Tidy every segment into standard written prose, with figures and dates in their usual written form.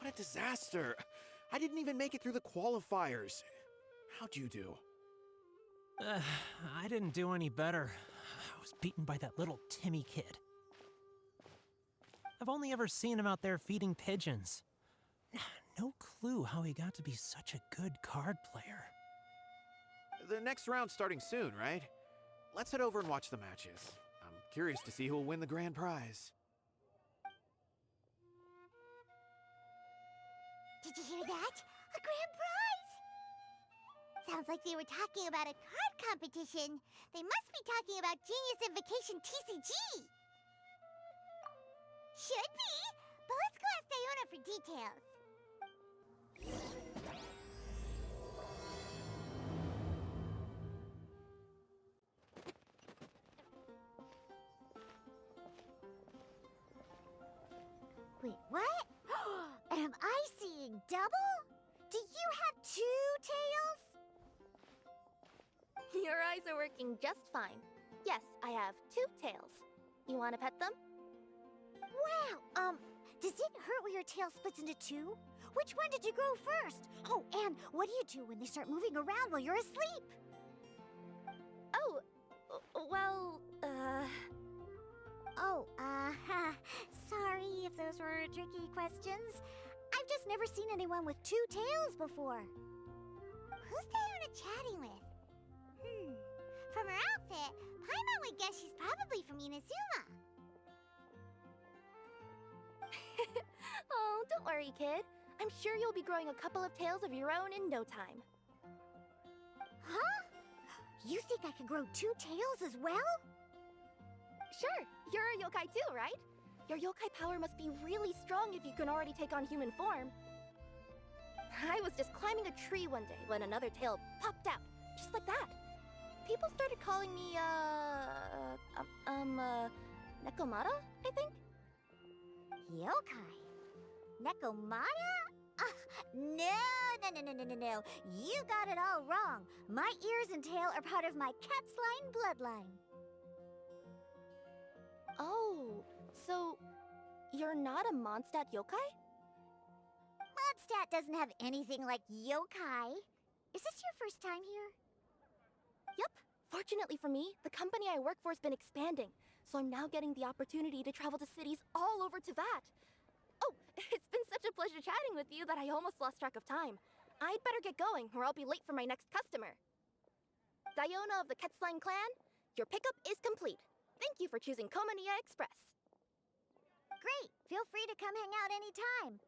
What a disaster. I didn't even make it through the qualifiers. How'd you do? I didn't do any better. I was beaten by that little Timmy kid. I've only ever seen him out there feeding pigeons. No clue how he got to be such a good card player. The next round's starting soon, right? Let's head over and watch the matches. I'm curious to see who will win the grand prize. Did you hear that? A grand prize! Sounds like they were talking about a card competition. They must be talking about Genius Invocation TCG. Should be, but let's go ask Diona for details. Wait, what? Am I seeing double? Do you have 2 tails? Your eyes are working just fine. Yes, I have 2 tails. You want to pet them? Wow, does it hurt when your tail splits into 2? Which one did you grow first? Oh, and what do you do when they start moving around while you're asleep? Oh, well, sorry if those were tricky questions. I've just never seen anyone with 2 tails before. Who's Diona chatting with? From her outfit, Paimon would guess she's probably from Inazuma. Oh, don't worry, kid. I'm sure you'll be growing a couple of tails of your own in no time. Huh? You think I could grow 2 tails as well? Sure, you're a yokai too, right? Your yokai power must be really strong if you can already take on human form. I was just climbing a tree one day when another tail popped out, just like that. People started calling me, Nekomata, I think? Yokai? Nekomata? No. You got it all wrong. My ears and tail are part of my cat's line bloodline. Oh, so you're not a Mondstadt yokai? Mondstadt doesn't have anything like yokai. Is this your first time here? Yep. Fortunately for me, the company I work for has been expanding, so I'm now getting the opportunity to travel to cities all over Teyvat. Oh, it's been such a pleasure chatting with you that I almost lost track of time. I'd better get going, or I'll be late for my next customer. Diona of the Quetzline clan, your pickup is complete. Thank you for choosing Komaniya Express. Great. Feel free to come hang out anytime.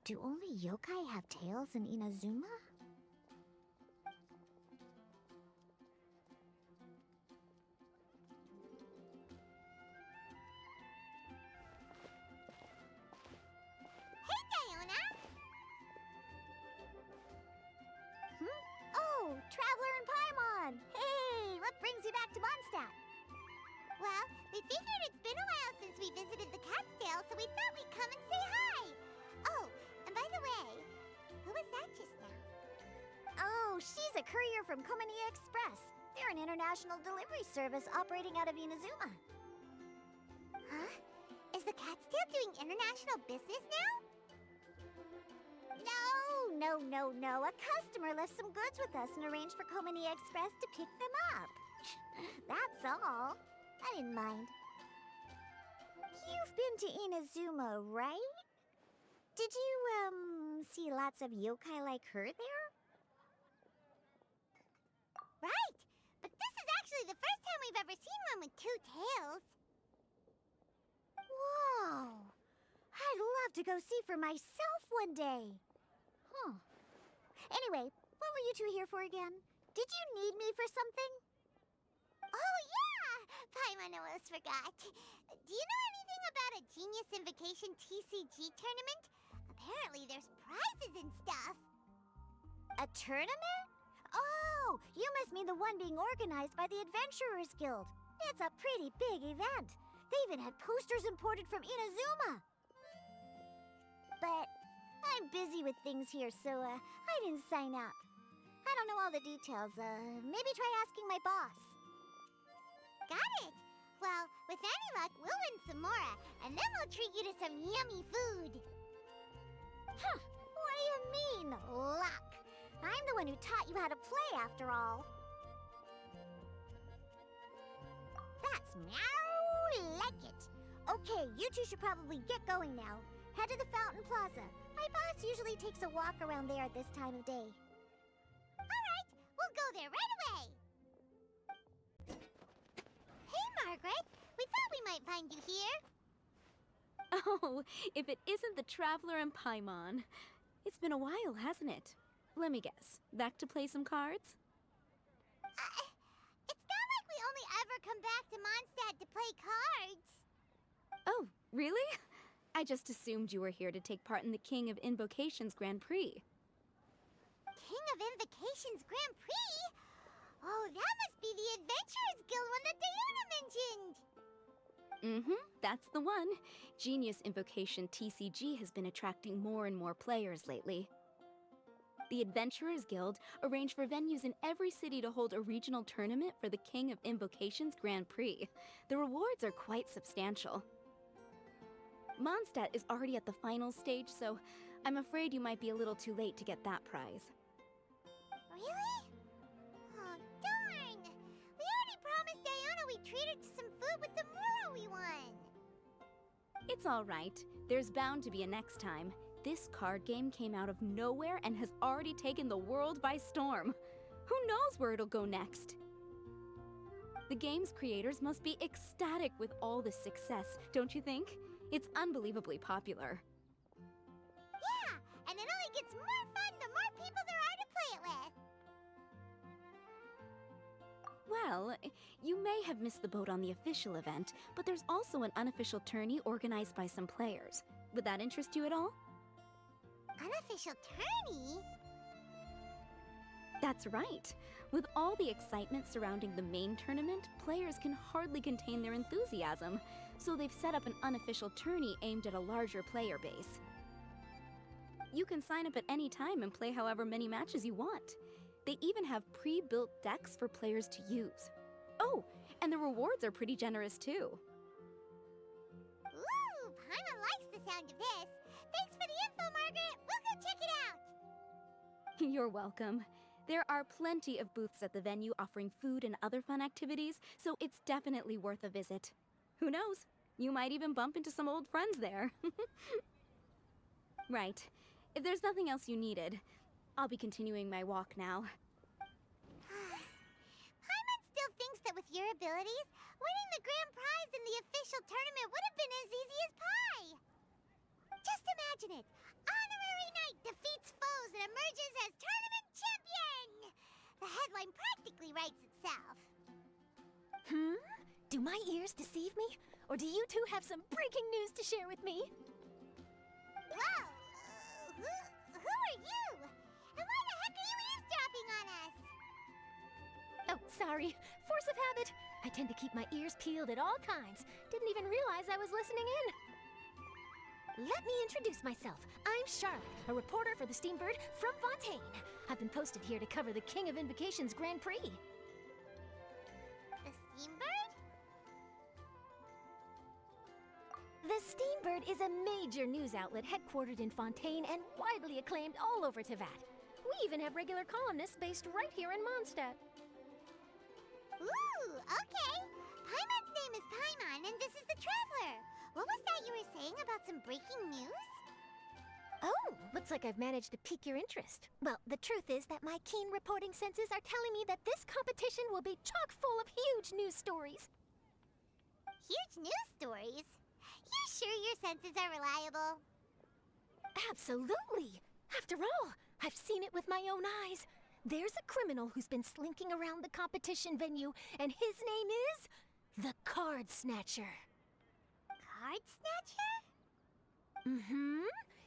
Do only yokai have tails in Inazuma? Hey, Diona! Oh, Traveler and Paimon! Hey, what brings you back to Mondstadt? Well, we figured it's been a while since we visited the Catskill, so we thought we'd come and say hi. Oh, and by the way, who was that just now? Oh, she's a courier from Komaniya Express. They're an international delivery service operating out of Inazuma. Huh? Is the Catskill doing international business now? No. A customer left some goods with us and arranged for Komaniya Express to pick them up. That's all. I didn't mind. You've been to Inazuma, right? Did you, see lots of yokai like her there? Right! But this is actually the first time we've ever seen one with 2 tails. Whoa! I'd love to go see for myself one day. Huh. Anyway, what were you 2 here for again? Did you need me for something? Oh, yeah! Paimon almost forgot. Do you know anything about a Genius Invocation TCG tournament? Apparently there's prizes and stuff. A tournament? Oh, you must mean the one being organized by the Adventurers Guild. It's a pretty big event. They even had posters imported from Inazuma. But I'm busy with things here, so I didn't sign up. I don't know all the details. Maybe try asking my boss. Got it. Well, with any luck, we'll win some more, and then we'll treat you to some yummy food. Huh, what do you mean, luck? I'm the one who taught you how to play, after all. That's meow like it. Okay, you two should probably get going now. Head to the Fountain Plaza. My boss usually takes a walk around there at this time of day. Alright, we'll go there right away. Hey, Margaret. We thought we might find you here. Oh, if it isn't the Traveler and Paimon. It's been a while, hasn't it? Let me guess. Back to play some cards? It's not like we only ever come back to Mondstadt to play cards. Oh, really? I just assumed you were here to take part in the King of Invocations Grand Prix. King of Invocations Grand Prix? Oh, that must be the Adventurers Guild one that Diana mentioned. That's the one. Genius Invocation TCG has been attracting more and more players lately. The Adventurers Guild arranged for venues in every city to hold a regional tournament for the King of Invocations Grand Prix. The rewards are quite substantial. Mondstadt is already at the final stage, so I'm afraid you might be a little too late to get that prize. Really? Oh, darn! We already promised Diana we'd treat her to some food with the Muro we won. It's all right. There's bound to be a next time. This card game came out of nowhere and has already taken the world by storm. Who knows where it'll go next? The game's creators must be ecstatic with all this success, don't you think? It's unbelievably popular. Yeah, and it only gets more fun the more people there are to play it with. Well, you may have missed the boat on the official event, but there's also an unofficial tourney organized by some players. Would that interest you at all? Unofficial tourney? That's right. With all the excitement surrounding the main tournament, players can hardly contain their enthusiasm, so they've set up an unofficial tourney aimed at a larger player base. You can sign up at any time and play however many matches you want. They even have pre-built decks for players to use. Oh, and the rewards are pretty generous too. Ooh, Paimon likes the sound of this. Thanks for the info, Margaret. We'll go check it out. You're welcome. There are plenty of booths at the venue offering food and other fun activities, so it's definitely worth a visit. Who knows? You might even bump into some old friends there. Right. If there's nothing else you needed, I'll be continuing my walk now. Paimon still thinks that with your abilities, winning the grand prize in the official tournament would have been as easy as pie. Just imagine it. Honorary Knight defeats foes and emerges as tournament champion. The headline practically writes itself. Do my ears deceive me? Or do you two have some breaking news to share with me? Whoa! Who are you? And why the heck are you eavesdropping on us? Oh, sorry. Force of habit. I tend to keep my ears peeled at all times. Didn't even realize I was listening in. Let me introduce myself. I'm Charlotte, a reporter for the Steambird from Fontaine. I've been posted here to cover the King of Invocations Grand Prix. The Steambird? The Steambird is a major news outlet headquartered in Fontaine and widely acclaimed all over Teyvat. We even have regular columnists based right here in Mondstadt. Ooh, okay. Paimon's name is Paimon, and this is the Traveler. What was that you were saying about some breaking news? Oh, looks like I've managed to pique your interest. Well, the truth is that my keen reporting senses are telling me that this competition will be chock full of huge news stories. Huge news stories? You sure your senses are reliable? Absolutely. After all, I've seen it with my own eyes. There's a criminal who's been slinking around the competition venue, and his name is the Card Snatcher. Card Snatcher?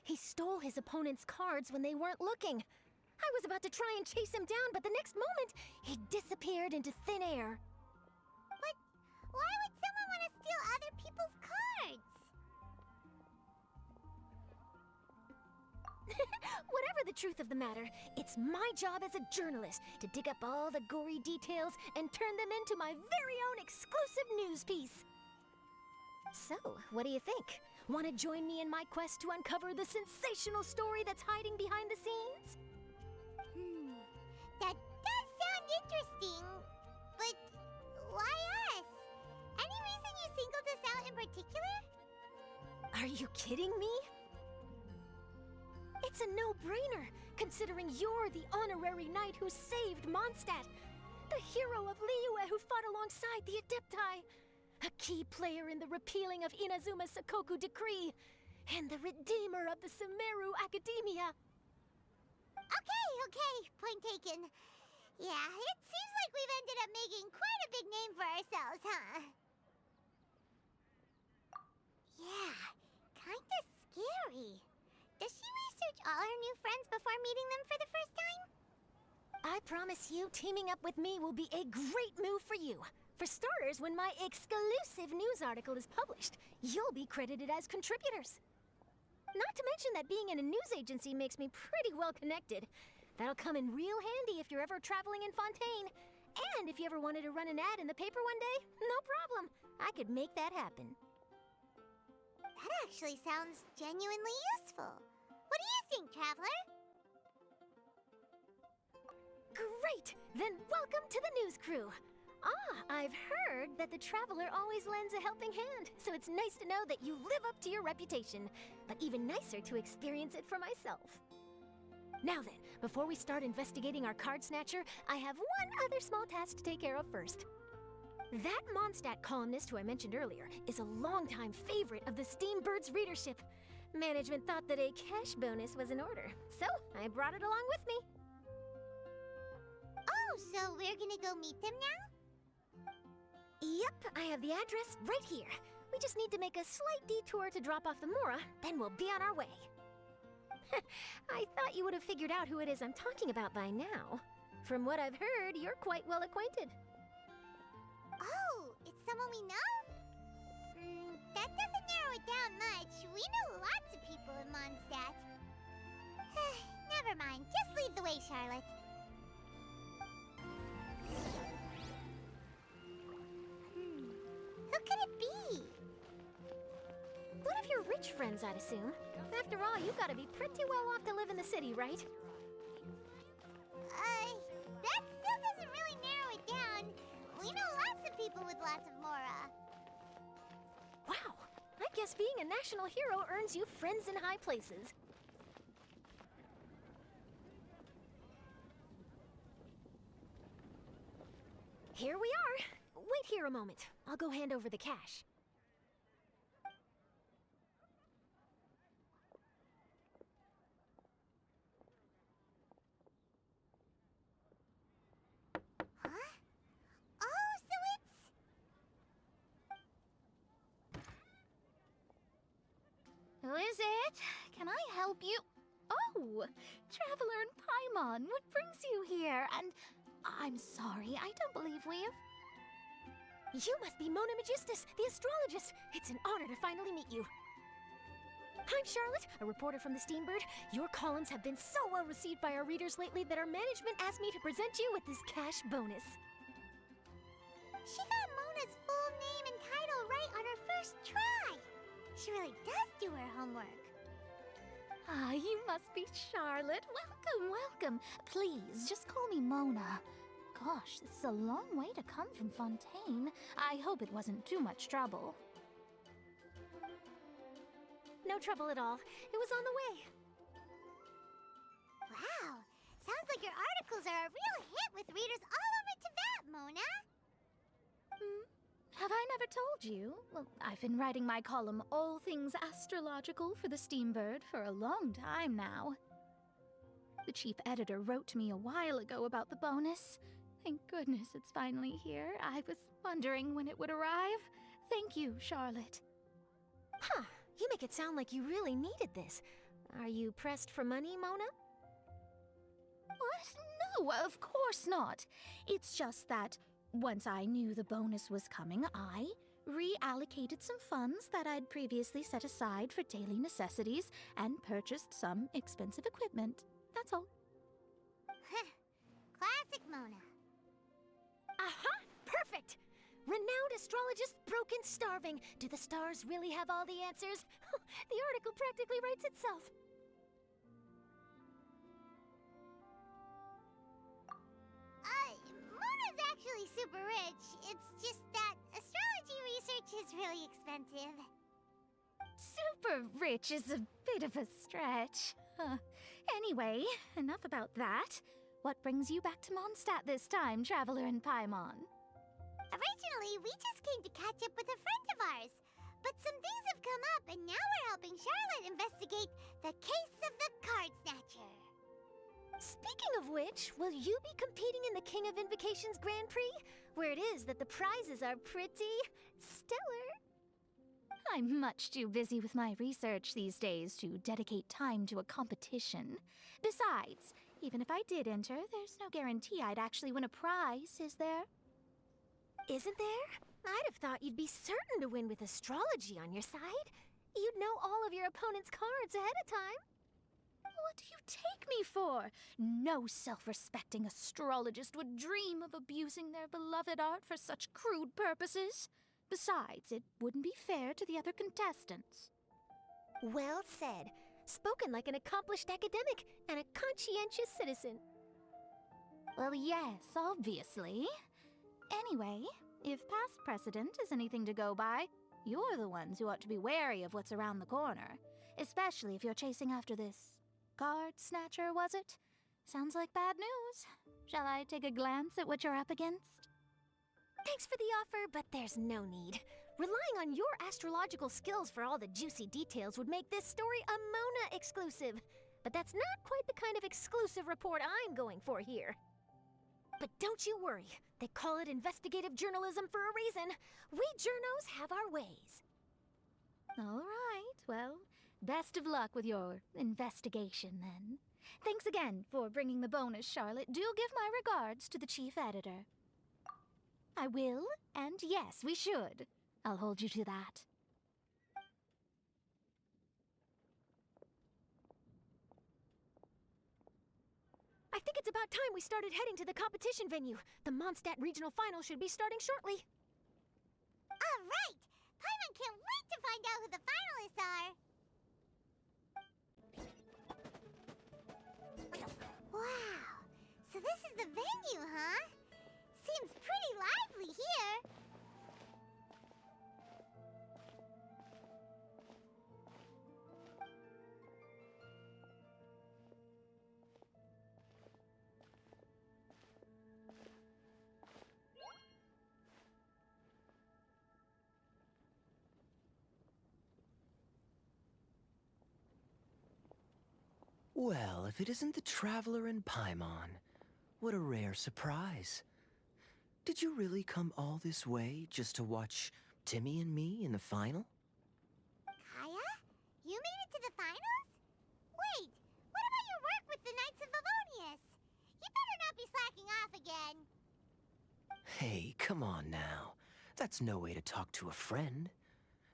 He stole his opponent's cards when they weren't looking. I was about to try and chase him down, but the next moment, he disappeared into thin air. But why would someone want to steal other people's cards? Whatever whatever the truth of the matter, it's my job as a journalist to dig up all the gory details and turn them into my very own exclusive news piece. So, what do you think? Want to join me in my quest to uncover the sensational story that's hiding behind the scenes? That does sound interesting, but why us? Any reason you singled us out in particular? Are you kidding me? It's a no-brainer, considering you're the honorary knight who saved Mondstadt, the hero of Liyue who fought alongside the Adepti, a key player in the repealing of Inazuma's Sakoku decree, and the redeemer of the Sumeru Academia. Okay, point taken. Yeah, it seems like we've ended up making quite a big name for ourselves, huh? Yeah, kinda scary. Does she research all her new friends before meeting them for the first time? I promise you, teaming up with me will be a great move for you. For starters, when my exclusive news article is published, you'll be credited as contributors. Not to mention that being in a news agency makes me pretty well connected. That'll come in real handy if you're ever traveling in Fontaine. And if you ever wanted to run an ad in the paper one day, no problem. I could make that happen. That actually sounds genuinely useful. What do you think, Traveler? Great! Then welcome to the news crew. I've heard that the Traveler always lends a helping hand, so it's nice to know that you live up to your reputation, but even nicer to experience it for myself. Now then, before we start investigating our card snatcher, I have one other small task to take care of first. That Mondstadt columnist who I mentioned earlier is a longtime favorite of the Steambird's readership. Management thought that a cash bonus was in order, so I brought it along with me. Oh, so we're gonna go meet them now? Yep, I have the address right here. We just need to make a slight detour to drop off the Mora, then we'll be on our way. I thought you would have figured out who it is I'm talking about by now. From what I've heard, you're quite well acquainted. Oh, it's someone we know? That doesn't narrow it down much. We know lots of people in Mondstadt. Never mind, just lead the way, Charlotte. Who could it be? One of your rich friends, I'd assume. After all, you gotta be pretty well off to live in the city, right? That still doesn't really narrow it down. We know lots of people with lots of Mora. Wow, I guess being a national hero earns you friends in high places. Here we are. Wait here a moment. I'll go hand over the cash. Huh? Oh, so it's... Who is it? Can I help you? Oh, Traveler and Paimon, what brings you here? And I'm sorry, I don't believe we've... You must be Mona Magistus, the astrologist. It's an honor to finally meet you. I'm Charlotte, a reporter from the Steambird. Your columns have been so well received by our readers lately that our management asked me to present you with this cash bonus. She got Mona's full name and title right on her first try. She really does do her homework. Ah, you must be Charlotte. Welcome, welcome. Please, just call me Mona. Gosh, this is a long way to come from Fontaine. I hope it wasn't too much trouble. No trouble at all. It was on the way. Wow, sounds like your articles are a real hit with readers all over Tibet, Mona. Have I never told you? Well, I've been writing my column, All Things Astrological, for the Steambird for a long time now. The chief editor wrote to me a while ago about the bonus. Thank goodness it's finally here. I was wondering when it would arrive. Thank you, Charlotte. Huh, you make it sound like you really needed this. Are you pressed for money, Mona? What? No, of course not. It's just that once I knew the bonus was coming, I reallocated some funds that I'd previously set aside for daily necessities and purchased some expensive equipment. That's all. Classic Mona. Aha! Perfect! Renowned astrologist, broken, starving. Do the stars really have all the answers? The article practically writes itself. Mona's actually super rich. It's just that astrology research is really expensive. Super rich is a bit of a stretch. Anyway, enough about that. What brings you back to Mondstadt this time, Traveler in Paimon? Originally, we just came to catch up with a friend of ours. But some things have come up, and now we're helping Charlotte investigate the case of the card snatcher. Speaking of which, will you be competing in the King of Invocations Grand Prix? Where it is that the prizes are pretty stellar. I'm much too busy with my research these days to dedicate time to a competition. Besides, even if I did enter, there's no guarantee I'd actually win a prize, is there? Isn't there? I'd have thought you'd be certain to win with astrology on your side. You'd know all of your opponent's cards ahead of time. What do you take me for? No self-respecting astrologist would dream of abusing their beloved art for such crude purposes. Besides, it wouldn't be fair to the other contestants. Well said. Spoken like an accomplished academic and a conscientious citizen. Well, yes, obviously. Anyway, if past precedent is anything to go by, you're the ones who ought to be wary of what's around the corner. Especially if you're chasing after this card snatcher, was it? Sounds like bad news. Shall I take a glance at what you're up against? Thanks for the offer, but there's no need. Relying on your astrological skills for all the juicy details would make this story a Mona exclusive. But that's not quite the kind of exclusive report I'm going for here. But don't you worry. They call it investigative journalism for a reason. We journos have our ways. All right, well, best of luck with your investigation then. Thanks again for bringing the bonus, Charlotte. Do give my regards to the chief editor. I will, and yes, we should. I'll hold you to that. I think it's about time we started heading to the competition venue. The Mondstadt Regional Final should be starting shortly. All right! Paimon can't wait to find out who the finalists are! Wow! So this is the venue, huh? Seems pretty lively here. Well, if it isn't the Traveler in Paimon, what a rare surprise. Did you really come all this way just to watch Timmy and me in the final? Kaya? You made it to the finals? Wait, what about your work with the Knights of Favonius? You better not be slacking off again. Hey, come on now. That's no way to talk to a friend.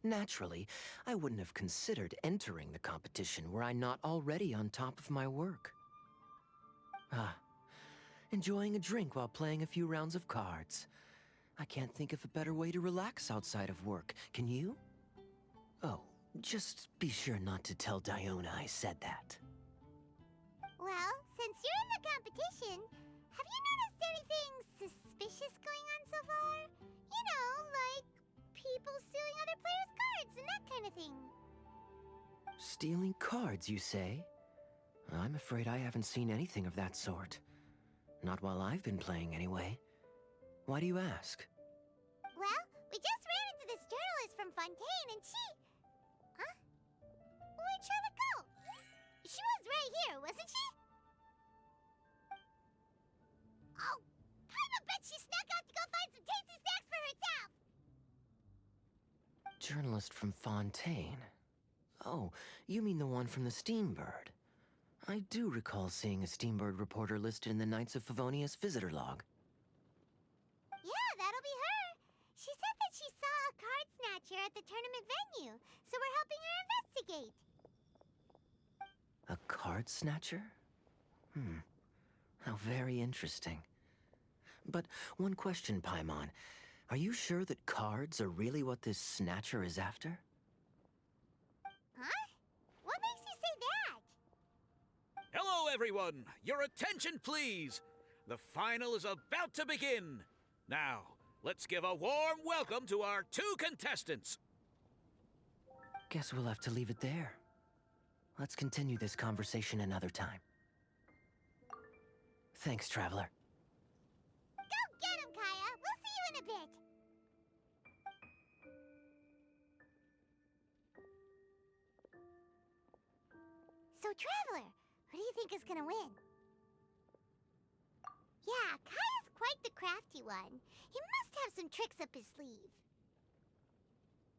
Naturally, I wouldn't have considered entering the competition were I not already on top of my work. Enjoying a drink while playing a few rounds of cards. I can't think of a better way to relax outside of work, can you? Oh, just be sure not to tell Diona I said that. Well, since you're in the competition, have you noticed anything suspicious going on so far? You know, like people stealing other players' cards and that kind of thing. Stealing cards, you say? I'm afraid I haven't seen anything of that sort. Not while I've been playing, anyway. Why do you ask? Well, we just ran into this journalist from Fontaine and she... Huh? Where'd Charlotte go? She was right here, wasn't she? Oh, Paimon bet she snuck out to go find some tasty snacks for herself! Journalist from Fontaine. Oh, you mean the one from the Steambird. I do recall seeing a Steambird reporter listed in the Knights of Favonius visitor log. Yeah, that'll be her. She said that she saw a card snatcher at the tournament venue, so we're helping her investigate. A card snatcher? How very interesting. But one question, Paimon. Are you sure that cards are really what this snatcher is after? Huh? What makes you say that? Hello, everyone! Your attention, please! The final is about to begin! Now, let's give a warm welcome to our 2 contestants! Guess we'll have to leave it there. Let's continue this conversation another time. Thanks, Traveler. Go get him, Kaya! We'll see you in a bit! So, Traveler, who do you think is gonna win? Yeah, Kaya's quite the crafty one. He must have some tricks up his sleeve.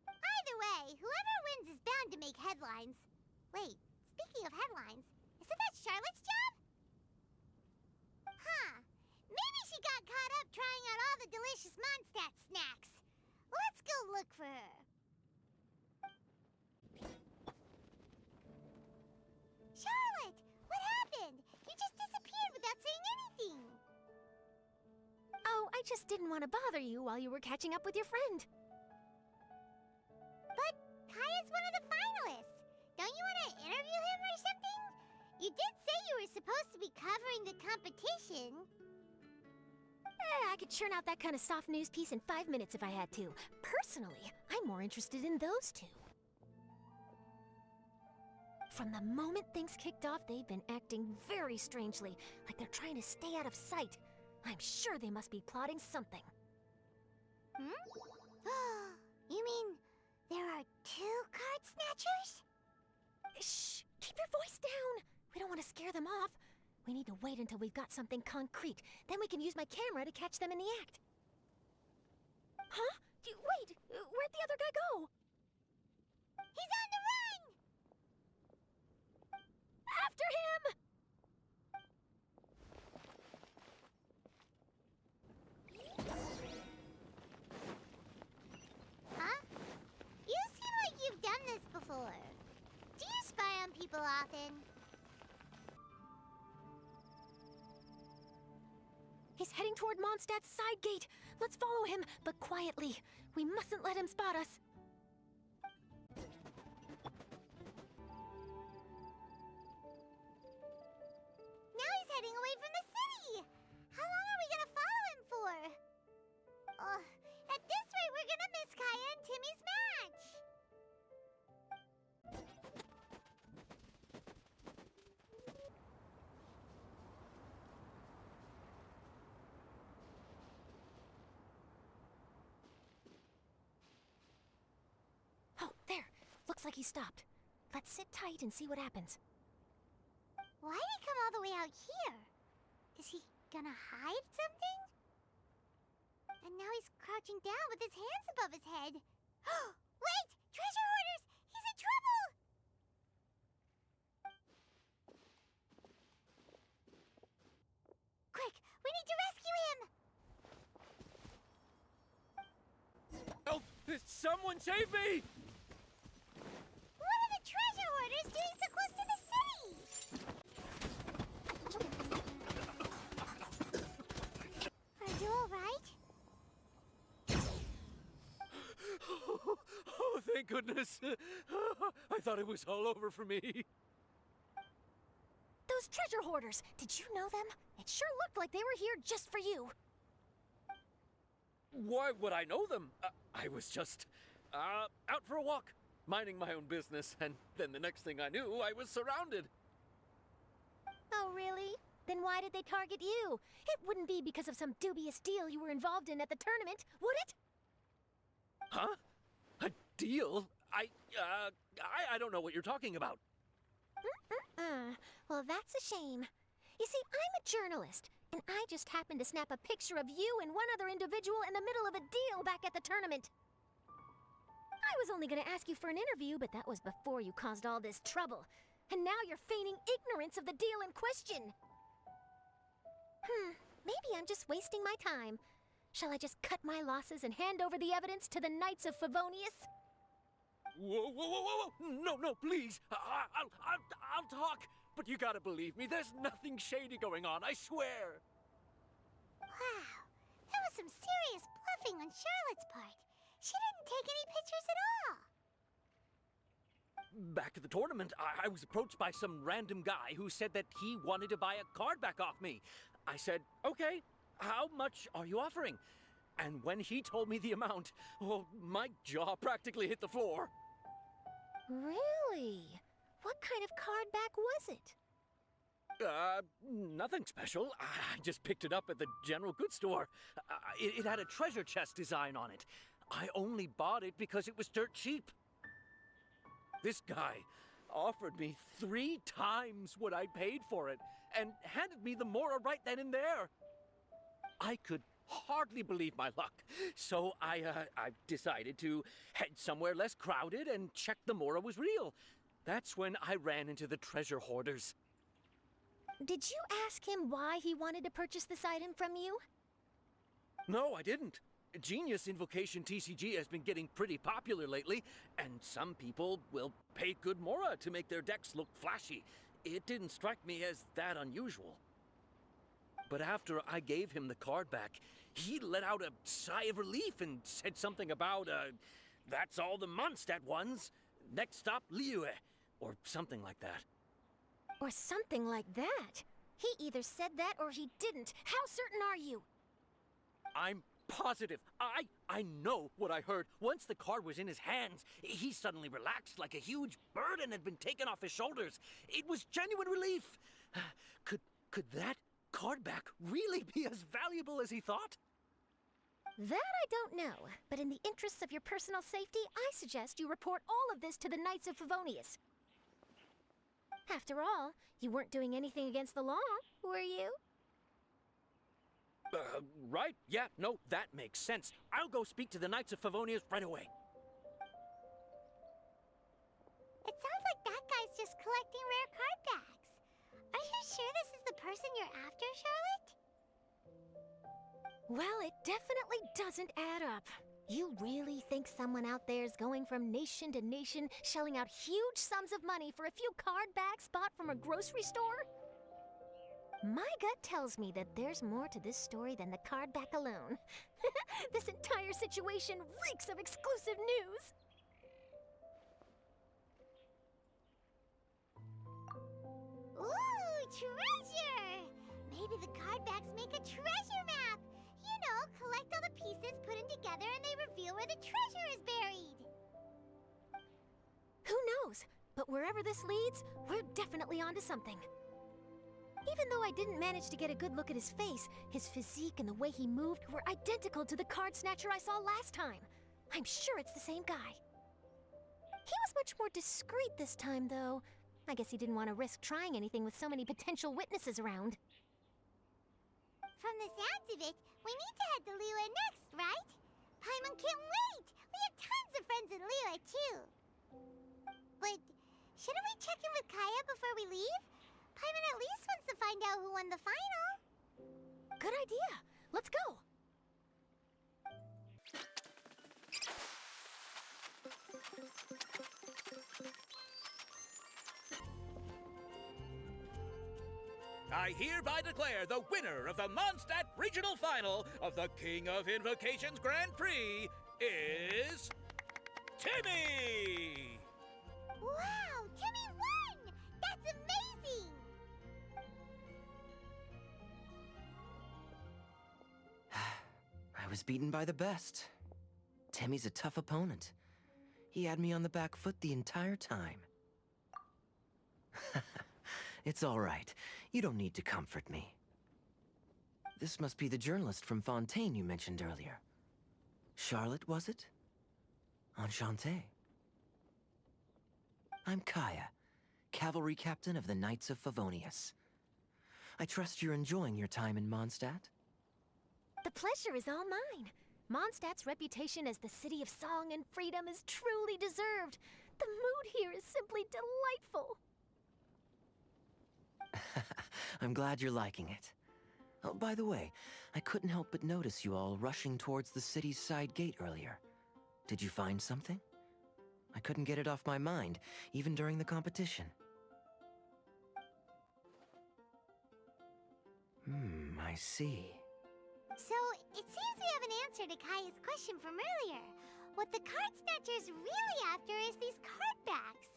Either way, whoever wins is bound to make headlines. Wait, speaking of headlines, isn't that Charlotte's job? Huh. Maybe she got caught up trying out all the delicious Mondstadt snacks. Let's go look for her. Charlotte! What happened? You just disappeared without saying anything. Oh, I just didn't want to bother you while you were catching up with your friend. But Kaya's one of the finalists. Don't you want to interview him or something? You did say you were supposed to be covering the competition. I could churn out that kind of soft news piece in 5 minutes if I had to. Personally, I'm more interested in those 2. From the moment things kicked off, they've been acting very strangely, like they're trying to stay out of sight. I'm sure they must be plotting something. You mean there are 2 card snatchers? Shh! Keep your voice down! We don't want to scare them off. We need to wait until we've got something concrete. Then we can use my camera to catch them in the act. Huh? Wait! Where'd the other guy go? He's on the run! After him! Huh? You seem like you've done this before. Do you spy on people often? He's heading toward Mondstadt's side gate. Let's follow him, but quietly. We mustn't let him spot us. Now he's heading away from the city! How long are we gonna follow him for? At this rate, we're gonna miss Kaya and Timmy's match! Oh, there. Looks like he stopped. Let's sit tight and see what happens. Why'd he come all the way out here? Is he gonna hide something? And now he's crouching down with his hands above his head. Wait! Treasure hoarders! He's in trouble! Quick! We need to rescue him! Help! Someone save me! What are the treasure hoarders doing so close to the city? Are you alright? Oh, thank goodness. I thought it was all over for me. Those treasure hoarders, did you know them? It sure looked like they were here just for you. Why would I know them? I was just out for a walk, minding my own business, and then the next thing I knew, I was surrounded. Oh, really? Then why did they target you? It wouldn't be because of some dubious deal you were involved in at the tournament, would it? Huh? A deal? I don't know what you're talking about. Well, that's a shame. You see, I'm a journalist, and I just happened to snap a picture of you and one other individual in the middle of a deal back at the tournament. I was only going to ask you for an interview, but that was before you caused all this trouble. And now you're feigning ignorance of the deal in question. Maybe I'm just wasting my time. Shall I just cut my losses and hand over the evidence to the Knights of Favonius? Whoa! No, please! I'll talk! but you gotta believe me, there's nothing shady going on, I swear. Wow, that was some serious bluffing on Charlotte's part. She didn't take any pictures at all. Back at the tournament, I was approached by some random guy who said that he wanted to buy a card back off me. I said, okay, how much are you offering? And when he told me the amount, oh, my jaw practically hit the floor. Really? What kind of card back was it? Nothing special. I just picked it up at the general goods store. It had a treasure chest design on it. I only bought it because it was dirt cheap. This guy offered me 3 times what I paid for it and handed me the Mora right then and there. I could hardly believe my luck, so I decided to head somewhere less crowded and check the Mora was real. That's when I ran into the treasure hoarders. Did you ask him why he wanted to purchase this item from you? No, I didn't. Genius Invocation TCG has been getting pretty popular lately, and some people will pay good Mora to make their decks look flashy. It didn't strike me as that unusual. But after I gave him the card back, he let out a sigh of relief and said something about, that's all the Mondstadt ones. Next stop, Liyue, or something like that. Or something like that. He either said that or he didn't. How certain are you? I'm positive. I know what I heard. Once the card was in his hands, he suddenly relaxed like a huge burden had been taken off his shoulders. It was genuine relief. Could that card back really be as valuable as he thought? That I don't know, but in the interests of your personal safety, I suggest you report all of this to the Knights of Favonius. After all, you weren't doing anything against the law, were you? Right. Yeah, no, that makes sense. I'll go speak to the Knights of Favonius right away. It sounds like that guy's just collecting rare card backs. Are you sure this is the person you're after, Charlotte? Well, it definitely doesn't add up. You really think someone out there is going from nation to nation, shelling out huge sums of money for a few card backs bought from a grocery store? My gut tells me that there's more to this story than the card back alone. This entire situation reeks of exclusive news! Ooh, treasure! Maybe the card backs make a treasure map! You know, collect all the pieces, put them together, and they reveal where the treasure is buried! Who knows? But wherever this leads, we're definitely onto something. Even though I didn't manage to get a good look at his face, his physique and the way he moved were identical to the card snatcher I saw last time. I'm sure it's the same guy. He was much more discreet this time, though. I guess he didn't want to risk trying anything with so many potential witnesses around. From the sounds of it, we need to head to Liyue next, right? Paimon can't wait! We have tons of friends in Liyue, too. But shouldn't we check in with Kaya before we leave? Paimon at least wants to find out who won the final. Good idea. Let's go. I hereby declare the winner of the Mondstadt Regional Final of the King of Invocations Grand Prix is Timmy! Wow, Timmy won! That's amazing! I was beaten by the best. Timmy's a tough opponent. He had me on the back foot the entire time. It's all right. You don't need to comfort me. This must be the journalist from Fontaine you mentioned earlier. Charlotte, was it? Enchanté. I'm Kaya, cavalry captain of the Knights of Favonius. I trust you're enjoying your time in Mondstadt? The pleasure is all mine. Mondstadt's reputation as the city of song and freedom is truly deserved. The mood here is simply delightful. I'm glad you're liking it. Oh, by the way, I couldn't help but notice you all rushing towards the city's side gate earlier. Did you find something? I couldn't get it off my mind, even during the competition. I see. So, it seems we have an answer to Kaya's question from earlier. What the card snatcher's really after is these card backs.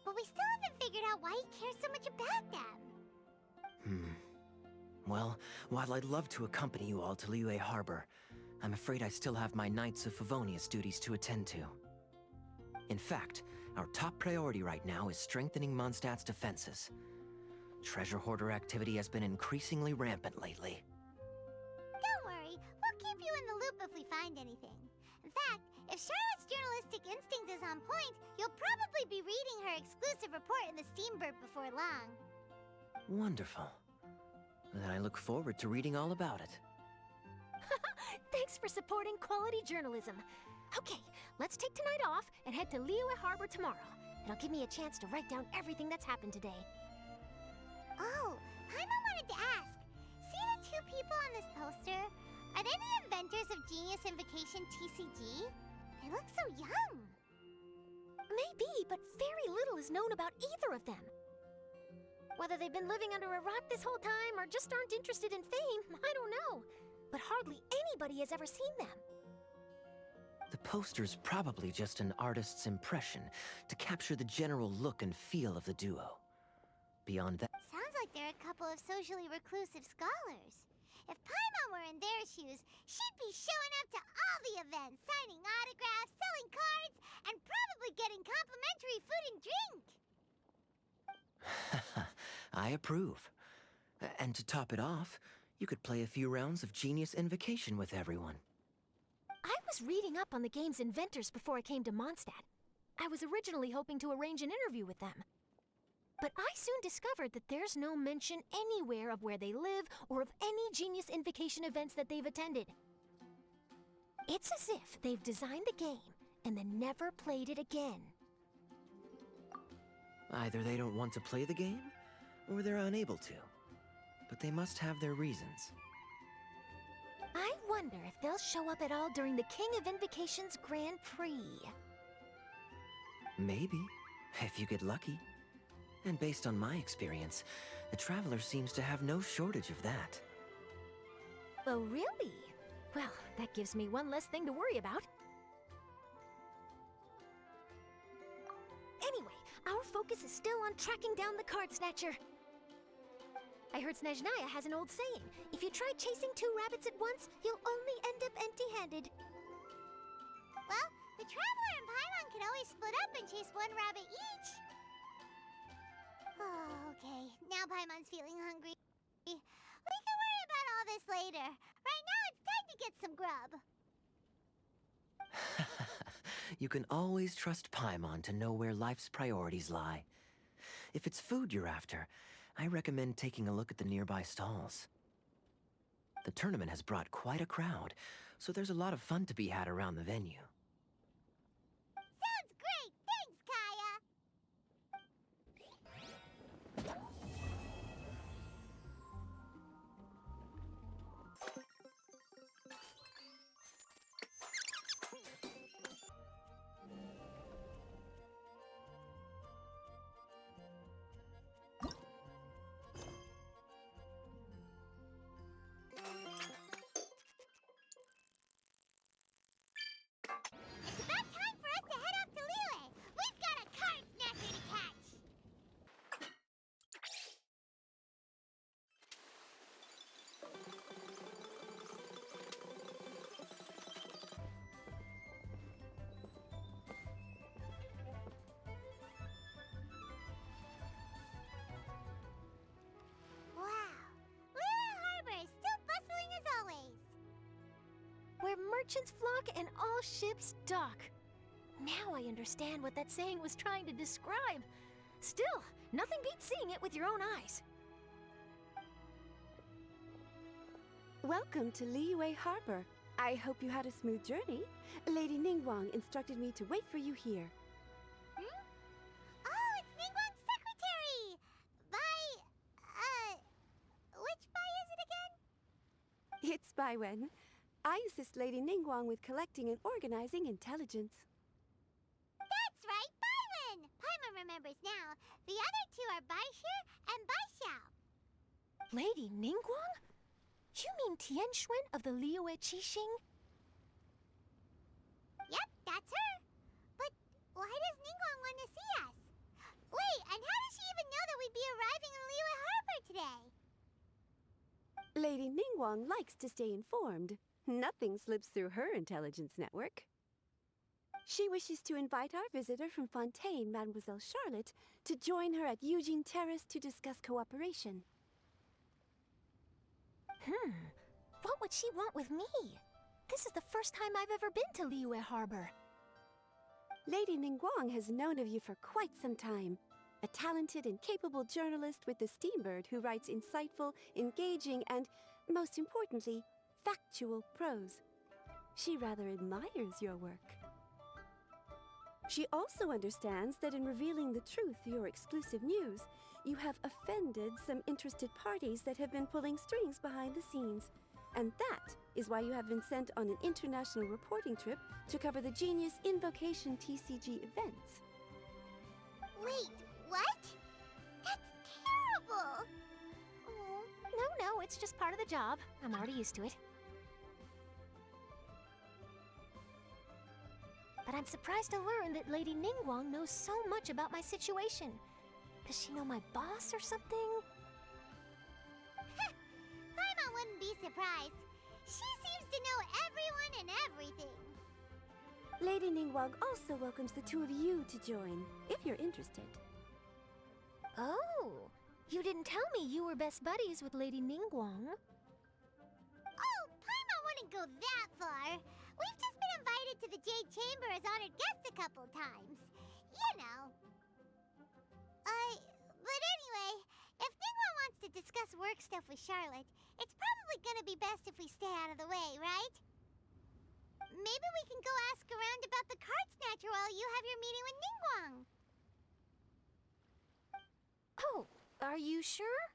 But we still haven't figured out why he cares so much about them. Well, while I'd love to accompany you all to Liyue Harbor, I'm afraid I still have my Knights of Favonius duties to attend to. In fact, our top priority right now is strengthening Mondstadt's defenses. Treasure hoarder activity has been increasingly rampant lately. Don't worry, we'll keep you in the loop if we find anything. In fact, if Charlotte's journalistic instinct is on point, you'll probably be reading her exclusive report in the Steambird before long. Wonderful. Then I look forward to reading all about it. Thanks for supporting quality journalism. Okay, let's take tonight off and head to Liyue Harbor tomorrow. It'll give me a chance to write down everything that's happened today. Oh, Paimon wanted to ask. See the two people on this poster? Are they the inventors of Genius Invocation TCG? They look so young. Maybe, but very little is known about either of them. Whether they've been living under a rock this whole time or just aren't interested in fame, I don't know. But hardly anybody has ever seen them. The poster's probably just an artist's impression to capture the general look and feel of the duo. Beyond that... Sounds like they're a couple of socially reclusive scholars. If Paimon were in their shoes, she'd be showing up to all the events, signing autographs, selling cards, and probably getting complimentary food and drink. I approve. And to top it off, you could play a few rounds of Genius Invocation with everyone. I was reading up on the game's inventors before I came to Mondstadt. I was originally hoping to arrange an interview with them. But I soon discovered that there's no mention anywhere of where they live or of any Genius Invocation events that they've attended. It's as if they've designed the game and then never played it again. Either they don't want to play the game, or they're unable to. But they must have their reasons. I wonder if they'll show up at all during the King of Invocation's Grand Prix. Maybe, if you get lucky. And based on my experience, the Traveler seems to have no shortage of that. Oh, really? Well, that gives me one less thing to worry about. Anyway, our focus is still on tracking down the card snatcher. I heard Snezhnaya has an old saying. If you try chasing two rabbits at once, you'll only end up empty-handed. Well, the Traveler and Paimon can always split up and chase one rabbit each. Oh, okay. Now Paimon's feeling hungry. We can worry about all this later. Right now, it's time to get some grub. You can always trust Paimon to know where life's priorities lie. If it's food you're after, I recommend taking a look at the nearby stalls. The tournament has brought quite a crowd, so there's a lot of fun to be had around the venue. Sounds great! Thanks, Kaya! It's about time for us to head off to Liyue. We've got a card snatcher to catch. Wow. Liyue Harbor is still bustling as always. Where merchants flock and all ships dock. Now I understand what that saying was trying to describe. Still, nothing beats seeing it with your own eyes. Welcome to Liyue Harbor. I hope you had a smooth journey. Lady Ningguang instructed me to wait for you here. Oh, it's Ningguang's secretary! Which Bai is it again? It's Baiwen. I assist Lady Ningguang with collecting and organizing intelligence. That's right, Baiwen! Paimon remembers now. The other two are Baishir and Baishao. Lady Ningguang? Tianxuan of the Liyue Qixing? Yep, that's her. But why does Ningguang want to see us? Wait, and how does she even know that we'd be arriving in Liyue Harbor today? Lady Ningguang likes to stay informed. Nothing slips through her intelligence network. She wishes to invite our visitor from Fontaine, Mademoiselle Charlotte, to join her at Eugene Terrace to discuss cooperation. What would she want with me? This is the first time I've ever been to Liyue Harbor. Lady Ningguang has known of you for quite some time. A talented and capable journalist with the Steambird who writes insightful, engaging, and, most importantly, factual prose. She rather admires your work. She also understands that in revealing the truth through your exclusive news, you have offended some interested parties that have been pulling strings behind the scenes. And that is why you have been sent on an international reporting trip to cover the Genius Invocation TCG events. Wait, what? That's terrible! Oh, no, it's just part of the job. I'm already used to it. But I'm surprised to learn that Lady Ningguang knows so much about my situation. Does she know my boss or something? Paimon wouldn't be surprised. She seems to know everyone and everything. Lady Ningguang also welcomes the two of you to join, if you're interested. Oh, you didn't tell me you were best buddies with Lady Ningguang. Oh, Paimon wouldn't go that far. We've just been invited to the Jade Chamber as honored guests a couple times. You know. But anyway, if Ningguang wants to discuss work stuff with Charlotte, it's probably gonna be best if we stay out of the way, right? Maybe we can go ask around about the card snatcher while you have your meeting with Ningguang. Oh, are you sure?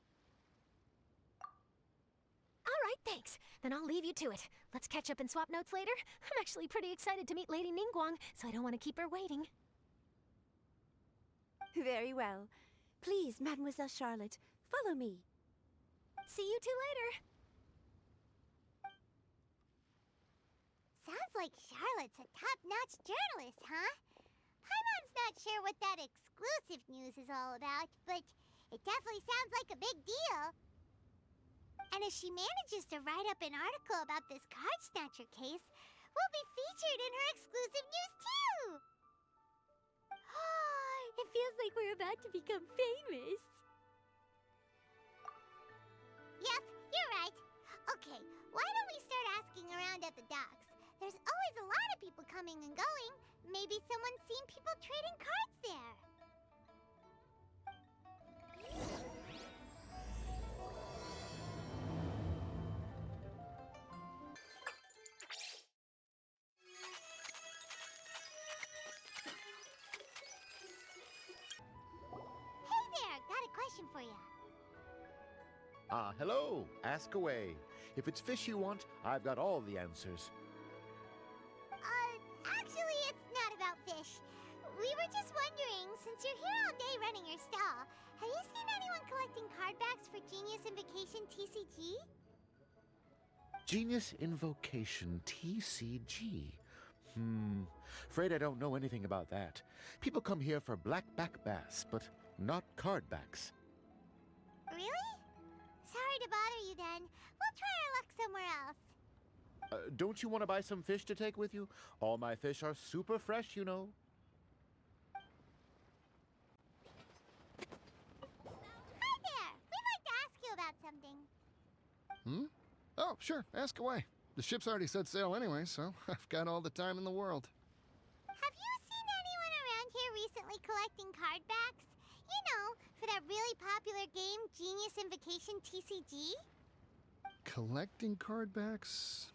All right, thanks. Then I'll leave you to it. Let's catch up and swap notes later. I'm actually pretty excited to meet Lady Ningguang, so I don't want to keep her waiting. Very well. Please, Mademoiselle Charlotte, follow me. See you two later. Sounds like Charlotte's a top-notch journalist, huh? Paimon's not sure what that exclusive news is all about, but it definitely sounds like a big deal. And if she manages to write up an article about this card snatcher case, we'll be featured in her exclusive news too! It feels like we're about to become famous. Yep, you're right. Okay, why don't we start asking around at the docks? There's always a lot of people coming and going. Maybe someone's seen people trading cards there. Hey there, got a question for you. Hello. Ask away. If it's fish you want, I've got all the answers. Actually, it's not about fish. We were just wondering, since you're here all day running your stall, have you seen anyone collecting card backs for Genius Invocation TCG? Genius Invocation TCG. Afraid I don't know anything about that. People come here for blackback bass, but not card backs. Really? Sorry to bother you then. We'll try our luck somewhere else. Don't you want to buy some fish to take with you? All my fish are super fresh, you know. Hi there! We'd like to ask you about something. Oh, sure. Ask away. The ship's already set sail anyway, so I've got all the time in the world. Have you seen anyone around here recently collecting card backs? You know, for that really popular game, Genius Invocation TCG? Collecting card backs?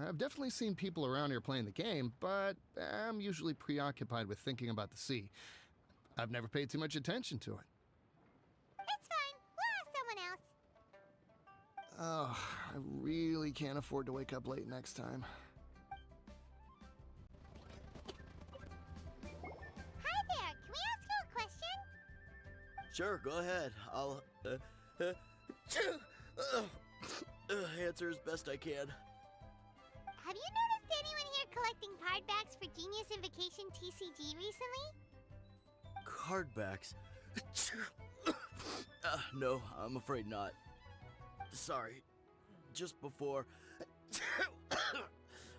I've definitely seen people around here playing the game, but I'm usually preoccupied with thinking about the sea. I've never paid too much attention to it. It's fine. We'll ask someone else. Oh, I really can't afford to wake up late next time. Hi there. Can we ask you a question? Sure, go ahead. I'll. answer as best I can. Have you noticed anyone here collecting card backs for Genius Invocation TCG recently? Card backs? No, I'm afraid not. Sorry. Just before,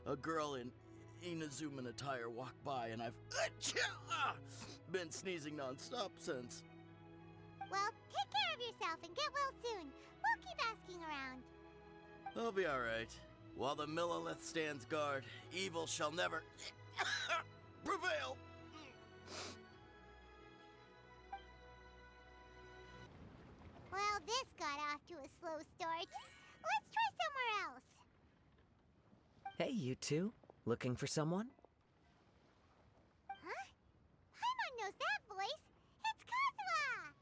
a girl in Inazuman attire walked by, and I've been sneezing nonstop since. Well, take care of yourself and get well soon. We'll keep asking around. I'll be alright. While the Millilith stands guard, evil shall never prevail. Well, this got off to a slow start. Let's try somewhere else. Hey, you two. Looking for someone? Huh? Paimon knows that voice. It's Kazuha!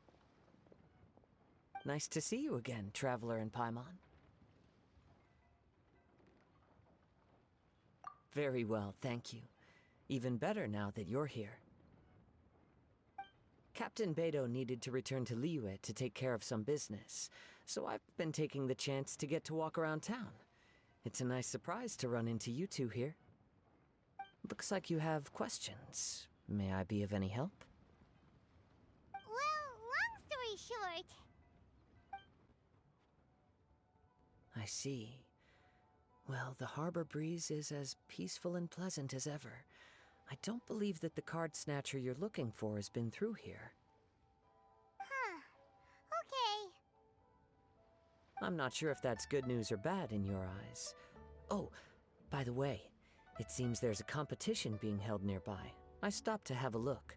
Nice to see you again, Traveler and Paimon. Very well, thank you. Even better now that you're here. Captain Beidou needed to return to Liyue to take care of some business, so I've been taking the chance to get to walk around town. It's a nice surprise to run into you two here. Looks like you have questions. May I be of any help? Well, long story short... I see. Well, the harbor breeze is as peaceful and pleasant as ever. I don't believe that the card snatcher you're looking for has been through here. Huh. Okay. I'm not sure if that's good news or bad in your eyes. Oh, by the way, it seems there's a competition being held nearby. I stopped to have a look.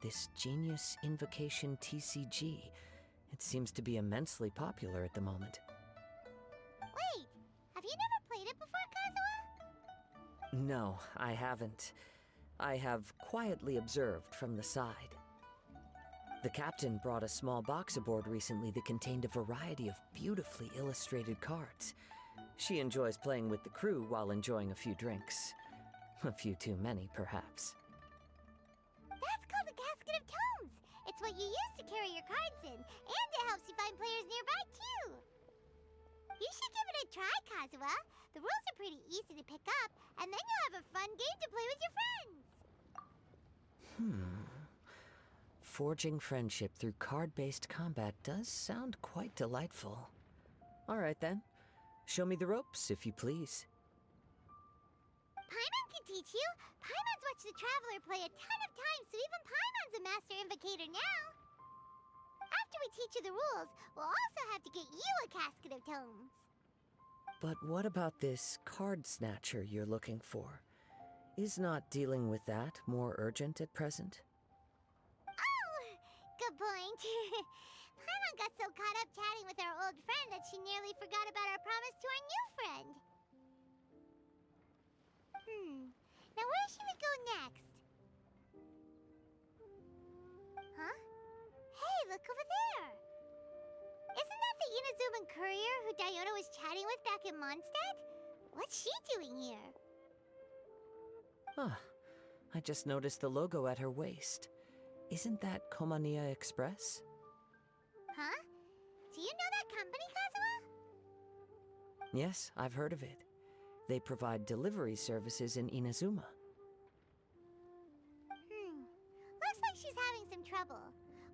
This Genius Invocation TCG. It seems to be immensely popular at the moment. Wait, have you never played it before, Kazuha? No, I haven't. I have quietly observed from the side. The captain brought a small box aboard recently that contained a variety of beautifully illustrated cards. She enjoys playing with the crew while enjoying a few drinks. A few too many, perhaps. That's called a casket of tomes. It's what you use to carry your cards in, and it helps you find players nearby, too. You should give it a try, Kazuha. The rules are pretty easy to pick up, and then you'll have a fun game to play with your friends. Forging friendship through card-based combat does sound quite delightful. All right, then. Show me the ropes, if you please. Paimon can teach you. Paimon's watched the Traveler play a ton of times, so even Paimon's a master invocator now. After we teach you the rules, we'll also have to get you a casket of tomes. But what about this card snatcher you're looking for? Is not dealing with that more urgent at present? Oh, good point. Paimon got so caught up chatting with our old friend that she nearly forgot about our promise to our new friend. Now where should we go next? Huh? Hey, look over there! Isn't that the Inazuman courier who Diona was chatting with back in Mondstadt? What's she doing here? Ah, I just noticed the logo at her waist. Isn't that Komania Express? Huh? Do you know that company, Kazuha? Yes, I've heard of it. They provide delivery services in Inazuma. Looks like she's having some trouble.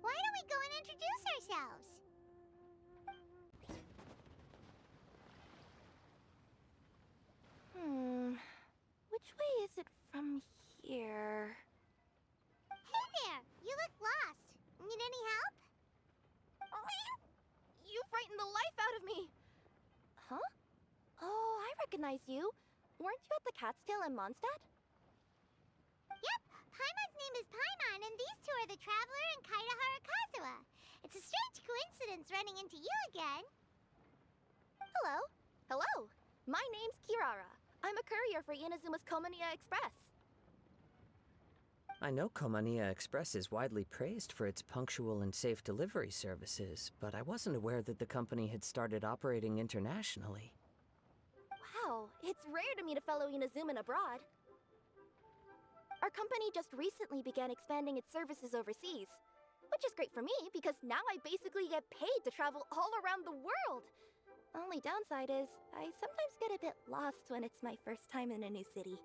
Why don't we go and introduce ourselves? Which way is it from here? Hey there! You look lost. Need any help? You frightened the life out of me! Huh? Oh, I recognize you. Weren't you at the Cat's Tail in Mondstadt? Yep, Paimon's name is Paimon, and these two are the Traveler and Kaitahara Kazuha. It's a strange coincidence running into you again. Hello. Hello. My name's Kirara. I'm a courier for Inazuma's Komania Express. I know Komania Express is widely praised for its punctual and safe delivery services, but I wasn't aware that the company had started operating internationally. Wow, it's rare to meet a fellow Inazuman abroad. Our company just recently began expanding its services overseas, which is great for me because now I basically get paid to travel all around the world. Only downside is, I sometimes get a bit lost when it's my first time in a new city.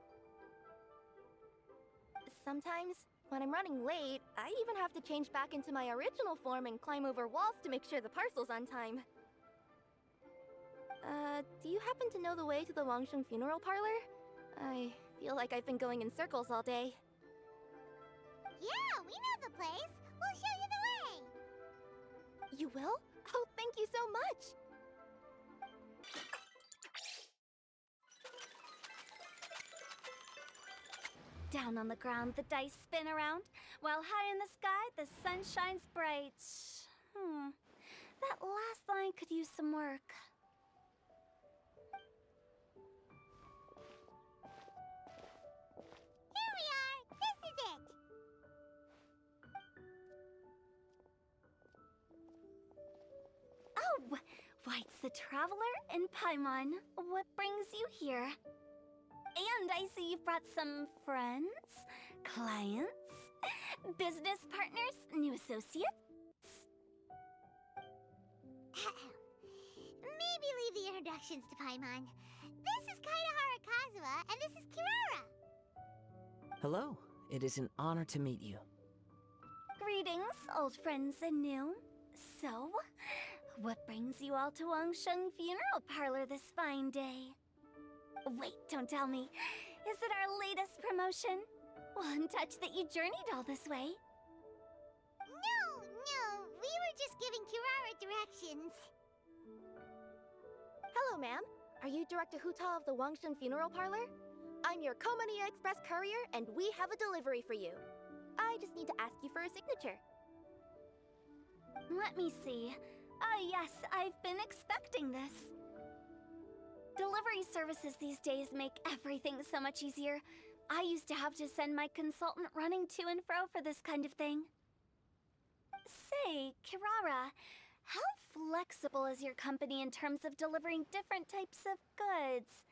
Sometimes, when I'm running late, I even have to change back into my original form and climb over walls to make sure the parcel's on time. Do you happen to know the way to the Wangsheng funeral parlor? I feel like I've been going in circles all day. Yeah, we know the place. We'll show you the way. You will? Oh, thank you so much! Down on the ground, the dice spin around, while high in the sky, the sun shines bright. That last line could use some work. Here we are. This is it. Oh, White's the Traveler and Paimon. What brings you here? And I see you've brought some friends, clients, business partners, new associates. Maybe leave the introductions to Paimon. This is Kaedahara Kazuha, and this is Kirara. Hello. It is an honor to meet you. Greetings, old friends and new. So, what brings you all to Wangsheng Funeral Parlor this fine day? Wait, don't tell me. Is it our latest promotion? One touch that you journeyed all this way. No, we were just giving Kirara directions. Hello, ma'am. Are you Director Huta of the Wangsheng Funeral Parlor? I'm your Komani Express courier, and we have a delivery for you. I just need to ask you for a signature. Let me see. Yes, I've been expecting this. Delivery services these days make everything so much easier. I used to have to send my consultant running to and fro for this kind of thing. Say, Kirara, how flexible is your company in terms of delivering different types of goods?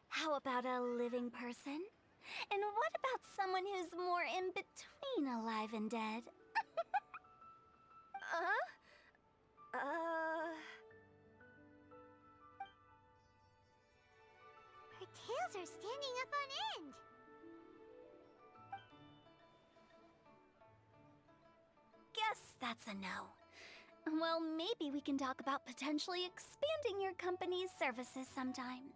How about a living person? And what about someone who's more in between alive and dead? Her tails are standing up on end. Guess that's a no. Well, maybe we can talk about potentially expanding your company's services sometime.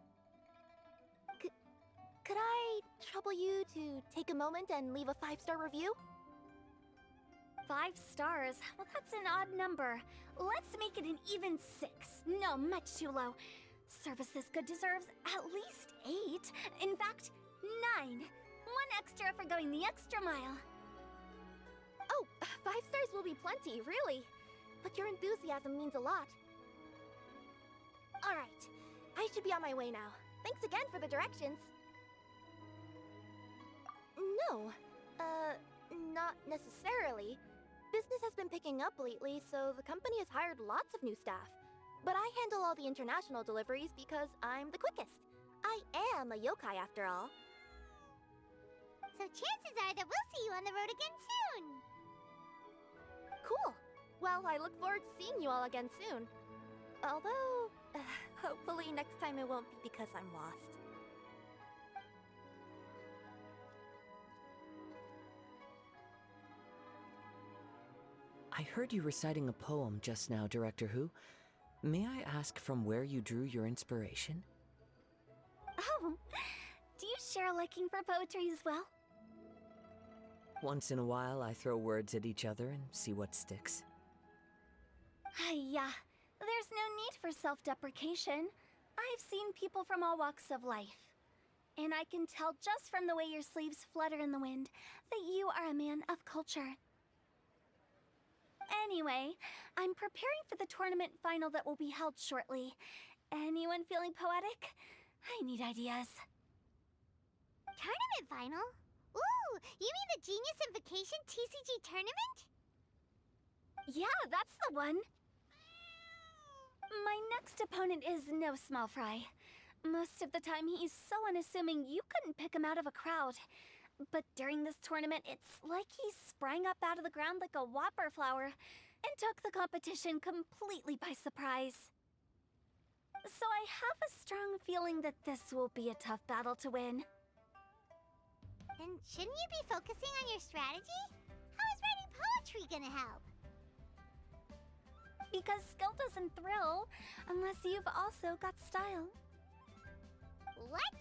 Could I trouble you to take a moment and leave a 5-star review? 5 stars? Well, that's an odd number. Let's make it an even 6. No, much too low. Service this good deserves at least 8. In fact, 9. 1 extra for going the extra mile. Oh, 5 stars will be plenty, really. But your enthusiasm means a lot. All right, I should be on my way now. Thanks again for the directions. No, not necessarily. Business has been picking up lately, so the company has hired lots of new staff. But I handle all the international deliveries because I'm the quickest. I am a yokai after all. So chances are that we'll see you on the road again soon. Cool. Well, I look forward to seeing you all again soon. Although, hopefully next time it won't be because I'm lost. I heard you reciting a poem just now, Director Who. May I ask from where you drew your inspiration? Oh, do you share a liking for poetry as well? Once in a while, I throw words at each other and see what sticks. Yeah, there's no need for self-deprecation. I've seen people from all walks of life. And I can tell just from the way your sleeves flutter in the wind that you are a man of culture. Anyway, I'm preparing for the tournament final that will be held shortly. Anyone feeling poetic? I need ideas. Tournament final? Ooh, you mean the Genius Invocation TCG tournament? Yeah, that's the one. My next opponent is no small fry. Most of the time, he's so unassuming you couldn't pick him out of a crowd. But during this tournament, it's like he sprang up out of the ground like a whopper flower and took the competition completely by surprise. So I have a strong feeling that this will be a tough battle to win. Then shouldn't you be focusing on your strategy? How is writing poetry gonna help? Because skill doesn't thrill unless you've also got style. What?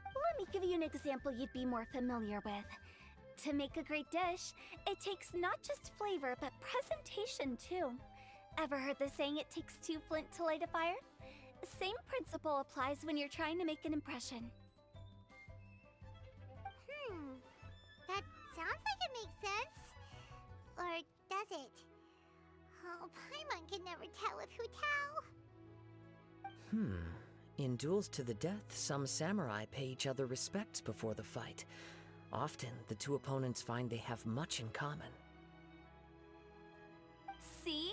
Let me give you an example you'd be more familiar with. To make a great dish, it takes not just flavor, but presentation too. Ever heard the saying, it takes two flint to light a fire? Same principle applies when you're trying to make an impression. That sounds like it makes sense. Or does it? Oh, Paimon can never tell with Hu Tao. In duels to the death, some samurai pay each other respects before the fight. Often, the two opponents find they have much in common. See?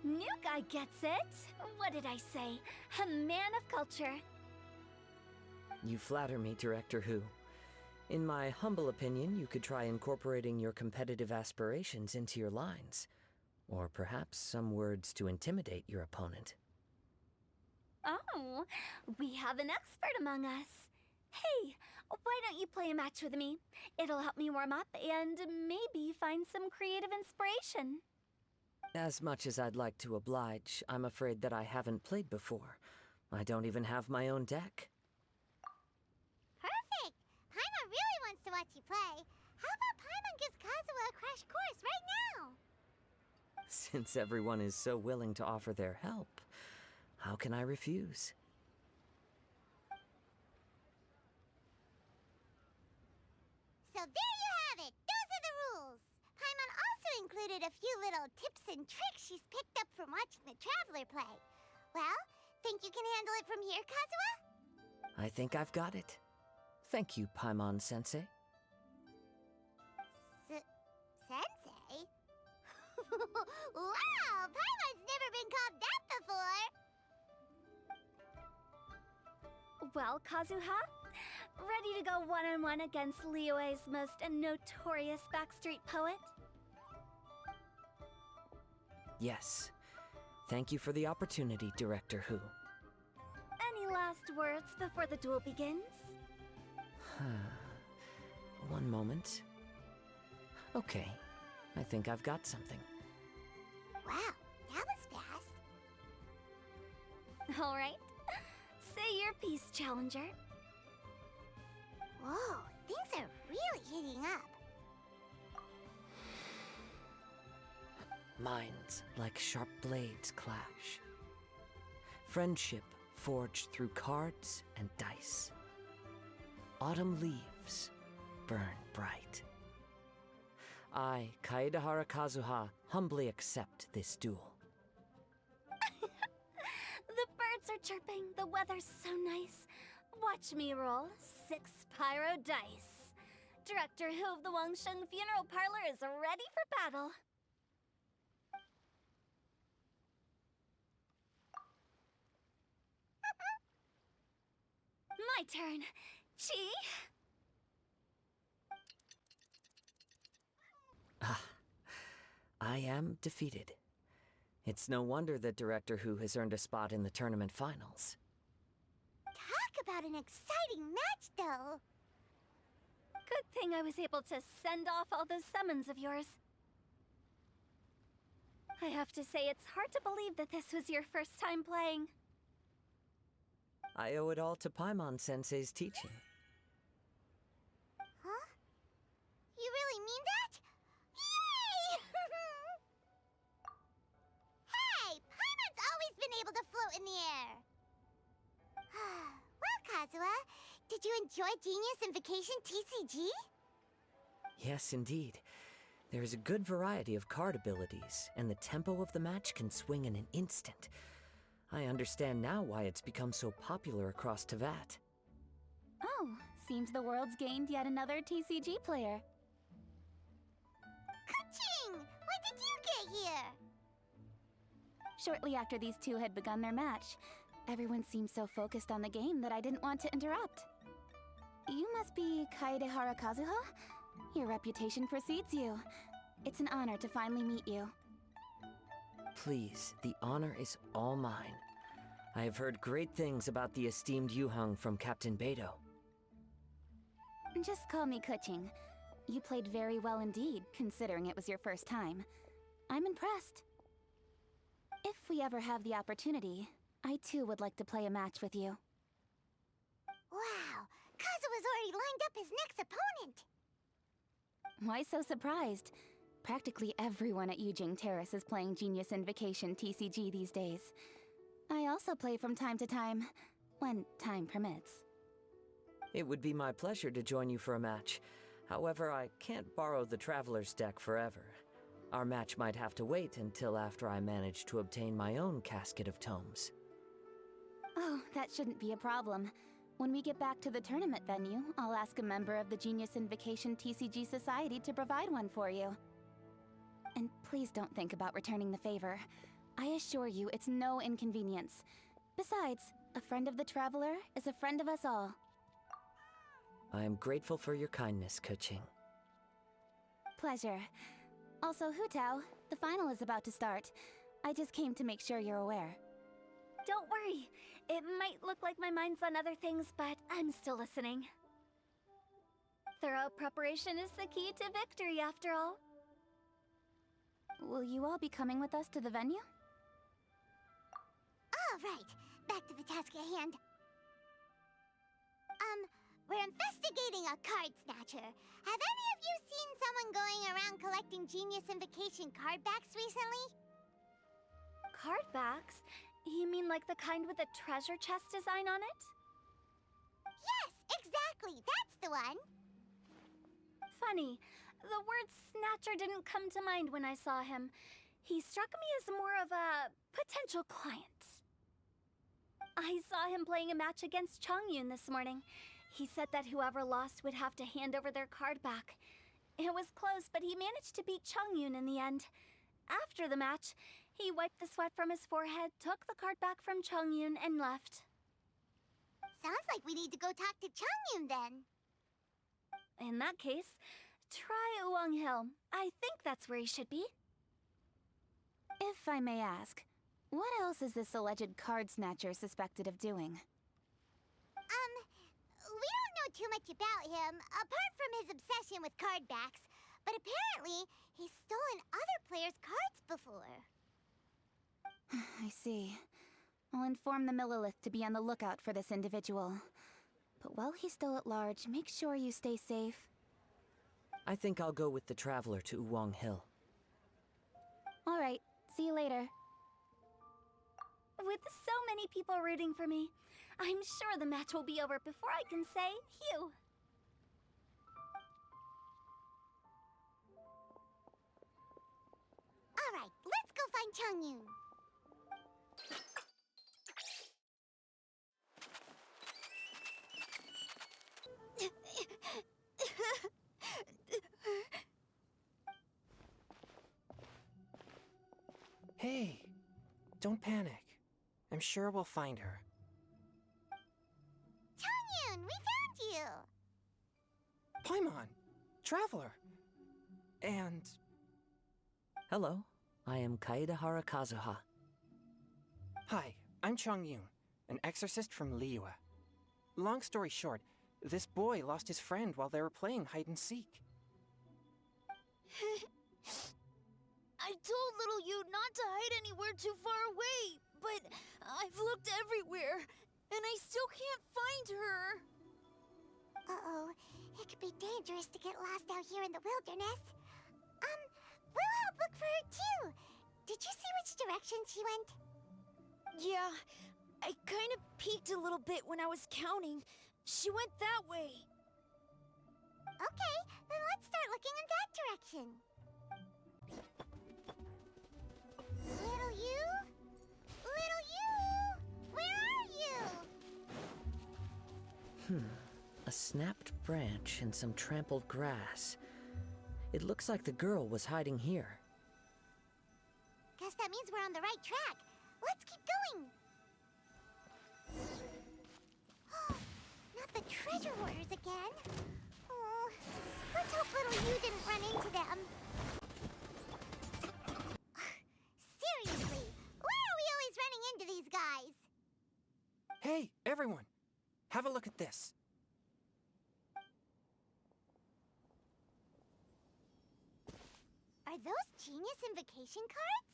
New guy gets it. What did I say? A man of culture. You flatter me, Director Hu. In my humble opinion, you could try incorporating your competitive aspirations into your lines. Or perhaps some words to intimidate your opponent. Oh, we have an expert among us. Hey, why don't you play a match with me? It'll help me warm up and maybe find some creative inspiration. As much as I'd like to oblige, I'm afraid that I haven't played before. I don't even have my own deck. Perfect! Paimon really wants to watch you play. How about Paimon gives Kazuha a crash course right now? Since everyone is so willing to offer their help, how can I refuse? So there you have it! Those are the rules! Paimon also included a few little tips and tricks she's picked up from watching the Traveler play. Well, think you can handle it from here, Kazuha? I think I've got it. Thank you, Paimon-sensei. Sensei? Wow! Paimon's never been called that before! Well, Kazuha, ready to go one-on-one against Liyue's most notorious backstreet poet? Yes. Thank you for the opportunity, Director Hu. Any last words before the duel begins? One moment. Okay, I think I've got something. Wow, that was fast. All right. Say your piece, Challenger. Whoa, things are really heating up. Minds like sharp blades clash. Friendship forged through cards and dice. Autumn leaves burn bright. I, Kaedahara Kazuha, humbly accept this duel. The birds are chirping, the weather's so nice. Watch me roll 6 pyro dice. Director Hu of the Wangsheng Funeral Parlor is ready for battle. My turn. Chi? I am defeated. It's no wonder that Director Hu has earned a spot in the tournament finals. Talk about an exciting match, though. Good thing I was able to send off all those summons of yours. I have to say, it's hard to believe that this was your first time playing. I owe it all to Paimon-sensei's teaching. Huh? You really mean that? Yay! Hey, Paimon's always been able to float in the air. Well, Kazuha, did you enjoy Genius Invocation TCG? Yes, indeed. There is a good variety of card abilities, and the tempo of the match can swing in an instant. I understand now why it's become so popular across Teyvat. Oh, seems the world's gained yet another TCG player. Ka-ching! When did you get here? Shortly after these two had begun their match, everyone seemed so focused on the game that I didn't want to interrupt. You must be Kaedehara Kazuha? Your reputation precedes you. It's an honor to finally meet you. Please, the honor is all mine. I have heard great things about the esteemed Yuheng from Captain Beto. Just call me Kuching. You played very well indeed, considering it was your first time. I'm impressed. If we ever have the opportunity, I too would like to play a match with you. Wow, Kazu has already lined up his next opponent. Why so surprised? Practically everyone at Yujing Terrace is playing Genius Invocation TCG these days. I also play from time to time, when time permits. It would be my pleasure to join you for a match. However, I can't borrow the Traveler's deck forever. Our match might have to wait until after I manage to obtain my own casket of tomes. Oh, that shouldn't be a problem. When we get back to the tournament venue, I'll ask a member of the Genius Invocation TCG Society to provide one for you. And please don't think about returning the favor. I assure you it's no inconvenience. Besides, a friend of the Traveler is a friend of us all. I am grateful for your kindness, Kuching. Pleasure. Also, Hutao, the final is about to start. I just came to make sure you're aware. Don't worry. It might look like my mind's on other things, but I'm still listening. Thorough preparation is the key to victory, after all. Will you all be coming with us to the venue? All right, back to the task at hand. We're investigating a card snatcher. Have any of you seen someone going around collecting Genius Invocation card backs recently? Card backs? You mean like the kind with the treasure chest design on it? Yes, exactly. That's the one. Funny. The word snatcher didn't come to mind when I saw him. He struck me as more of a potential client. I saw him playing a match against Chongyun this morning. He said that whoever lost would have to hand over their card back. It was close, but he managed to beat Chongyun in the end. After the match, he wiped the sweat from his forehead, took the card back from Chongyun, and left. Sounds like we need to go talk to Chongyun then. In that case, try Uwang Hill. I think that's where he should be. If I may ask, what else is this alleged card snatcher suspected of doing? We don't know too much about him, apart from his obsession with card backs. But apparently, he's stolen other players' cards before. I see. I'll inform the Millilith to be on the lookout for this individual. But while he's still at large, make sure you stay safe. I think I'll go with the Traveler to Uwang Hill. All right, see you later. With so many people rooting for me, I'm sure the match will be over before I can say phew. All right, let's go find Chongyun. Hey, don't panic. I'm sure we'll find her. Chongyun, we found you! Paimon, Traveler. And... Hello, I am Kaedahara Kazuha. Hi, I'm Chongyun, an exorcist from Liyue. Long story short, this boy lost his friend while they were playing hide and seek. I told little you not to hide anywhere too far away, but I've looked everywhere, and I still can't find her. Uh-oh, it could be dangerous to get lost out here in the wilderness. We'll help look for her too. Did you see which direction she went? Yeah, I kind of peeked a little bit when I was counting. She went that way. Okay, then let's start looking in that direction. Little you? Little you? Where are you? A snapped branch and some trampled grass. It looks like the girl was hiding here. Guess that means we're on the right track. Let's keep going. Not the treasure hoarders again. Oh, let's hope little you didn't run into them. Seriously, why are we always running into these guys? Everyone, have a look at this. Are those genius invocation cards?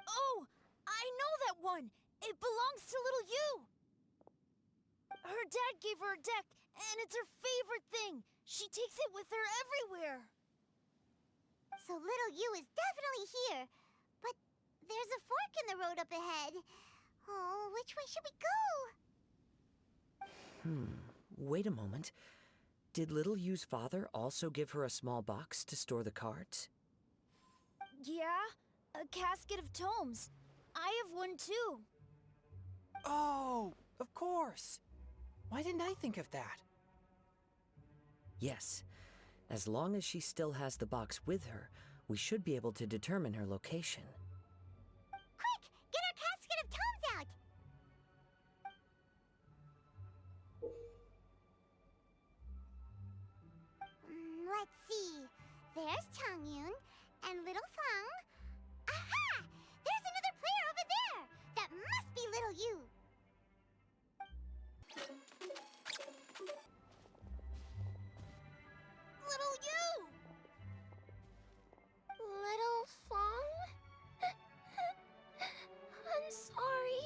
Oh, I know that one! It belongs to little you! Her dad gave her a deck, and it's her favorite thing. She takes it with her everywhere. So little you is definitely here. But there's a fork in the road up ahead. Oh, which way should we go? Wait a moment. Did Little Yu's father also give her a small box to store the cards? Yeah, a casket of tomes. I have one too. Oh, of course. Why didn't I think of that? Yes. As long as she still has the box with her, we should be able to determine her location. Quick, get our casket of tomes out! Let's see. There's Changyun and little Fang. Aha! There's another player over there! That must be little you. Little you! Little Fong? I'm sorry.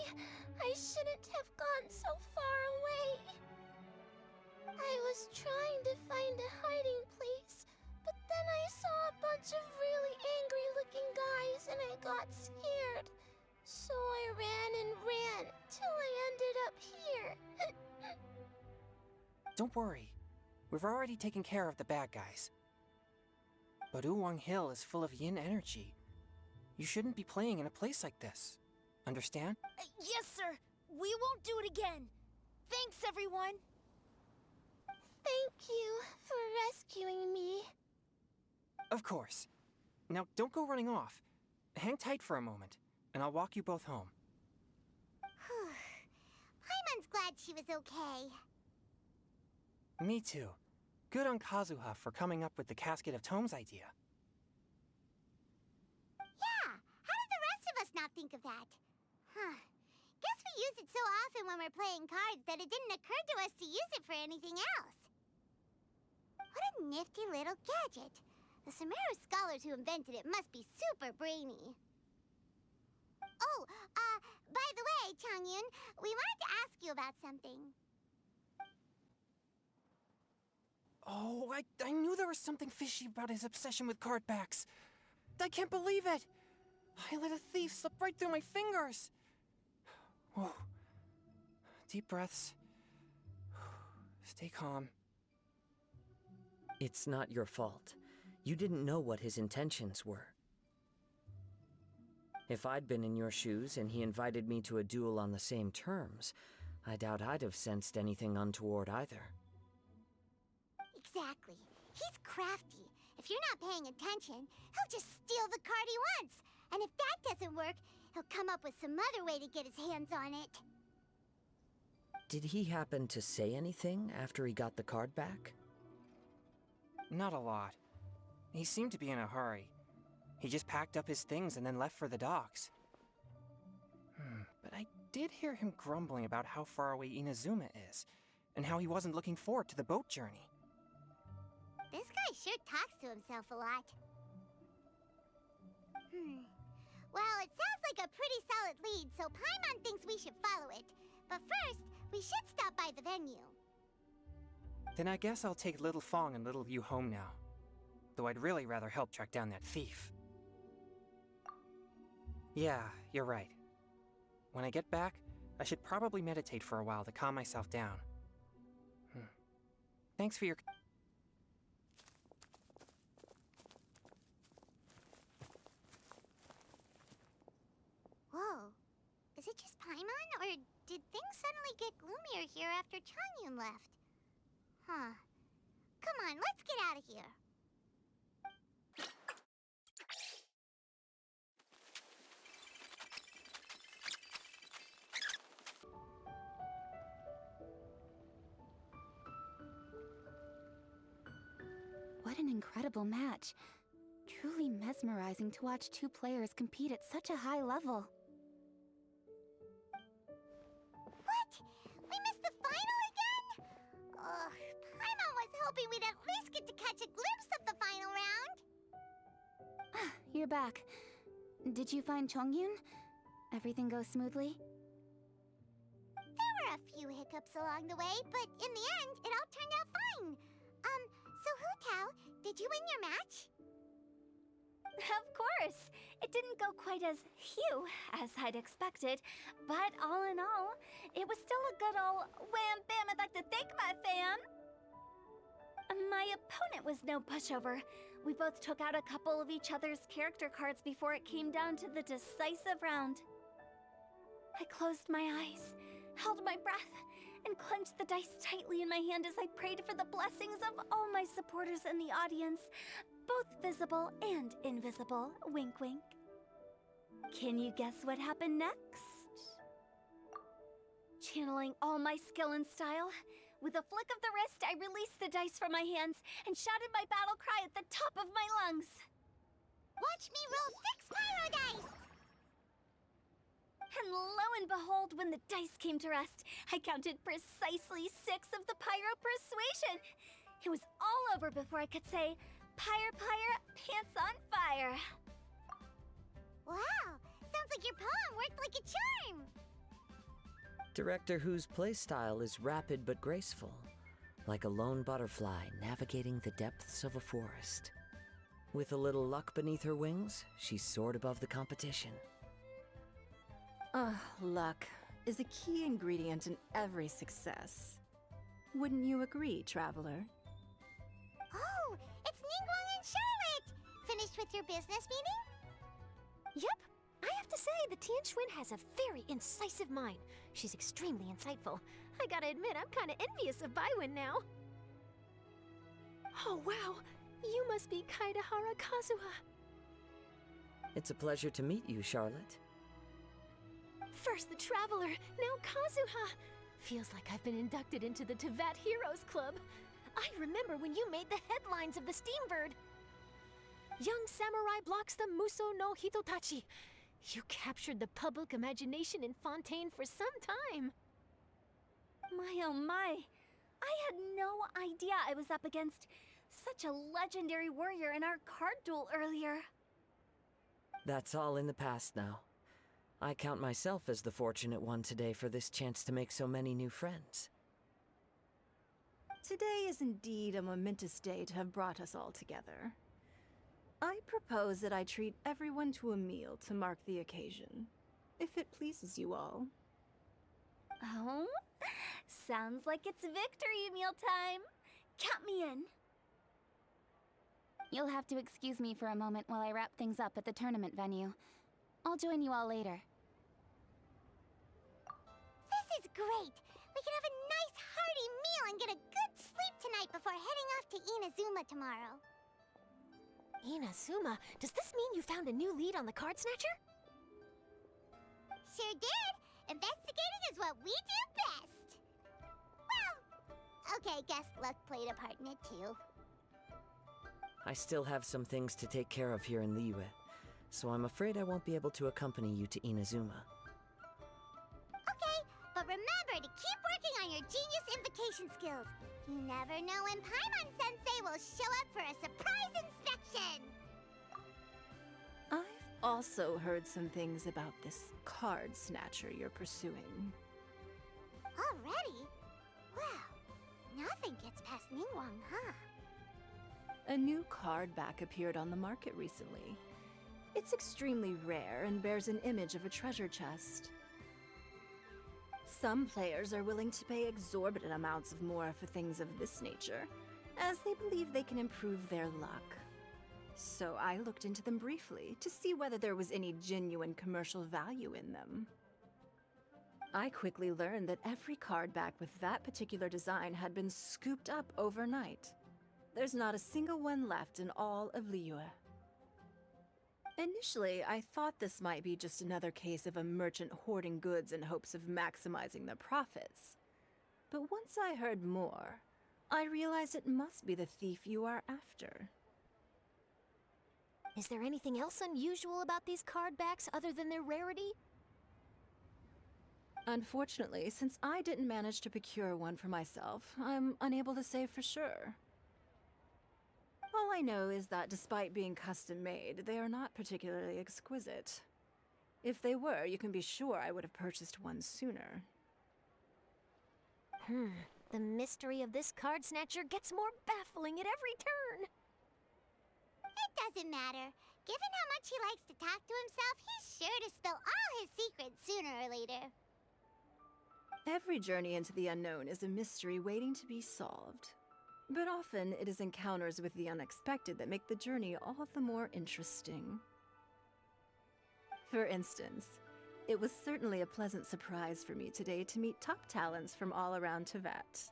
I shouldn't have gone so far away. I was trying to find a hiding place, but then I saw a bunch of really angry-looking guys and I got scared. So I ran and ran till I ended up here. Don't worry. We've already taken care of the bad guys. But Uwang Hill is full of yin energy. You shouldn't be playing in a place like this. Understand? Yes, sir. We won't do it again. Thanks, everyone. Thank you for rescuing me. Of course. Now, don't go running off. Hang tight for a moment, and I'll walk you both home. Paimon's glad she was okay. Me too. Good on Kazuha for coming up with the Casket of Tomes idea. Yeah, how did the rest of us not think of that? Guess we use it so often when we're playing cards that it didn't occur to us to use it for anything else. What a nifty little gadget. The Sumeru scholars who invented it must be super brainy. Oh, by the way, Changyun, we wanted to ask you about something. Oh, I knew there was something fishy about his obsession with card backs. I can't believe it! I let a thief slip right through my fingers! Whoa. Deep breaths. Stay calm. It's not your fault. You didn't know what his intentions were. If I'd been in your shoes and he invited me to a duel on the same terms, I doubt I'd have sensed anything untoward either. Exactly. He's crafty. If you're not paying attention, he'll just steal the card he wants. And if that doesn't work, he'll come up with some other way to get his hands on it. Did he happen to say anything after he got the card back? Not a lot. He seemed to be in a hurry. He just packed up his things and then left for the docks. But I did hear him grumbling about how far away Inazuma is, and how he wasn't looking forward to the boat journey. This guy sure talks to himself a lot. Well, it sounds like a pretty solid lead, so Paimon thinks we should follow it. But first, we should stop by the venue. Then I guess I'll take Little Fong and Little Yu home now. Though I'd really rather help track down that thief. Yeah, you're right. When I get back, I should probably meditate for a while to calm myself down. Thanks for your... Whoa. Is it just Paimon, or did things suddenly get gloomier here after Changyun left? Come on, let's get out of here. What an incredible match. Truly mesmerizing to watch two players compete at such a high level. What you're back. Did you find Chongyun? Everything go smoothly? There were a few hiccups along the way, but in the end, it all turned out fine. So Hu Tao, did you win your match? Of course! It didn't go quite as phew as I'd expected, but all in all, it was still a good ol' wham bam I'd like to thank my fam! My opponent was no pushover. We both took out a couple of each other's character cards before it came down to the decisive round. I closed my eyes, held my breath, and clenched the dice tightly in my hand as I prayed for the blessings of all my supporters in the audience, both visible and invisible, wink wink. Can you guess what happened next? Channeling all my skill and style, with a flick of the wrist, I released the dice from my hands and shouted my battle cry at the top of my lungs. Watch me roll 6 pyro dice! And lo and behold, when the dice came to rest, I counted precisely 6 of the pyro persuasion. It was all over before I could say, pyre, pyre, pants on fire. Wow, sounds like your poem worked like a charm! Director Who's playstyle is rapid but graceful, like a lone butterfly navigating the depths of a forest. With a little luck beneath her wings, she soared above the competition. Luck is a key ingredient in every success. Wouldn't you agree, Traveler? Oh, it's Ningguang and Charlotte! Finished with your business meeting? Yep. I have to say, the Tian Xuan has a very incisive mind. She's extremely insightful. I gotta admit, I'm kinda envious of Baiwen now. Oh, wow. You must be Kaidahara Kazuha. It's a pleasure to meet you, Charlotte. First the Traveler, now Kazuha. Feels like I've been inducted into the Tevat Heroes Club. I remember when you made the headlines of the Steambird. Young samurai blocks the Muso no Hitotachi. You captured the public imagination in Fontaine for some time. My oh my, I had no idea I was up against such a legendary warrior in our card duel earlier. That's all in the past now. I count myself as the fortunate one today for this chance to make so many new friends. Today is indeed a momentous day to have brought us all together. I propose that I treat everyone to a meal to mark the occasion, if it pleases you all. Oh? Sounds like it's victory mealtime. Count me in. You'll have to excuse me for a moment while I wrap things up at the tournament venue. I'll join you all later. This is great! We can have a nice hearty meal and get a good sleep tonight before heading off to Inazuma tomorrow. Inazuma, does this mean you found a new lead on the Card Snatcher? Sure did! Investigating is what we do best! Well, okay, guess luck played a part in it too. I still have some things to take care of here in Liyue, so I'm afraid I won't be able to accompany you to Inazuma. Okay, but remember to keep working on your genius invocation skills. You never know when Paimon-sensei will show up for a surprise inspection! I've also heard some things about this card snatcher you're pursuing. Already? Well, nothing gets past Ningguang, huh? A new card back appeared on the market recently. It's extremely rare and bears an image of a treasure chest. Some players are willing to pay exorbitant amounts of more for things of this nature, as they believe they can improve their luck. So I looked into them briefly to see whether there was any genuine commercial value in them. I quickly learned that every card back with that particular design had been scooped up overnight. There's not a single one left in all of Liyue. Initially, I thought this might be just another case of a merchant hoarding goods in hopes of maximizing their profits. But once I heard more, I realized it must be the thief you are after. Is there anything else unusual about these card backs other than their rarity? Unfortunately, since I didn't manage to procure one for myself, I'm unable to say for sure. All I know is that despite being custom-made, they are not particularly exquisite. If they were, you can be sure I would have purchased one sooner. The mystery of this card snatcher gets more baffling at every turn. It doesn't matter. Given how much he likes to talk to himself, he's sure to spill all his secrets sooner or later. Every journey into the unknown is a mystery waiting to be solved. But often, it is encounters with the unexpected that make the journey all the more interesting. For instance, it was certainly a pleasant surprise for me today to meet top talents from all around Tevat.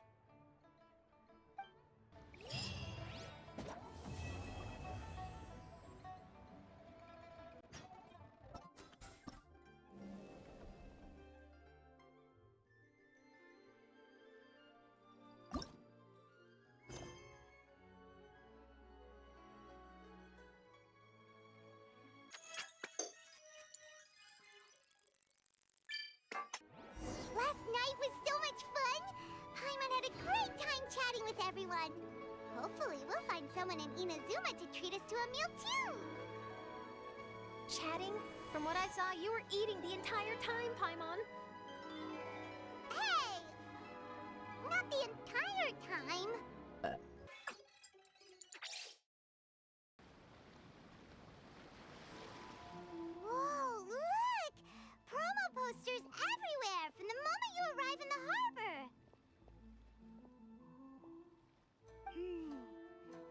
Last night was so much fun! Paimon had a great time chatting with everyone. Hopefully, we'll find someone in Inazuma to treat us to a meal too. Chatting? From what I saw, you were eating the entire time, Paimon. Hey! Not the entire time. Whoa, look! Promo posters everywhere from the moment you arrive in the harbor.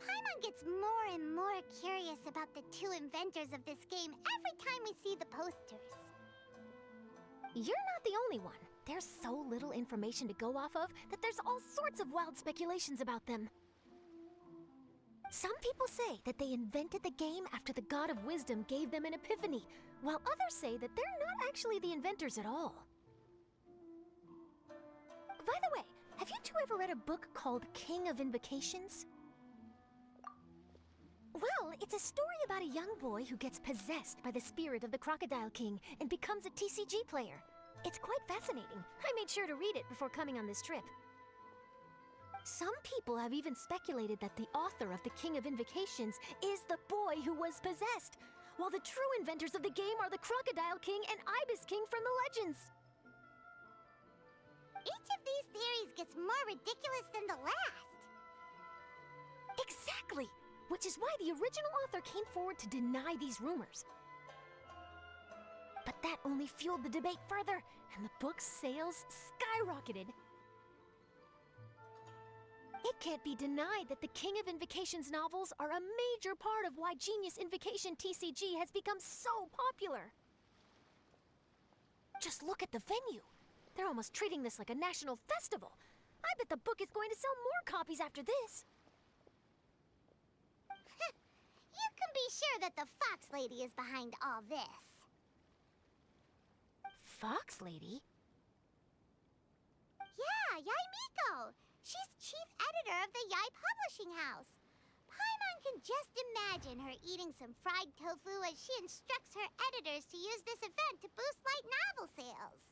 Paimon gets more and more curious about the two inventors of this game every time we see the posters. You're not the only one. There's so little information to go off of that there's all sorts of wild speculations about them. Some people say that they invented the game after the God of Wisdom gave them an epiphany, while others say that they're not actually the inventors at all. By the way, have you two ever read a book called King of Invocations? Well, it's a story about a young boy who gets possessed by the spirit of the Crocodile King and becomes a TCG player. It's quite fascinating. I made sure to read it before coming on this trip. Some people have even speculated that the author of the King of Invocations is the boy who was possessed, while the true inventors of the game are the Crocodile King and Ibis King from the legends. Each of these theories gets more ridiculous than the last. Exactly! Which is why the original author came forward to deny these rumors. But that only fueled the debate further, and the book's sales skyrocketed. It can't be denied that the King of Invocations novels are a major part of why Genius Invocation TCG has become so popular. Just look at the venue. They're almost treating this like a national festival. I bet the book is going to sell more copies after this. You can be sure that the Fox Lady is behind all this. Fox Lady? Yeah, Yai Miko. She's chief editor of the Yai Publishing House. Paimon can just imagine her eating some fried tofu as she instructs her editors to use this event to boost light novel sales.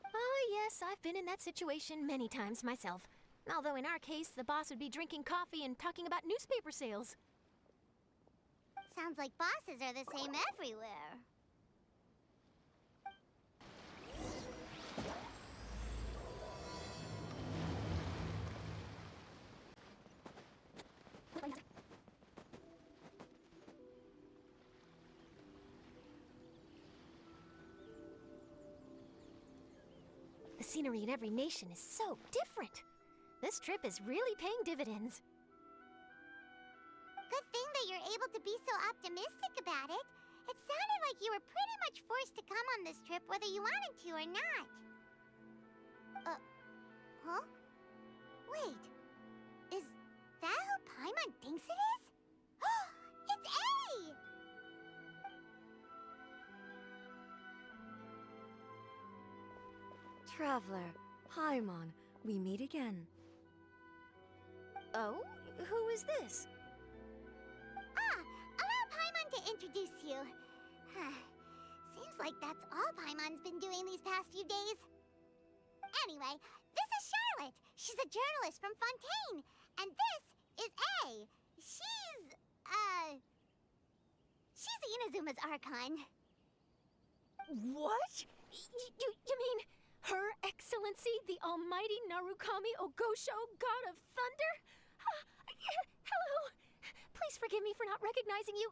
Oh, yes, I've been in that situation many times myself. Although in our case, the boss would be drinking coffee and talking about newspaper sales. Sounds like bosses are the same everywhere. The scenery in every nation is so different. This trip is really paying dividends. Good thing that you're able to be so optimistic about it. It sounded like you were pretty much forced to come on this trip whether you wanted to or not. Huh? Wait. Is that who Paimon thinks it is? It's A! Traveler, Paimon, we meet again. Oh? Who is this? Allow Paimon to introduce you. Seems like that's all Paimon's been doing these past few days. Anyway, this is Charlotte. She's a journalist from Fontaine. And this is A. She's Inazuma's Archon. What? You mean Her Excellency, the Almighty Narukami Ogosho, God of Thunder? Hello. Please forgive me for not recognizing you.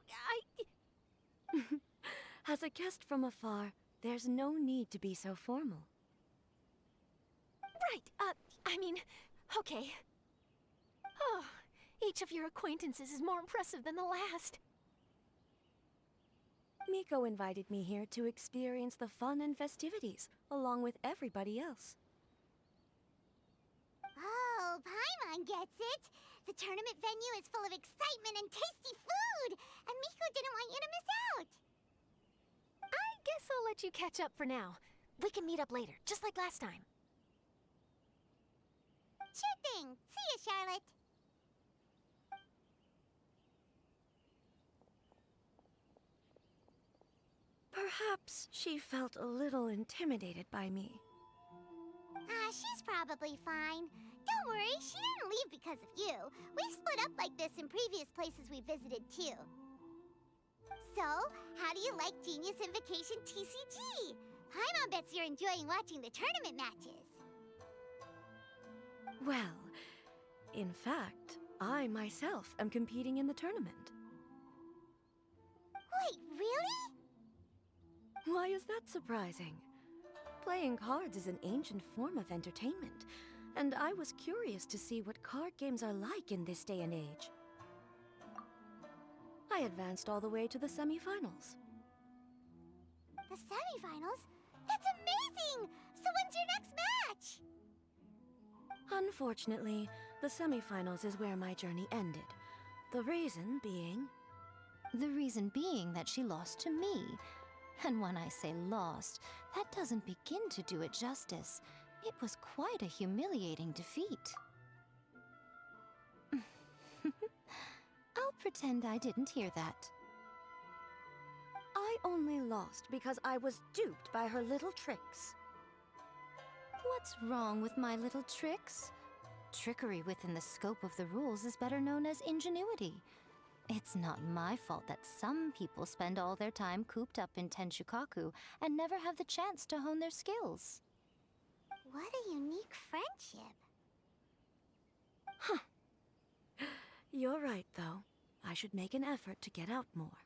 As a guest from afar, there's no need to be so formal. Right, okay. Oh, each of your acquaintances is more impressive than the last. Miko invited me here to experience the fun and festivities, along with everybody else. Oh, Paimon gets it. The tournament venue is full of excitement and tasty food, and Miko didn't want you to miss out. I guess I'll let you catch up for now. We can meet up later, just like last time. Sure thing. See you, Charlotte. Perhaps she felt a little intimidated by me. She's probably fine. Don't worry, she didn't leave because of you. We've split up like this in previous places we visited, too. So, how do you like Genius Invocation TCG? Paimon bets you're enjoying watching the tournament matches. Well, in fact, I myself am competing in the tournament. Wait, really? Why is that surprising? Playing cards is an ancient form of entertainment, and I was curious to see what card games are like in this day and age. I advanced all the way to the semifinals. The semifinals? That's amazing! So when's your next match? Unfortunately, the semifinals is where my journey ended. The reason being... The reason being that she lost to me. And when I say lost, that doesn't begin to do it justice. It was quite a humiliating defeat. I'll pretend I didn't hear that. I only lost because I was duped by her little tricks. What's wrong with my little tricks? Trickery within the scope of the rules is better known as ingenuity. It's not my fault that some people spend all their time cooped up in Tenshukaku and never have the chance to hone their skills. What a unique friendship. Huh. You're right, though. I should make an effort to get out more.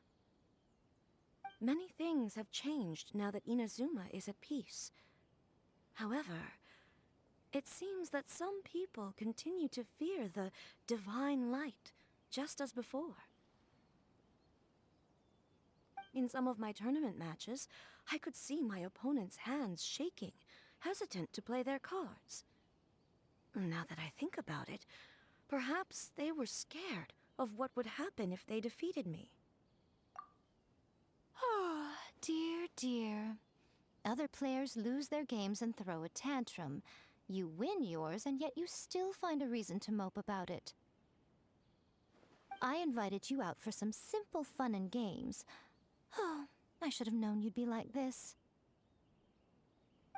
Many things have changed now that Inazuma is at peace. However, it seems that some people continue to fear the divine light, just as before. In some of my tournament matches, I could see my opponent's hands shaking, hesitant to play their cards. Now that I think about it, perhaps they were scared of what would happen if they defeated me. Oh, dear, dear. Other players lose their games and throw a tantrum. You win yours, and yet you still find a reason to mope about it. I invited you out for some simple fun and games. Oh, I should have known you'd be like this.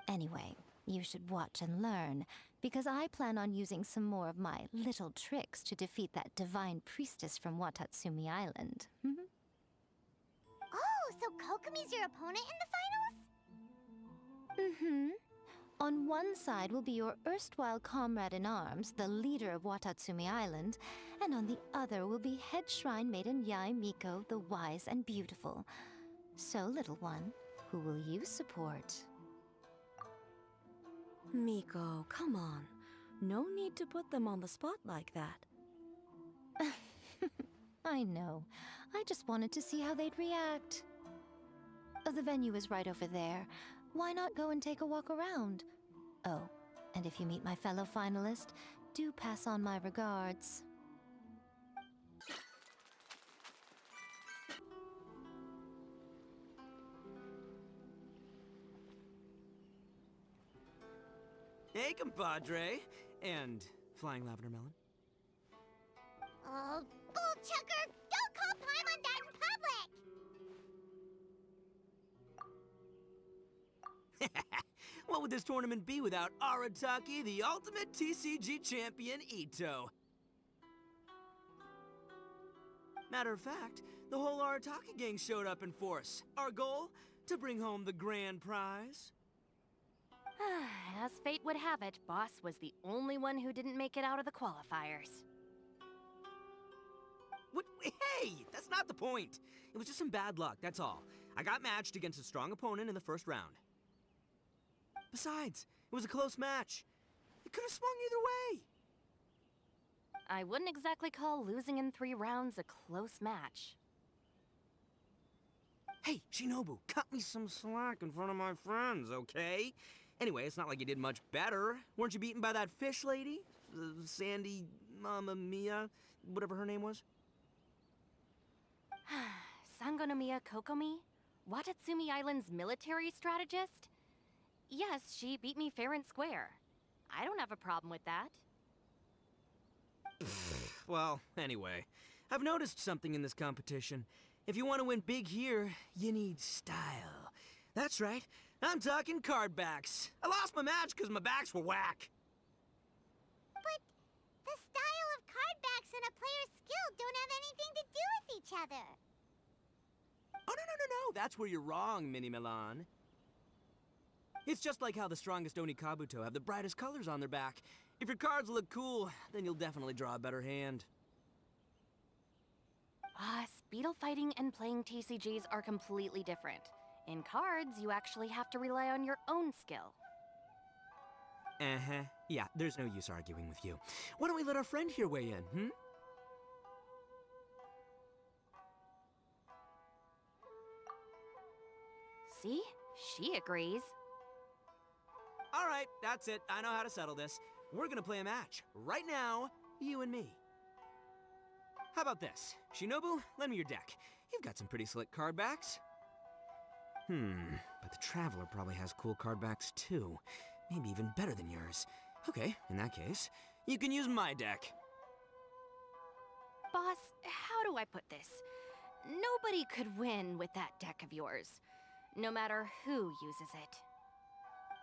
Anyway, you should watch and learn, because I plan on using some more of my little tricks to defeat that divine priestess from Watatsumi Island. Oh, so Kokomi's your opponent in the finals? Mm-hmm. On one side will be your erstwhile comrade-in-arms, the leader of Watatsumi Island, and on the other will be head shrine maiden Yae Miko, the wise and beautiful. So, little one, who will you support? Miko, come on. No need to put them on the spot like that. I know. I just wanted to see how they'd react. The venue is right over there. Why not go and take a walk around? Oh, and if you meet my fellow finalist, do pass on my regards. Hey, compadre. And flying lavender melon. Oh, bullchucker! Don't call Paimon that in public! What would this tournament be without Arataki, the ultimate TCG champion, Ito? Matter of fact, the whole Arataki gang showed up in force. Our goal? To bring home the grand prize. As fate would have it, Boss was the only one who didn't make it out of the qualifiers. What? Hey, that's not the point. It was just some bad luck, that's all. I got matched against a strong opponent in the first round. Besides, it was a close match. It could have swung either way. I wouldn't exactly call losing in 3 rounds a close match. Hey, Shinobu, cut me some slack in front of my friends, okay? Anyway, it's not like you did much better. Weren't you beaten by that fish lady? Sandy, Mamma Mia, whatever her name was? Sangonomiya Kokomi? Watatsumi Island's military strategist? Yes, she beat me fair and square. I don't have a problem with that. Well, anyway, I've noticed something in this competition. If you want to win big here, you need style. That's right, I'm talking card backs. I lost my match because my backs were whack. But the style of card backs and a player's skill don't have anything to do with each other. Oh, no, that's where you're wrong, Mini Milan. It's just like how the strongest Oni Kabuto have the brightest colors on their back. If your cards look cool, then you'll definitely draw a better hand. Speedle fighting and playing TCGs are completely different. In cards, you actually have to rely on your own skill. Uh-huh. Yeah, there's no use arguing with you. Why don't we let our friend here weigh in, See? She agrees. All right, that's it. I know how to settle this. We're gonna play a match. Right now, you and me. How about this? Shinobu, lend me your deck. You've got some pretty slick card backs. But the Traveler probably has cool card backs too. Maybe even better than yours. Okay, in that case, you can use my deck. Boss, how do I put this? Nobody could win with that deck of yours, no matter who uses it.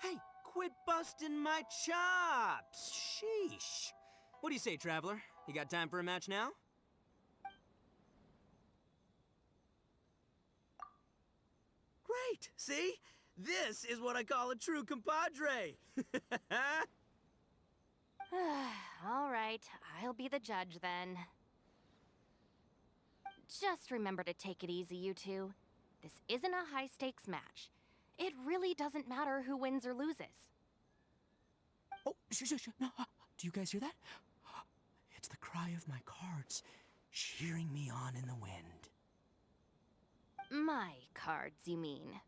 Hey, quit busting my chops! Sheesh. What do you say, Traveler? You got time for a match now? Great! See? This is what I call a true compadre! All right, I'll be the judge then. Just remember to take it easy, you two. This isn't a high-stakes match. It really doesn't matter who wins or loses. Oh, shh. No, do you guys hear that? It's the cry of my cards, cheering me on in the wind. My cards, you mean?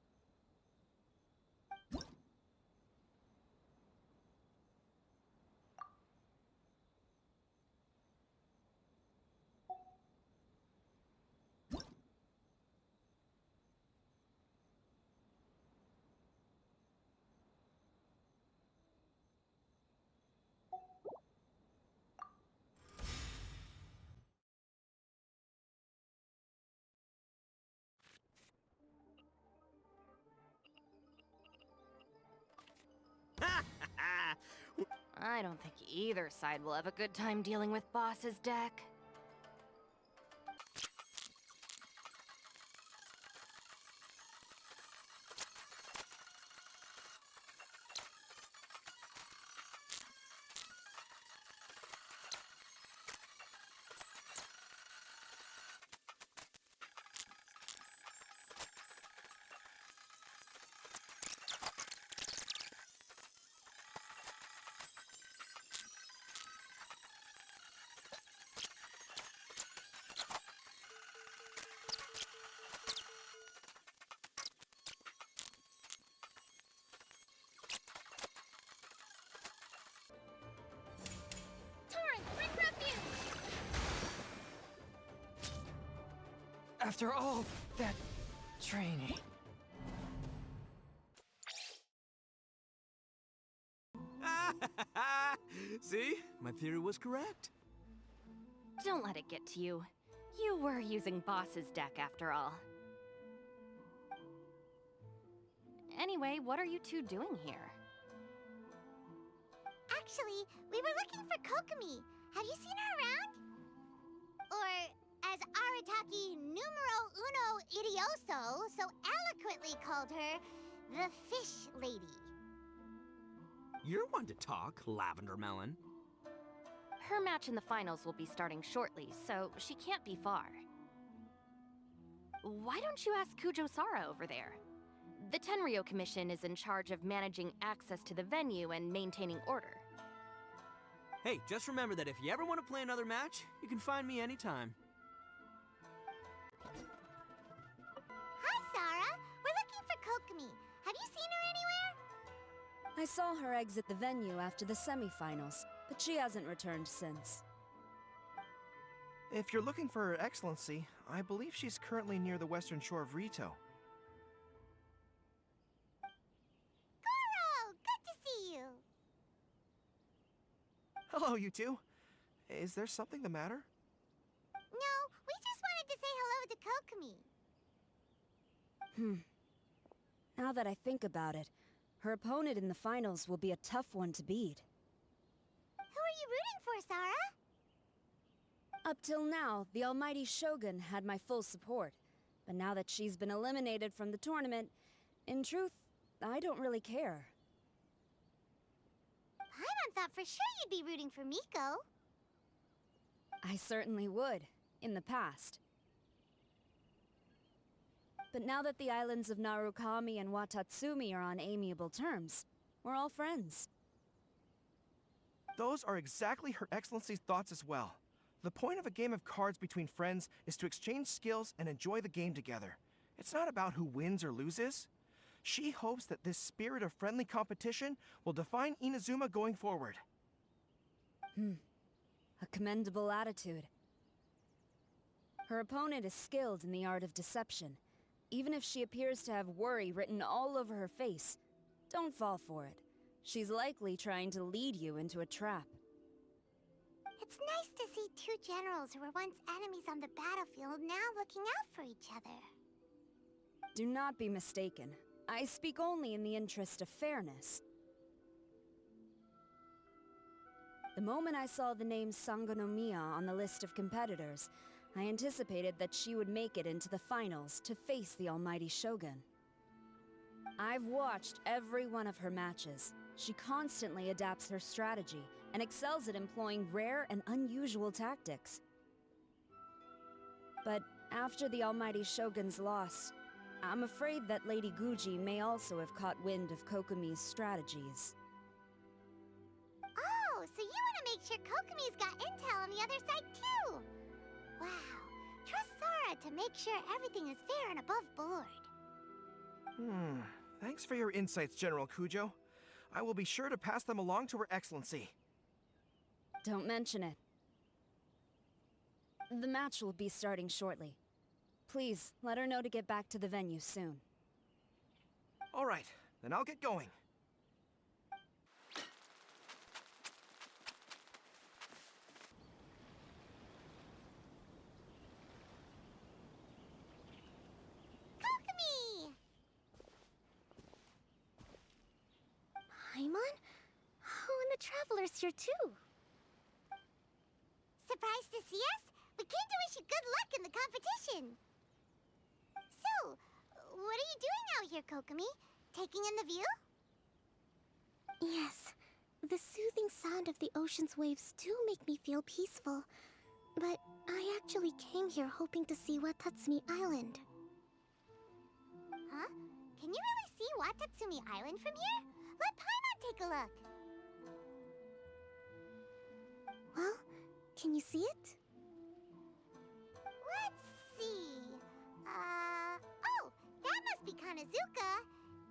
I don't think either side will have a good time dealing with Boss's deck. After all that training. See? My theory was correct. Don't let it get to you. You were using Boss's deck after all. Anyway, what are you two doing here? Actually, we were looking for Kokomi. Have you seen her around? Or, as Taki numero uno idioso so eloquently called her the Fish Lady. You're one to talk, Lavender Melon. Her match in the finals will be starting shortly, so she can't be far. Why don't you ask Kujo Sara over there? The Tenryo Commission is in charge of managing access to the venue and maintaining order. Hey, just remember that if you ever want to play another match, you can find me anytime. Hi, Sara. We're looking for Kokomi. Have you seen her anywhere? I saw her exit the venue after the semifinals, but she hasn't returned since. If you're looking for Her Excellency, I believe she's currently near the western shore of Rito. Goro! Good to see you. Hello, you two. Is there something the matter? No, we just wanted to say hello to Kokomi. Now that I think about it, her opponent in the finals will be a tough one to beat. Who are you rooting for, Sara? Up till now, the almighty Shogun had my full support. But now that she's been eliminated from the tournament, in truth, I don't really care. Paimon thought for sure you'd be rooting for Miko. I certainly would, in the past. But now that the islands of Narukami and Watatsumi are on amiable terms, we're all friends. Those are exactly Her Excellency's thoughts as well. The point of a game of cards between friends is to exchange skills and enjoy the game together. It's not about who wins or loses. She hopes that this spirit of friendly competition will define Inazuma going forward. A commendable attitude. Her opponent is skilled in the art of deception. Even if she appears to have worry written all over her face, don't fall for it. She's likely trying to lead you into a trap. It's nice to see two generals who were once enemies on the battlefield now looking out for each other. Do not be mistaken. I speak only in the interest of fairness. The moment I saw the name Sangonomiya on the list of competitors, I anticipated that she would make it into the finals to face the almighty Shogun. I've watched every one of her matches. She constantly adapts her strategy and excels at employing rare and unusual tactics. But after the almighty Shogun's loss, I'm afraid that Lady Guji may also have caught wind of Kokomi's strategies. Oh, so you want to make sure Kokomi's got intel on the other side too? Wow. Trust Sara to make sure everything is fair and above board. Thanks for your insights, General Kujo. I will be sure to pass them along to Her Excellency. Don't mention it. The match will be starting shortly. Please, let her know to get back to the venue soon. All right, then I'll get going. Kokomi! Paimon? Oh, and the Traveler's here too. Surprised to see us? We came to wish you good luck in the competition. So, what are you doing out here, Kokomi? Taking in the view? Yes, the soothing sound of the ocean's waves do make me feel peaceful. But I actually came here hoping to see Watatsumi Island. Huh? Can you really see Watatsumi Island from here? Let Paimon take a look. Well, can you see it? Let's see. Oh, that must be Kanazuka.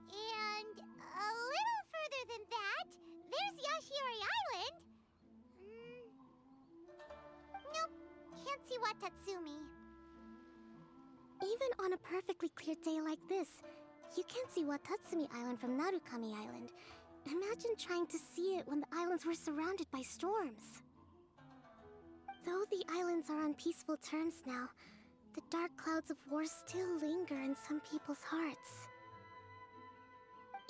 And a little further than that, there's Yashiori Island. Nope, can't see Watatsumi. Even on a perfectly clear day like this, you can't see Watatsumi Island from Narukami Island. Imagine trying to see it when the islands were surrounded by storms. Though the islands are on peaceful terms now, the dark clouds of war still linger in some people's hearts.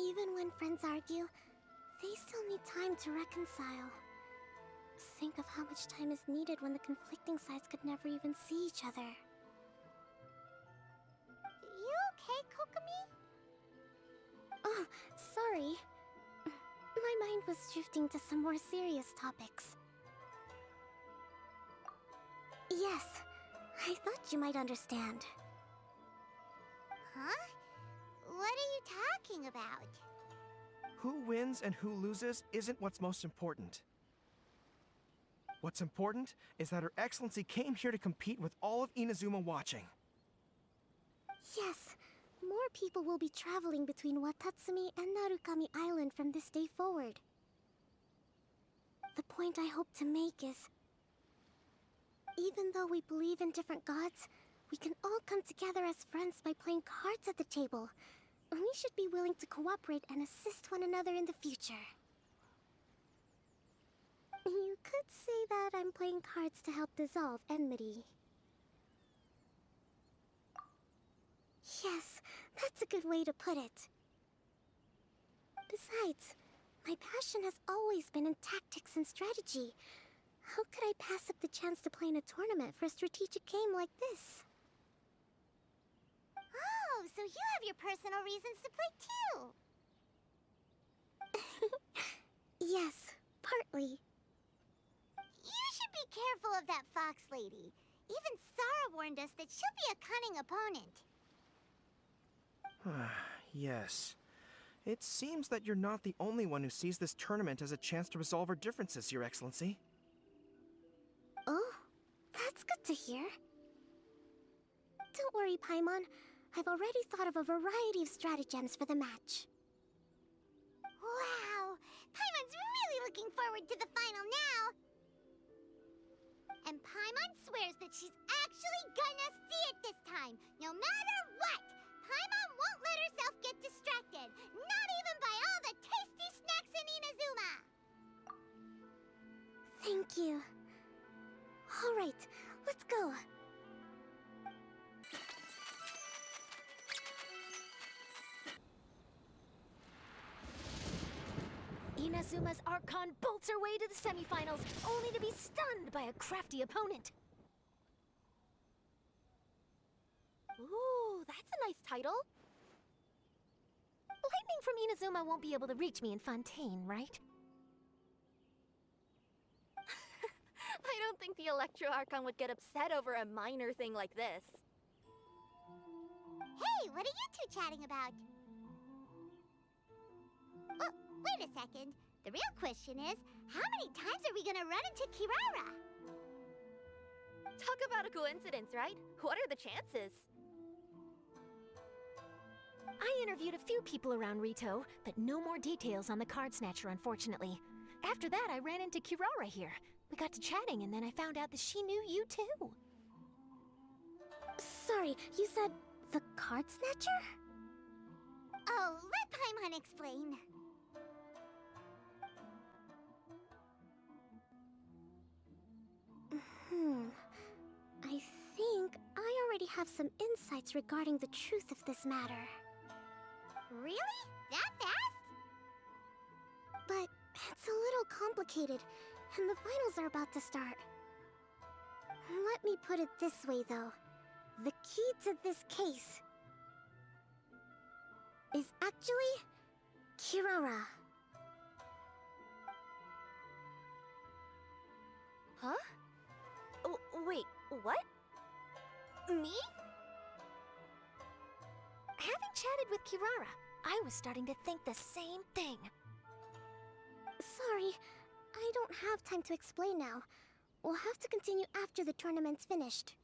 Even when friends argue, they still need time to reconcile. Think of how much time is needed when the conflicting sides could never even see each other. Oh, sorry. My mind was drifting to some more serious topics. Yes, I thought you might understand. Huh? What are you talking about? Who wins and who loses isn't what's most important. What's important is that Her Excellency came here to compete with all of Inazuma watching. Yes, more people will be traveling between Watatsumi and Narukami Island from this day forward. The point I hope to make is, even though we believe in different gods, we can all come together as friends by playing cards at the table. We should be willing to cooperate and assist one another in the future. You could say that I'm playing cards to help dissolve enmity. Yes, that's a good way to put it. Besides, my passion has always been in tactics and strategy. How could I pass up the chance to play in a tournament for a strategic game like this? Oh, so you have your personal reasons to play too! Yes, partly. You should be careful of that fox lady. Even Sarah warned us that she'll be a cunning opponent. Yes. It seems that you're not the only one who sees this tournament as a chance to resolve our differences, Your Excellency. Oh, that's good to hear. Don't worry, Paimon. I've already thought of a variety of stratagems for the match. Wow! Paimon's really looking forward to the final now! And Paimon swears that she's actually gonna see it this time, no matter what! Paimon won't let herself get distracted, not even by all the tasty snacks in Inazuma! Thank you. All right, let's go. Inazuma's Archon bolts her way to the semifinals, only to be stunned by a crafty opponent. Ooh, that's a nice title. Lightning from Inazuma won't be able to reach me in Fontaine, right? I don't think the Electro Archon would get upset over a minor thing like this. Hey, what are you two chatting about? Oh, wait a second. The real question is, how many times are we gonna run into Kirara? Talk about a coincidence, right? What are the chances? I interviewed a few people around Rito, but no more details on the card snatcher, unfortunately. After that, I ran into Kirara here. We got to chatting, and then I found out that she knew you too. Sorry, you said the card snatcher? Oh, let Paimon explain. I think I already have some insights regarding the truth of this matter. Really? That fast? But it's a little complicated, and the finals are about to start. Let me put it this way, though. The key to this case is actually Kirara. Huh? Oh, wait, what? Me? Having chatted with Kirara, I was starting to think the same thing. Sorry, I don't have time to explain now. We'll have to continue after the tournament's finished.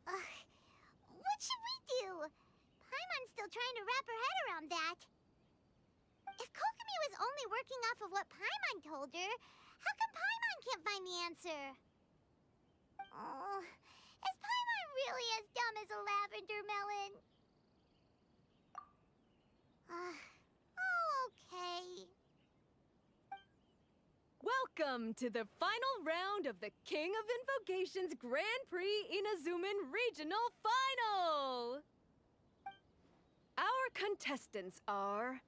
What should we do? Paimon's still trying to wrap her head around that. If Kokomi was only working off of what Paimon told her, how come Paimon can't find the answer? Oh, is Paimon really as dumb as a lavender melon? Okay. Welcome to the final round of the King of Invocations Grand Prix Inazuman Regional Final! Our contestants are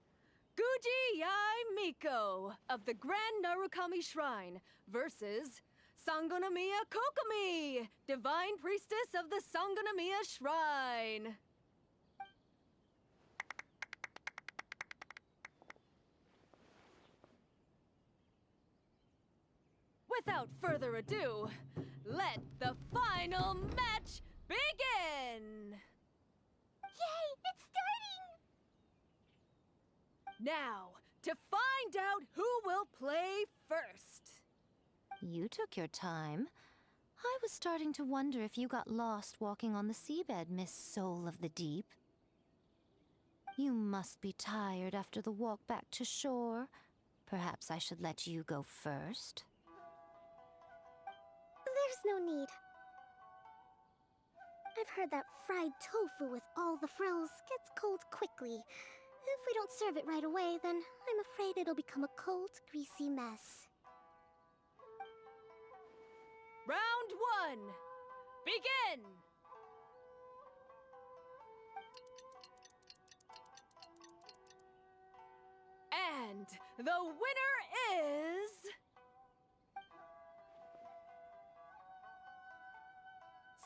Guji Yai Miko of the Grand Narukami Shrine versus Sangonomiya Kokomi, Divine Priestess of the Sangonomiya Shrine. without further ado, let the final match begin! Yay! It's starting! Now, to find out who will play first. You took your time. I was starting to wonder if you got lost walking on the seabed, Miss Soul of the Deep. You must be tired after the walk back to shore. Perhaps I should let you go first. There's no need. I've heard that fried tofu with all the frills gets cold quickly. If we don't serve it right away, then I'm afraid it'll become a cold, greasy mess. Round 1. Begin! And the winner is...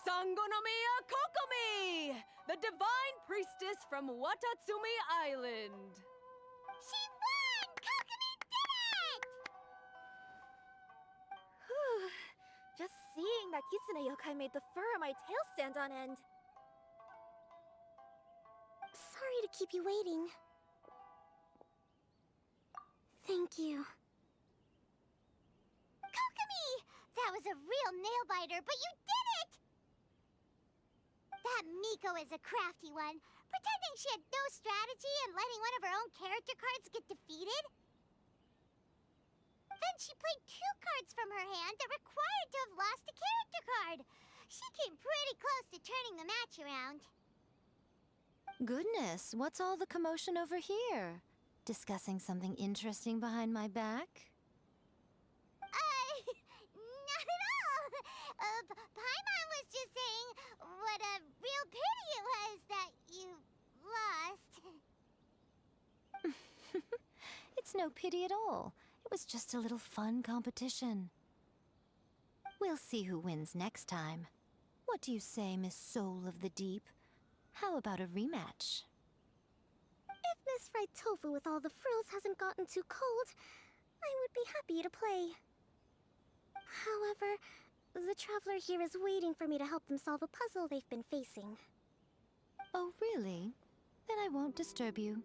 Sangonomiya Kokomi, the divine priestess from Watatsumi Island. She won! Kokomi did it! Whew. Just seeing that Kitsune yokai made the fur on my tail stand on end. Sorry to keep you waiting. Thank you. Kokomi! That was a real nail-biter, but you did it! That Miko is a crafty one, pretending she had no strategy and letting one of her own character cards get defeated. Then she played 2 cards from her hand that required to have lost a character card. She came pretty close to turning the match around. Goodness, what's all the commotion over here? Discussing something interesting behind my back? Not at all. Paimon was just saying what a real pity it was that you lost. It's no pity at all. It was just a little fun competition. We'll see who wins next time. What do you say, Miss Soul of the Deep? How about a rematch? If Miss Fried Tofu with all the frills hasn't gotten too cold, I would be happy to play. However, the traveler here is waiting for me to help them solve a puzzle they've been facing. Oh, really? Then I won't disturb you.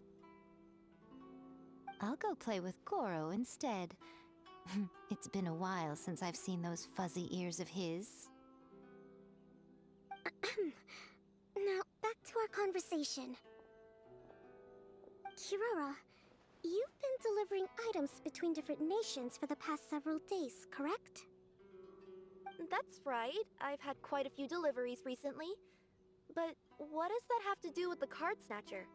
I'll go play with Goro instead. It's been a while since I've seen those fuzzy ears of his. Now, back to our conversation. Kirara, you've been delivering items between different nations for the past several days, correct? That's right. I've had quite a few deliveries recently. But what does that have to do with the card snatcher?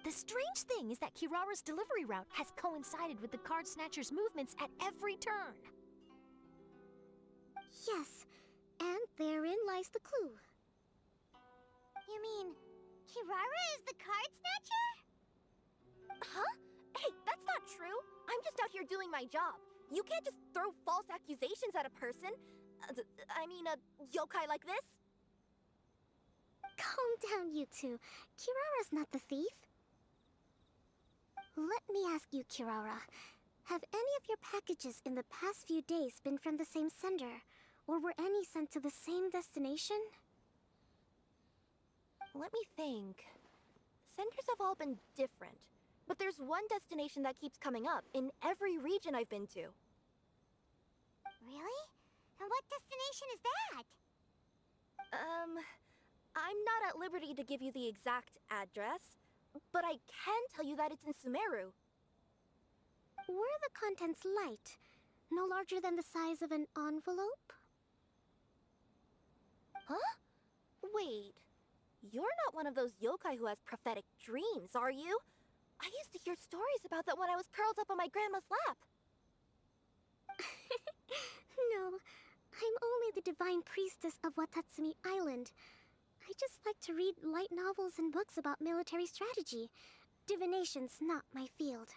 The strange thing is that Kirara's delivery route has coincided with the card snatcher's movements at every turn. Yes, and therein lies the clue. You mean, Kirara is the card snatcher? Huh? Hey, that's not true. I'm just out here doing my job. You can't just throw false accusations at a person. I mean, a yokai like this. Calm down, you two. Kirara's not the thief. Let me ask you, Kirara. Have any of your packages in the past few days been from the same sender? Or were any sent to the same destination? Let me think. Senders have all been different. But there's one destination that keeps coming up in every region I've been to. Really? And what destination is that? I'm not at liberty to give you the exact address, but I can tell you that it's in Sumeru. Were the contents light? No larger than the size of an envelope? Huh? Wait. You're not one of those yokai who has prophetic dreams, are you? I used to hear stories about that when I was curled up on my grandma's lap. No, I'm only the divine priestess of Watatsumi Island. I just like to read light novels and books about military strategy. Divination's not my field.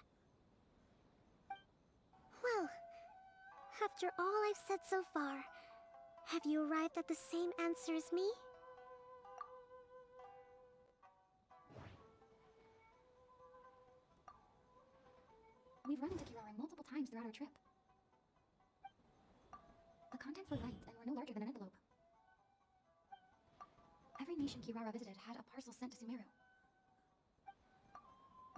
Well, after all I've said so far, have you arrived at the same answer as me? We've run into Kirara multiple times throughout our trip. The contents were light and were no larger than an envelope. Every nation Kirara visited had a parcel sent to Sumeru.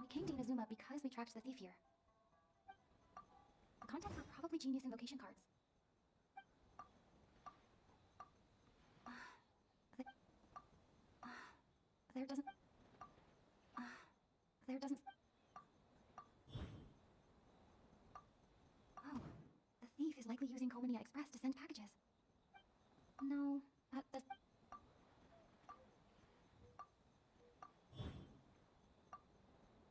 We came to Inazuma because we tracked the thief here. The contents were probably genius invocation cards. There doesn't... There doesn't... Oh, the thief is likely using Komania Express to send packages. No, that's...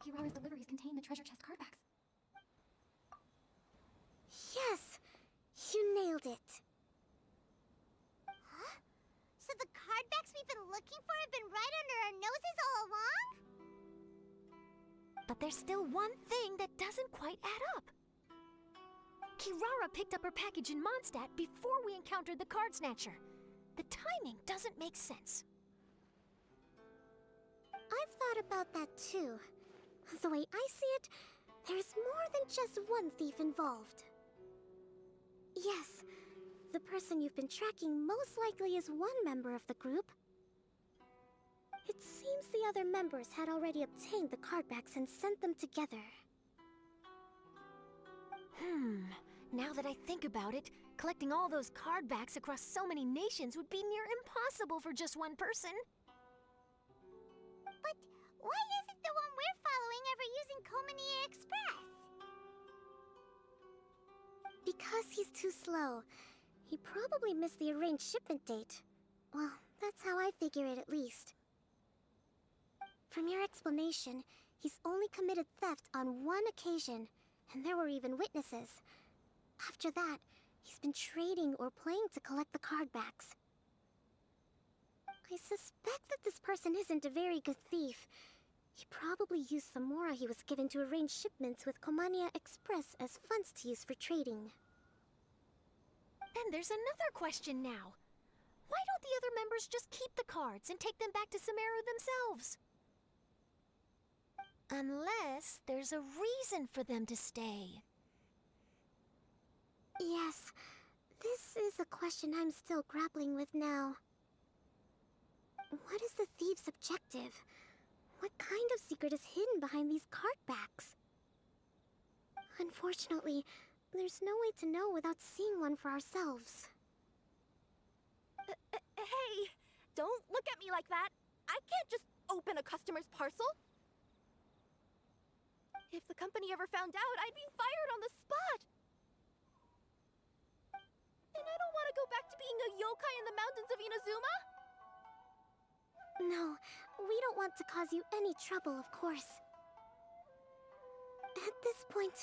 Kirara's deliveries contain the treasure chest card backs. Yes! You nailed it. Huh? So the card backs we've been looking for have been right under our noses all along? But there's still one thing that doesn't quite add up. Kirara picked up her package in Mondstadt before we encountered the card snatcher. The timing doesn't make sense. I've thought about that too. The way I see it, there's more than just one thief involved. Yes, the person you've been tracking most likely is one member of the group. It seems the other members had already obtained the cardbacks and sent them together. Now that I think about it, collecting all those cardbacks across so many nations would be near impossible for just one person. But why isn't the one we're following ever using Komania Express? Because he's too slow. He probably missed the arranged shipment date. Well, that's how I figure it at least. From your explanation, he's only committed theft on one occasion, and there were even witnesses. After that, he's been trading or playing to collect the cardbacks. I suspect that this person isn't a very good thief. He probably used the mora he was given to arrange shipments with Komania Express as funds to use for trading. Then there's another question now. Why don't the other members just keep the cards and take them back to Sumeru themselves? Unless there's a reason for them to stay. Yes, this is a question I'm still grappling with now. What is the thief's objective? What kind of secret is hidden behind these cardbacks? Unfortunately, there's no way to know without seeing one for ourselves. Hey, don't look at me like that. I can't just open a customer's parcel. If the company ever found out, I'd be fired on the spot. And I don't want to go back to being a yokai in the mountains of Inazuma. No, we don't want to cause you any trouble, of course. At this point,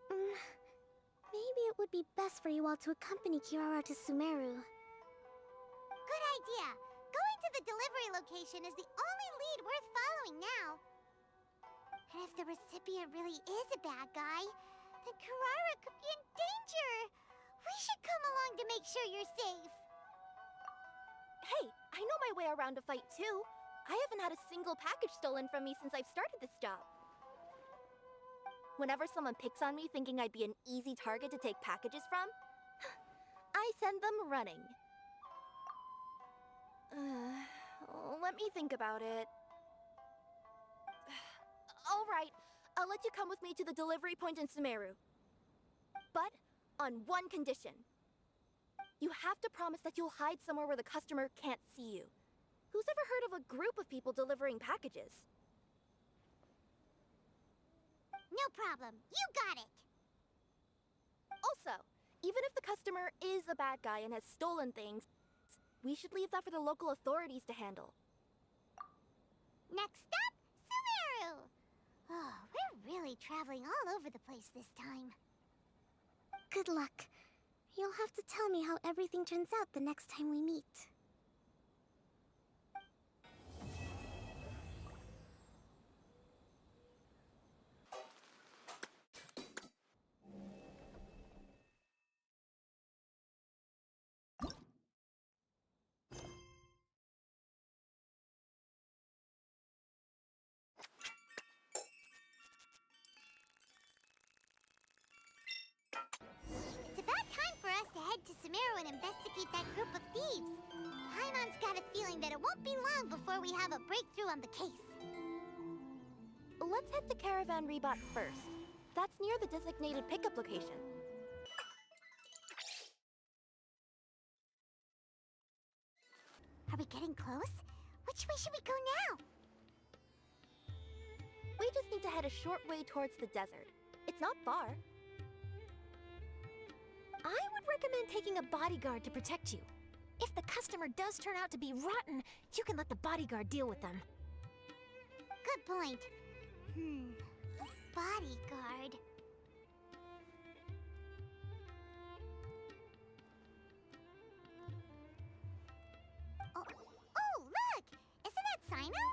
maybe it would be best for you all to accompany Kirara to Sumeru. Good idea. Going to the delivery location is the only lead worth following now. And if the recipient really is a bad guy, then Kirara could be in danger. We should come along to make sure you're safe. Hey, I know my way around a fight too. I haven't had a single package stolen from me since I've started this job. Whenever someone picks on me thinking I'd be an easy target to take packages from, I send them running. Let me think about it. All right, I'll let you come with me to the delivery point in Sumeru. But on one condition. You have to promise that you'll hide somewhere where the customer can't see you. Who's ever heard of a group of people delivering packages? No problem. You got it. Also, even if the customer is a bad guy and has stolen things, we should leave that for the local authorities to handle. Next up, Sumeru! Oh, we're really traveling all over the place this time. Good luck. You'll have to tell me how everything turns out the next time we meet. It's about time for us to head head to Sumeru and investigate that group of thieves. Paimon's got a feeling that it won't be long before we have a breakthrough on the case. Let's head to Caravan Rebot first. That's near the designated pickup location. Are we getting close? Which way should we go now? We just need to head a short way towards the desert. It's not far. I would recommend taking a bodyguard to protect you. If the customer does turn out to be rotten, you can let the bodyguard deal with them. Good point. Bodyguard. Oh, look! Isn't that Sino?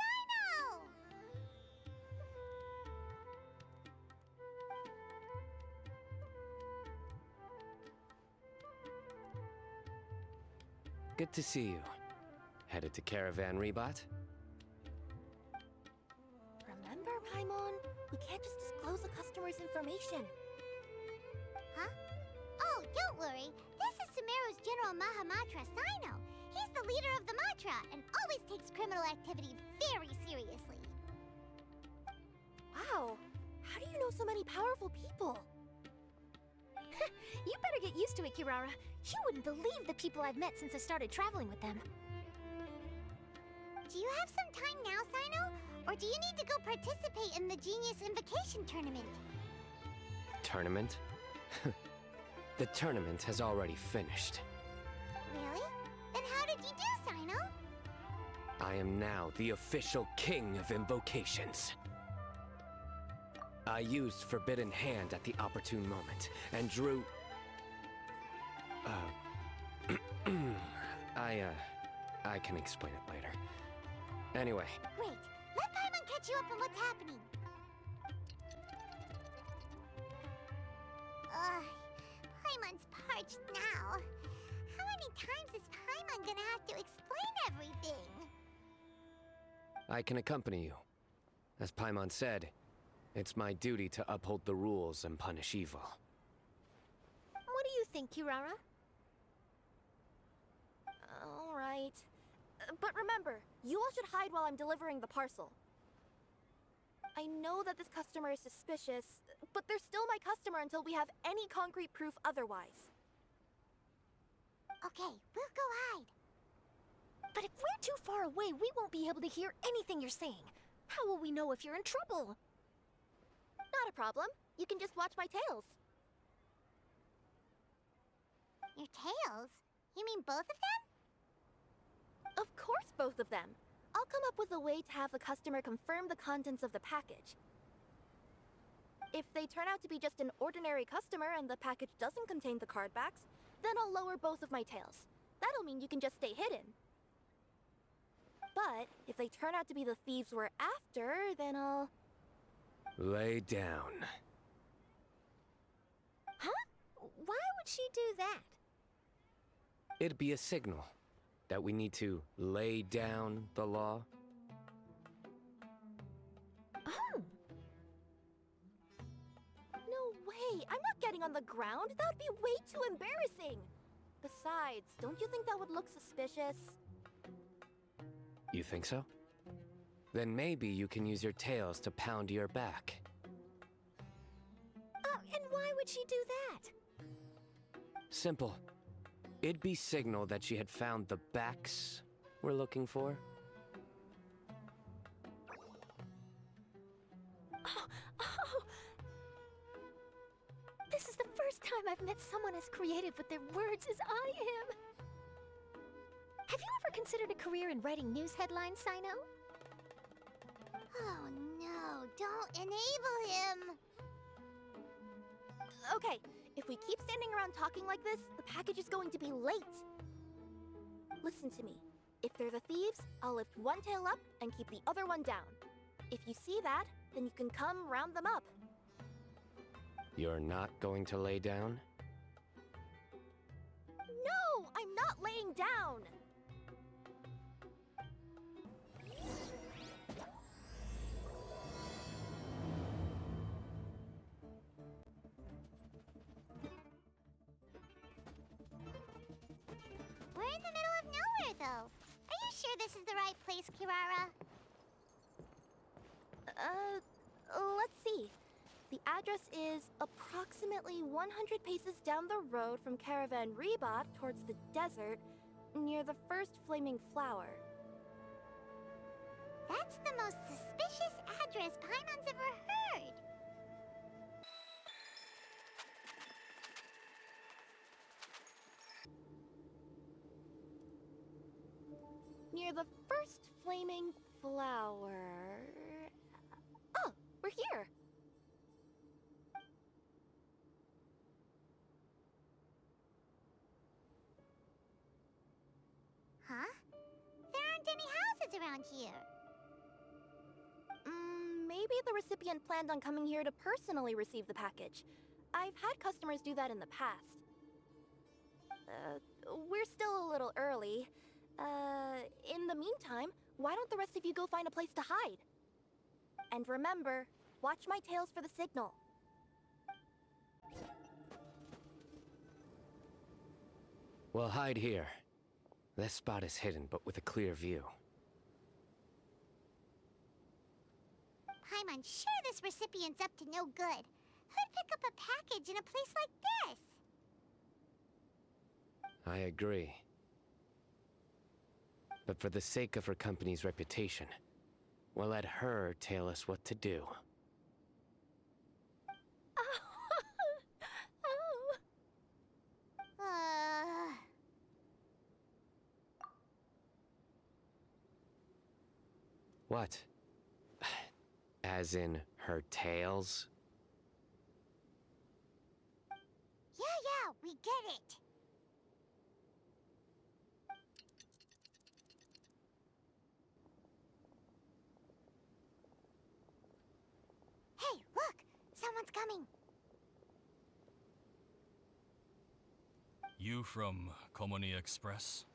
Sino! Good to see you. Headed to Caravan Rebot? Remember, Paimon? We can't just disclose the customer's information. Huh? Oh, don't worry. This is Sumeru's General Mahamatra, Sino. He's the leader of the Matra and always takes criminal activity very seriously. Wow. How do you know so many powerful people? You better get used to it, Kirara. You wouldn't believe the people I've met since I started traveling with them. Do you have some time now, Sino? Or do you need to go participate in the Genius Invocation Tournament? Tournament? The tournament has already finished. Really? Then how did you do, Sino? I am now the official king of invocations. I used Forbidden Hand at the opportune moment, and drew... I can explain it later. Anyway. Great. Let Paimon catch you up on what's happening. Paimon's parched now. How many times is Paimon gonna have to explain everything? I can accompany you. As Paimon said, it's my duty to uphold the rules and punish evil. What do you think, Kirara? All right. But remember, you all should hide while I'm delivering the parcel. I know that this customer is suspicious, but they're still my customer until we have any concrete proof otherwise. Okay, we'll go hide. But if we're too far away, we won't be able to hear anything you're saying. How will we know if you're in trouble? Not a problem. You can just watch my tails. Your tails? You mean both of them? Of course, both of them. I'll come up with a way to have the customer confirm the contents of the package. If they turn out to be just an ordinary customer and the package doesn't contain the card backs, then I'll lower both of my tails. That'll mean you can just stay hidden. But if they turn out to be the thieves we're after, then I'll... Lay down. Huh? Why would she do that? It'd be a signal that we need to lay down the law. Oh. No way! I'm not getting on the ground! That would be way too embarrassing! Besides, don't you think that would look suspicious? You think so? Then maybe you can use your tails to pound your back. And why would she do that? Simple. It'd be signal that she had found the backs we're looking for. Oh. This is the first time I've met someone as creative with their words as I am. Have you ever considered a career in writing news headlines, Sino? Oh no, don't enable him! Okay, if we keep standing around talking like this, the package is going to be late. Listen to me. If they're the thieves, I'll lift one tail up and keep the other one down. If you see that, then you can come round them up. You're not going to lay down? No, I'm not laying down! in the middle of nowhere, though. Are you sure this is the right place, Kirara? Let's see. The address is approximately 100 paces down the road from Caravan Rebat towards the desert, near the first flaming flower. That's the most suspicious address Paimon's ever heard. Near the first flaming flower... Oh, we're here! Huh? There aren't any houses around here. Maybe the recipient planned on coming here to personally receive the package. I've had customers do that in the past. We're still a little early. In the meantime, why don't the rest of you go find a place to hide? And remember, watch my tails for the signal. We'll hide here. This spot is hidden, but with a clear view. I'm unsure this recipient's up to no good. Who'd pick up a package in a place like this? I agree. But for the sake of her company's reputation, we'll let her tell us what to do. What? As in her tails? Yeah, we get it. Hey, look! Someone's coming. You from Komoni Express?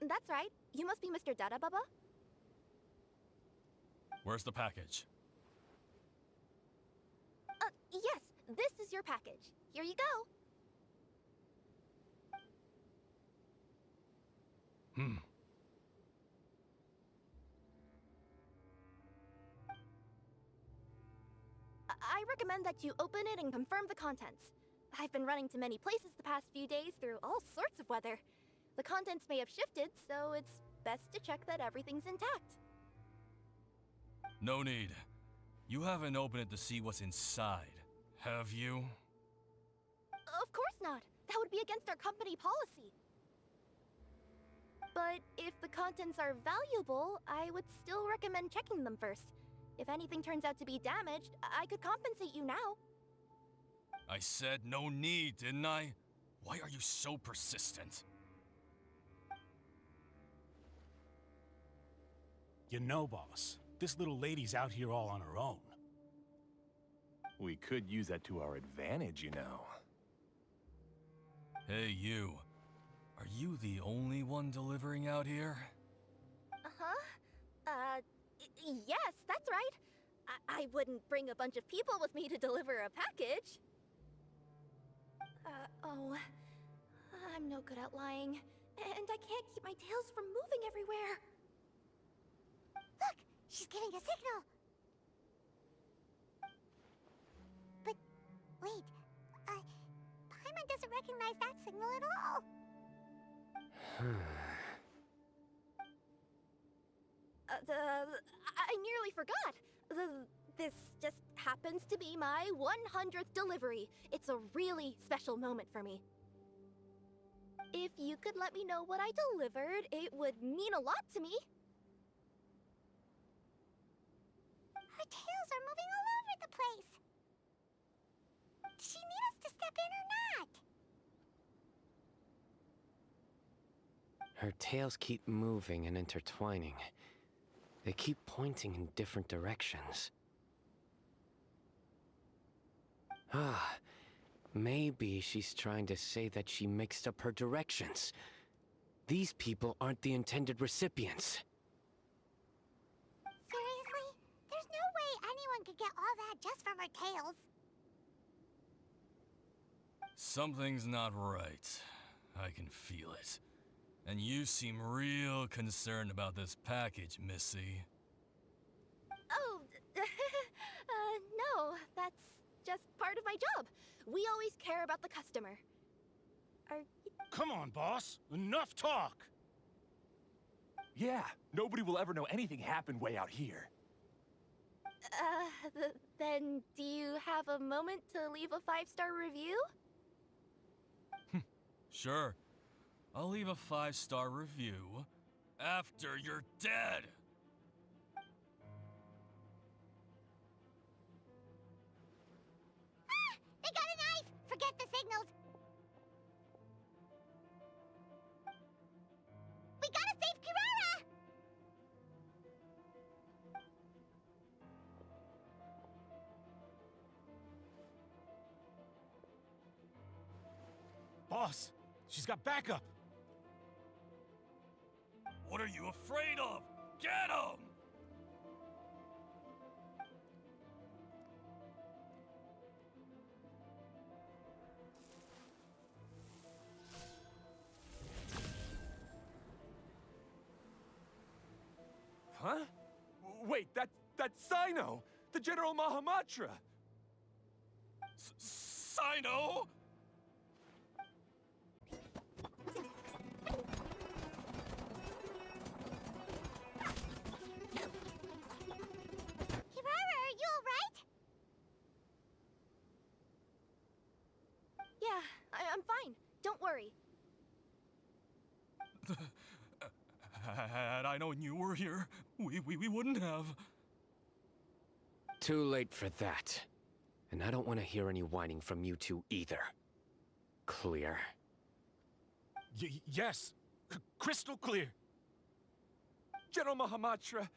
That's right. You must be Mr. Dada Baba? Where's the package? Yes, this is your package. Here you go. I recommend that you open it and confirm the contents. I've been running to many places the past few days through all sorts of weather. The contents may have shifted, so it's best to check that everything's intact. No need. You haven't opened it to see what's inside, have you? Of course not. That would be against our company policy. But if the contents are valuable, I would still recommend checking them first. If anything turns out to be damaged, I could compensate you now. I said no need, didn't I? Why are you so persistent? You know, boss, this little lady's out here all on her own. We could use that to our advantage, you know. Hey, you. Are you the only one delivering out here? Yes, that's right. I wouldn't bring a bunch of people with me to deliver a package. I'm no good at lying. And I can't keep my tails from moving everywhere. Look! She's giving a signal! But, wait. Paimon doesn't recognize that signal at all. I nearly forgot. This just happens to be my 100th delivery. It's a really special moment for me. If you could let me know what I delivered, it would mean a lot to me. Her tails are moving all over the place. Does she need us to step in or not? Her tails keep moving and intertwining. They keep pointing in different directions. Maybe she's trying to say that she mixed up her directions. These people aren't the intended recipients. Seriously? There's no way anyone could get all that just from her tails. Something's not right. I can feel it. And you seem real concerned about this package, Missy. Oh, no, that's just part of my job. We always care about the customer. Come on, boss. Enough talk. Yeah, nobody will ever know anything happened way out here. Then do you have a moment to leave a 5-star review? Sure. I'll leave a 5-star review after you're dead. Ah! They got a knife! Forget the signals! We gotta save Kirara! Boss, she's got backup. What are you afraid of? Get him! Huh? Wait, that's Sino! The General Mahamatra! Sino? Kirara, are you alright? Yeah, I'm fine. Don't worry. Had I known you were here, we wouldn't have. Too late for that. And I don't want to hear any whining from you two either. Clear? Yes. Crystal clear. General Mahamatra,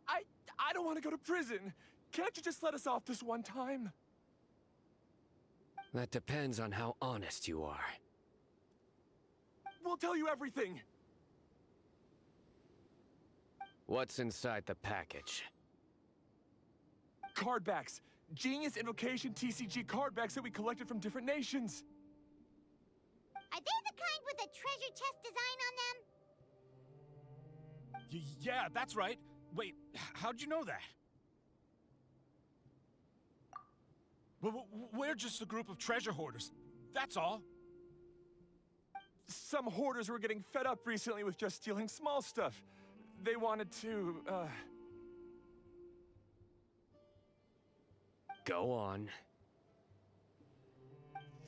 I don't want to go to prison. Can't you just let us off this one time? That depends on how honest you are. We'll tell you everything. What's inside the package? Card backs. Genius Invocation TCG card backs that we collected from different nations. Are they the kind with a treasure chest design on them? Yeah, that's right. Wait, how'd you know that? We're just a group of treasure hoarders. That's all. Some hoarders were getting fed up recently with just stealing small stuff. They wanted to, Go on.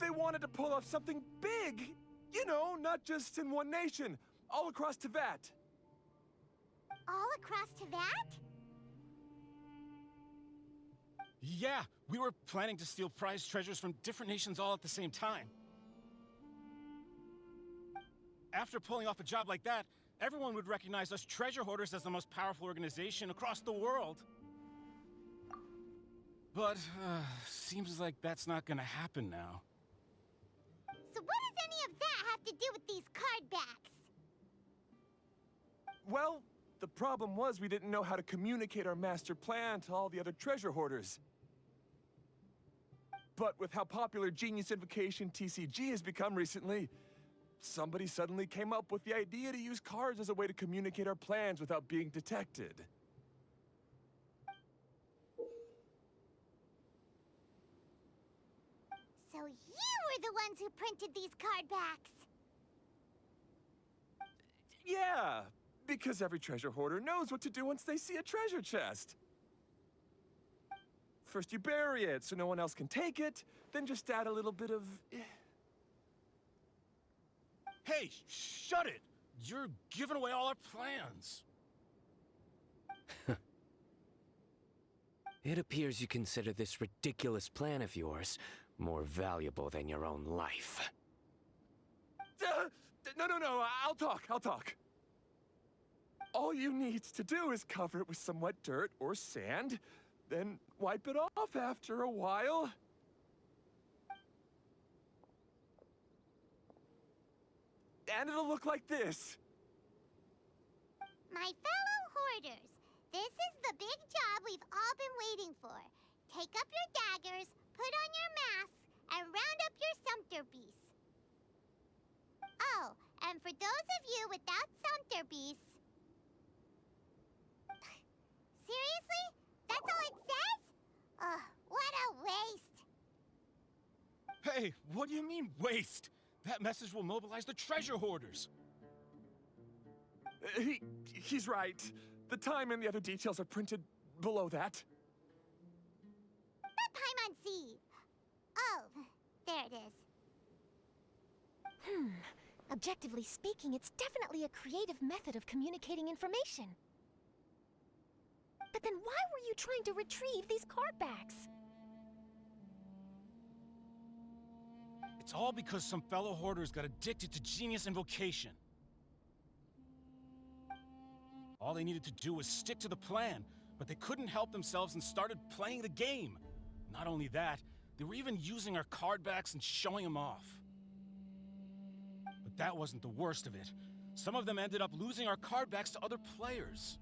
They wanted to pull off something big! You know, not just in one nation, all across Teyvat. All across Teyvat? Yeah, we were planning to steal prized treasures from different nations all at the same time. After pulling off a job like that, everyone would recognize us treasure hoarders as the most powerful organization across the world. But, seems like that's not gonna happen now. So what does any of that have to do with these card backs? Well, the problem was we didn't know how to communicate our master plan to all the other treasure hoarders. But with how popular Genius Invocation TCG has become recently, somebody suddenly came up with the idea to use cards as a way to communicate our plans without being detected. So you were the ones who printed these card backs! Yeah, because every treasure hoarder knows what to do once they see a treasure chest. First you bury it so no one else can take it, then just add a little bit of... Hey, shut it! You're giving away all our plans. It appears you consider this ridiculous plan of yours more valuable than your own life. No, I'll talk. All you need to do is cover it with some wet dirt or sand, then wipe it off after a while. And it'll look like this. My fellow hoarders, this is the big job we've all been waiting for. Take up your daggers, put on your masks, and round up your sumpter beasts. Hey, what do you mean, waste? That message will mobilize the treasure hoarders. He's right. The time and the other details are printed below that. That Paimon C. Oh, there it is. Objectively speaking, it's definitely a creative method of communicating information. But then why were you trying to retrieve these card backs? It's all because some fellow hoarders got addicted to genius invocation. All they needed to do was stick to the plan, but they couldn't help themselves and started playing the game. Not only that, they were even using our card backs and showing them off. But that wasn't the worst of it. Some of them ended up losing our card backs to other players.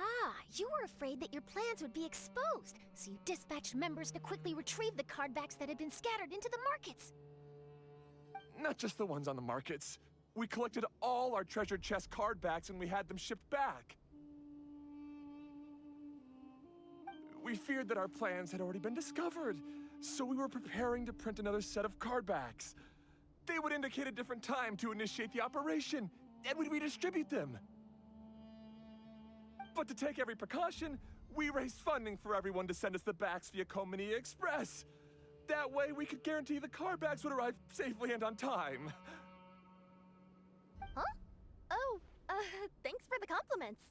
Ah, you were afraid that your plans would be exposed, so you dispatched members to quickly retrieve the card backs that had been scattered into the markets. Not just the ones on the markets. We collected all our treasure chest card backs and we had them shipped back. We feared that our plans had already been discovered, so we were preparing to print another set of card backs. They would indicate a different time to initiate the operation, and we'd redistribute them. But to take every precaution, we raised funding for everyone to send us the backs via Komini Express. That way, we could guarantee the card backs would arrive safely and on time. Huh? Oh, thanks for the compliments.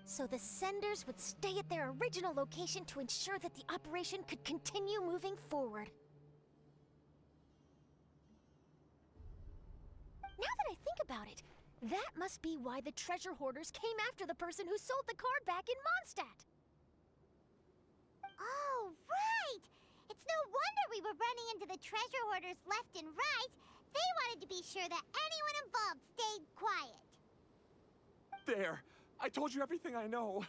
So the senders would stay at their original location to ensure that the operation could continue moving forward. Now that I think about it, that must be why the treasure hoarders came after the person who sold the card back in Mondstadt. Oh, right! It's no wonder we were running into the treasure hoarders left and right. They wanted to be sure that anyone involved stayed quiet. There! I told you everything I know.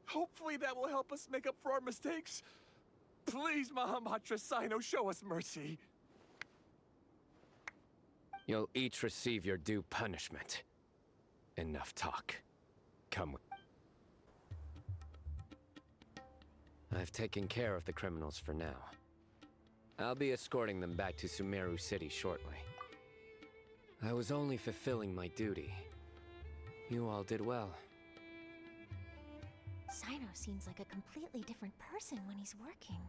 Hopefully that will help us make up for our mistakes. Please, Mahamatra Sino, show us mercy. You'll each receive your due punishment. Enough talk. Come with. I've taken care of the criminals for now. I'll be escorting them back to Sumeru City shortly. I was only fulfilling my duty. You all did well. Sino seems like a completely different person when he's working.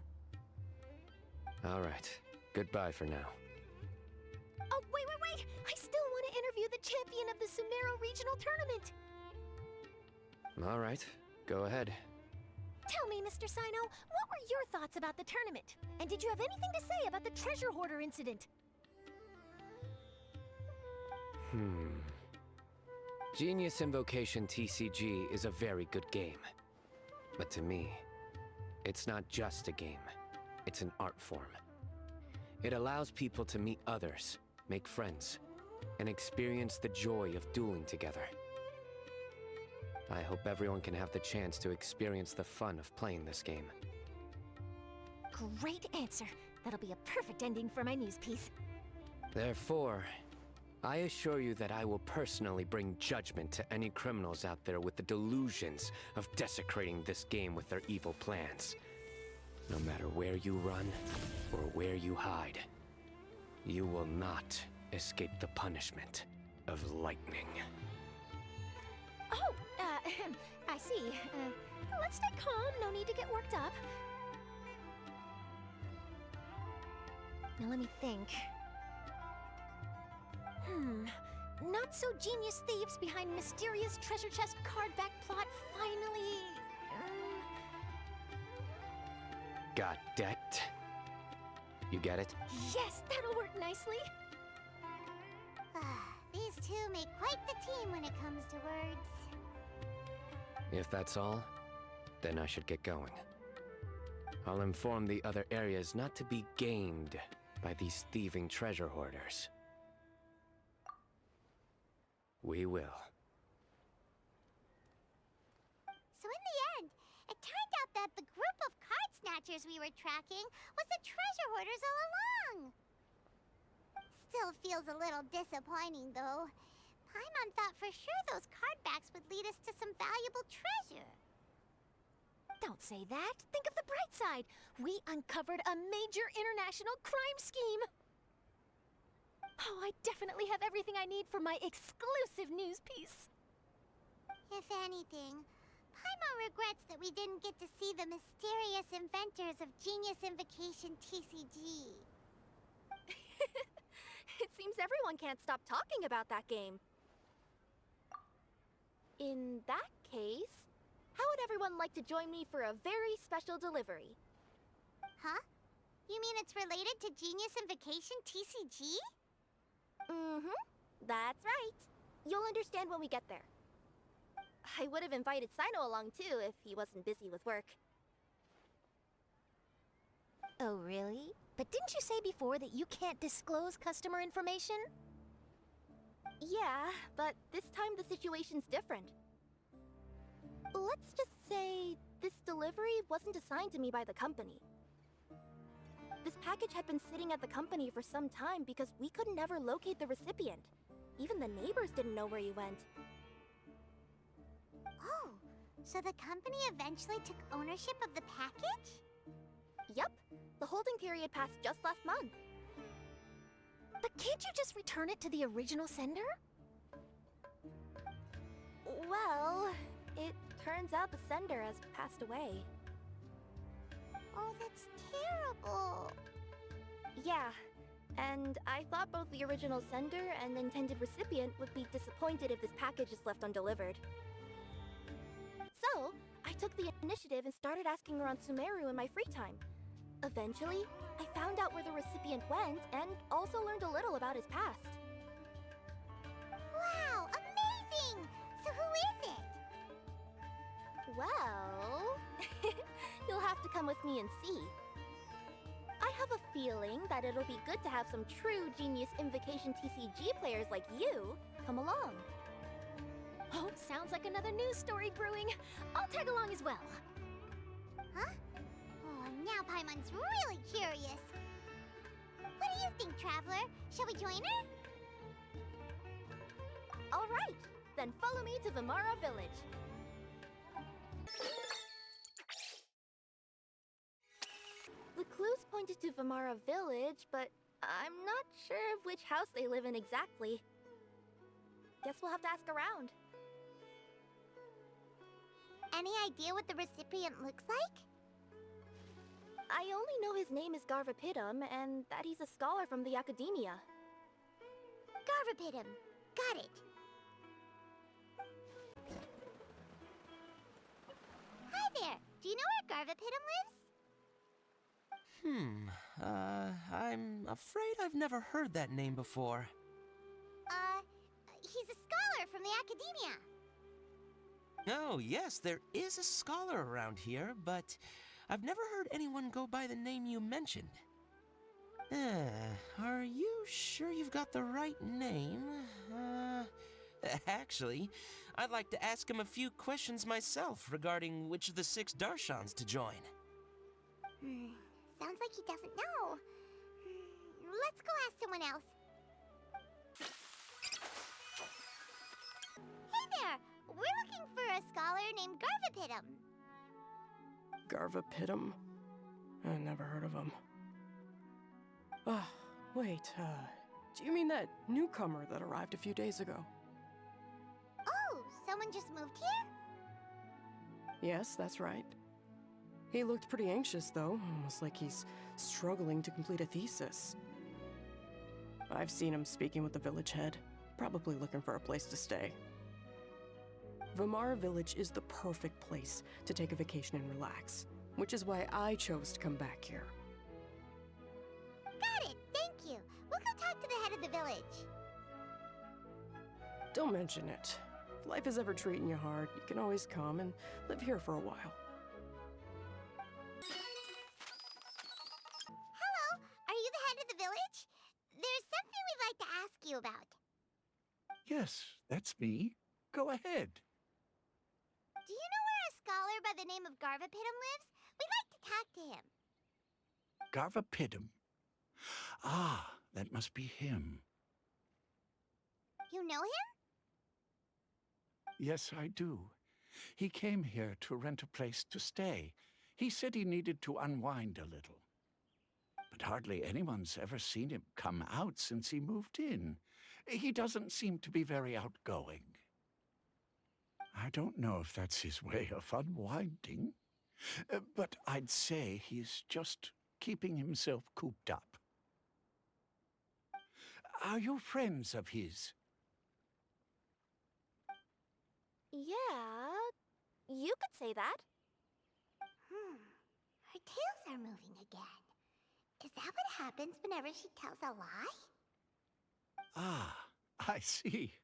All right. Goodbye for now. Oh, wait! I still want to interview the champion of the Sumeru Regional Tournament! All right. Go ahead. Tell me, Mr. Sino, what were your thoughts about the tournament? And did you have anything to say about the treasure hoarder incident? Genius Invocation TCG is a very good game. But to me, it's not just a game. It's an art form. It allows people to meet others, make friends, and experience the joy of dueling together. I hope everyone can have the chance to experience the fun of playing this game. Great answer. That'll be a perfect ending for my news piece. Therefore, I assure you that I will personally bring judgment to any criminals out there with the delusions of desecrating this game with their evil plans. No matter where you run or where you hide, you will not escape the punishment of lightning. Oh, I see. Let's stay calm, no need to get worked up. Now let me think. Not so genius thieves behind mysterious treasure chest card back plot finally... Got decked? You get it? Yes, that'll work nicely. These two make quite the team when it comes to words. If that's all, then I should get going. I'll inform the other areas not to be gamed by these thieving treasure hoarders. We will. So in the end, it turned out that the group of card snatchers we were tracking was the treasure hoarders all along. Still feels a little disappointing, though. Paimon thought for sure those card backs would lead us to some valuable treasure. Don't say that. Think of the bright side. We uncovered a major international crime scheme. Oh, I definitely have everything I need for my exclusive news piece. If anything, Paimon regrets that we didn't get to see the mysterious inventors of Genius Invocation TCG. It seems everyone can't stop talking about that game. In that case, how would everyone like to join me for a very special delivery? Huh? You mean it's related to Genius Invocation TCG? Mm-hmm. That's right. You'll understand when we get there. I would have invited Sino along too if he wasn't busy with work. Oh, really? But didn't you say before that you can't disclose customer information? Yeah, but this time the situation's different. Let's just say this delivery wasn't assigned to me by the company. This package had been sitting at the company for some time because we could never locate the recipient. Even the neighbors didn't know where he went. Oh, so the company eventually took ownership of the package? Yep, the holding period passed just last month. But can't you just return it to the original sender? Well, it turns out the sender has passed away. Oh, that's terrible. Yeah, and I thought both the original sender and intended recipient would be disappointed if this package is left undelivered. So, I took the initiative and started asking around Sumeru in my free time. Eventually, I found out where the recipient went and also learned a little about his past. Wow, amazing! So who is it? Well, you'll have to come with me and see. I have a feeling that it'll be good to have some true Genius Invocation TCG players like you come along. Oh, sounds like another news story brewing. I'll tag along as well. Huh? Oh, now Paimon's really curious. What do you think, Traveler? Shall we join her? All right, then follow me to Vimara Village. The clues pointed to Vimara Village, but I'm not sure of which house they live in exactly. Guess we'll have to ask around. Any idea what the recipient looks like? I only know his name is Garvapitum and that he's a scholar from the academia. Garvapitum. Got it. Hi there. Do you know where Garvapitum lives? I'm afraid I've never heard that name before. He's a scholar from the academia. Oh, yes, there is a scholar around here, but I've never heard anyone go by the name you mentioned. Are you sure you've got the right name? Actually, I'd like to ask him a few questions myself regarding which of the 6 Darshans to join. Sounds like he doesn't know. Let's go ask someone else. Hey there! We're looking for a scholar named Garvapitum. Garvapitum? I never heard of him. Wait, do you mean that newcomer that arrived a few days ago? Oh, someone just moved here? Yes, that's right. He looked pretty anxious, though, almost like he's struggling to complete a thesis. I've seen him speaking with the village head, probably looking for a place to stay. Vimara Village is the perfect place to take a vacation and relax, which is why I chose to come back here. Got it, thank you. We'll go talk to the head of the village. Don't mention it. If life is ever treating you hard, you can always come and live here for a while. Hello, are you the head of the village? There's something we'd like to ask you about. Yes, that's me. Go ahead. Do you know where a scholar by the name of Garvapitum lives? We'd like to talk to him. Garvapitum. Ah, that must be him. You know him? Yes, I do. He came here to rent a place to stay. He said he needed to unwind a little. But hardly anyone's ever seen him come out since he moved in. He doesn't seem to be very outgoing. I don't know if that's his way of unwinding, but I'd say he's just keeping himself cooped up. Are you friends of his? Yeah, you could say that. Her tails are moving again. Is that what happens whenever she tells a lie? Ah, I see.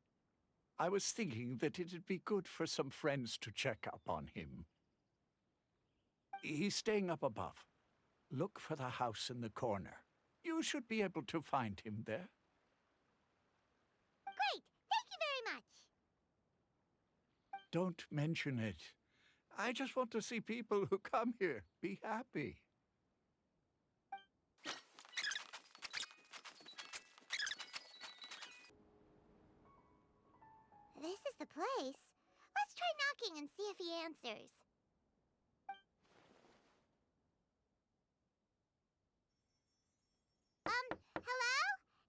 I was thinking that it'd be good for some friends to check up on him. He's staying up above. Look for the house in the corner. You should be able to find him there. Great! Thank you very much! Don't mention it. I just want to see people who come here be happy. This is the place. Let's try knocking and see if he answers. Hello?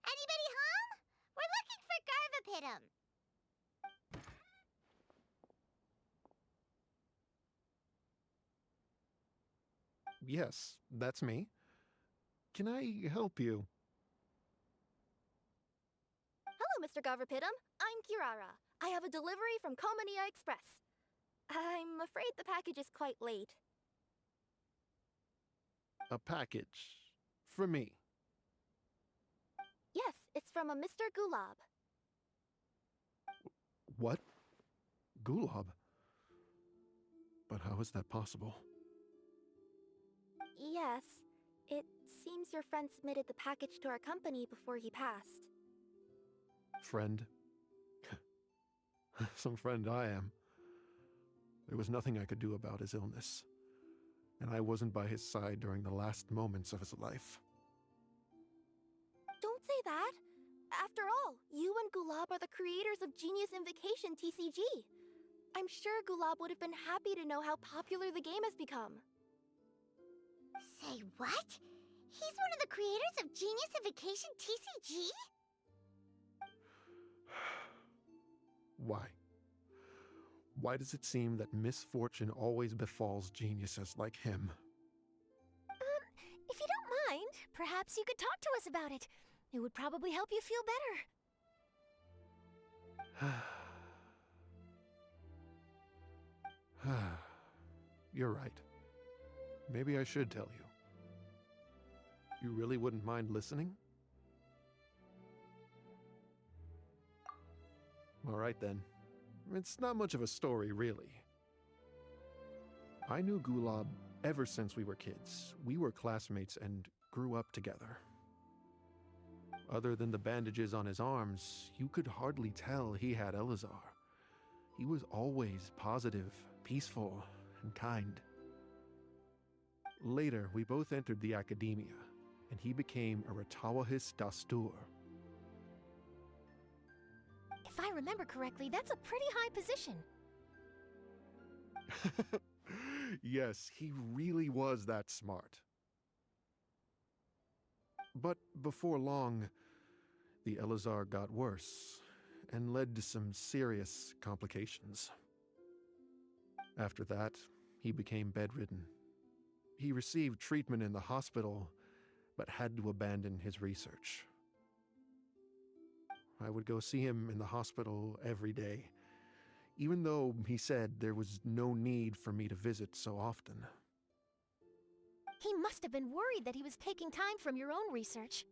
Anybody home? We're looking for Garvapitum. Yes, that's me. Can I help you? Hello, Mr. Garvapitum. I'm Kirara. I have a delivery from Komania Express. I'm afraid the package is quite late. A package. For me. Yes, it's from a Mr. Gulab. What? Gulab? But how is that possible? Yes, it seems your friend submitted the package to our company before he passed. Friend? Some friend I am. There was nothing I could do about his illness, and I wasn't by his side during the last moments of his life. Don't say that. After all, you and Gulab are the creators of Genius Invocation TCG. I'm sure Gulab would have been happy to know how popular the game has become. Say what? He's one of the creators of Genius Invocation TCG? Why? Why does it seem that misfortune always befalls geniuses like him? If you don't mind, perhaps you could talk to us about it. It would probably help you feel better. You're right. Maybe I should tell you. You really wouldn't mind listening? All right then. It's not much of a story, really. I knew Gulab ever since we were kids. We were classmates and grew up together. Other than the bandages on his arms, you could hardly tell he had Elazar. He was always positive, peaceful, and kind. Later, we both entered the academia, and he became a Ratawahis Dastur. If I remember correctly, that's a pretty high position. Yes, he really was that smart. But before long, the Elazar got worse and led to some serious complications. After that, he became bedridden. He received treatment in the hospital, but had to abandon his research. I would go see him in the hospital every day, even though he said there was no need for me to visit so often. He must have been worried that he was taking time from your own research.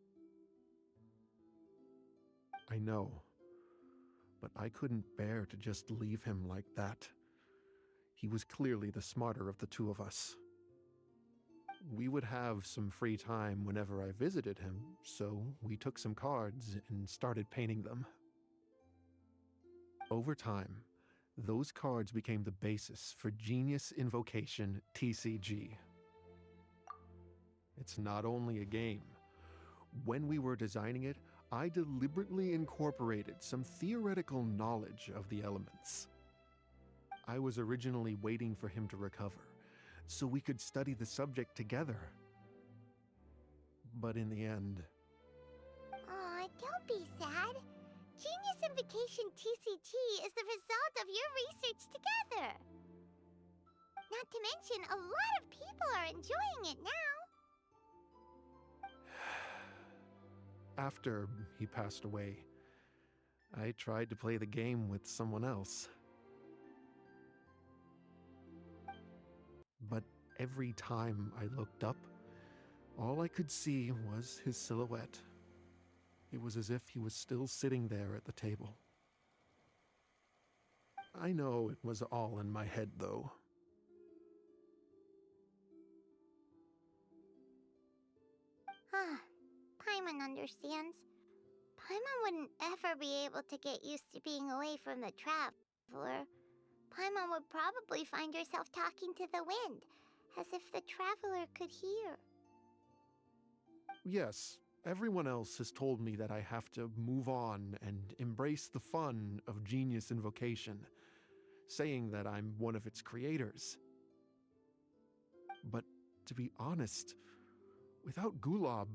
I know, but I couldn't bear to just leave him like that. He was clearly the smarter of the two of us. We would have some free time whenever I visited him, so we took some cards and started painting them. Over time, those cards became the basis for Genius Invocation TCG. It's not only a game. When we were designing it, I deliberately incorporated some theoretical knowledge of the elements. I was originally waiting for him to recover, so we could study the subject together. But in the end... Aw, don't be sad. Genius Invocation TCG is the result of your research together. Not to mention, a lot of people are enjoying it now. After he passed away, I tried to play the game with someone else. But every time I looked up, all I could see was his silhouette. It was as if he was still sitting there at the table. I know it was all in my head, though. Paimon understands. Paimon wouldn't ever be able to get used to being away from the traveler. Paimon would probably find herself talking to the wind, as if the traveler could hear. Yes, everyone else has told me that I have to move on and embrace the fun of Genius Invocation, saying that I'm one of its creators. But to be honest, without Gulob,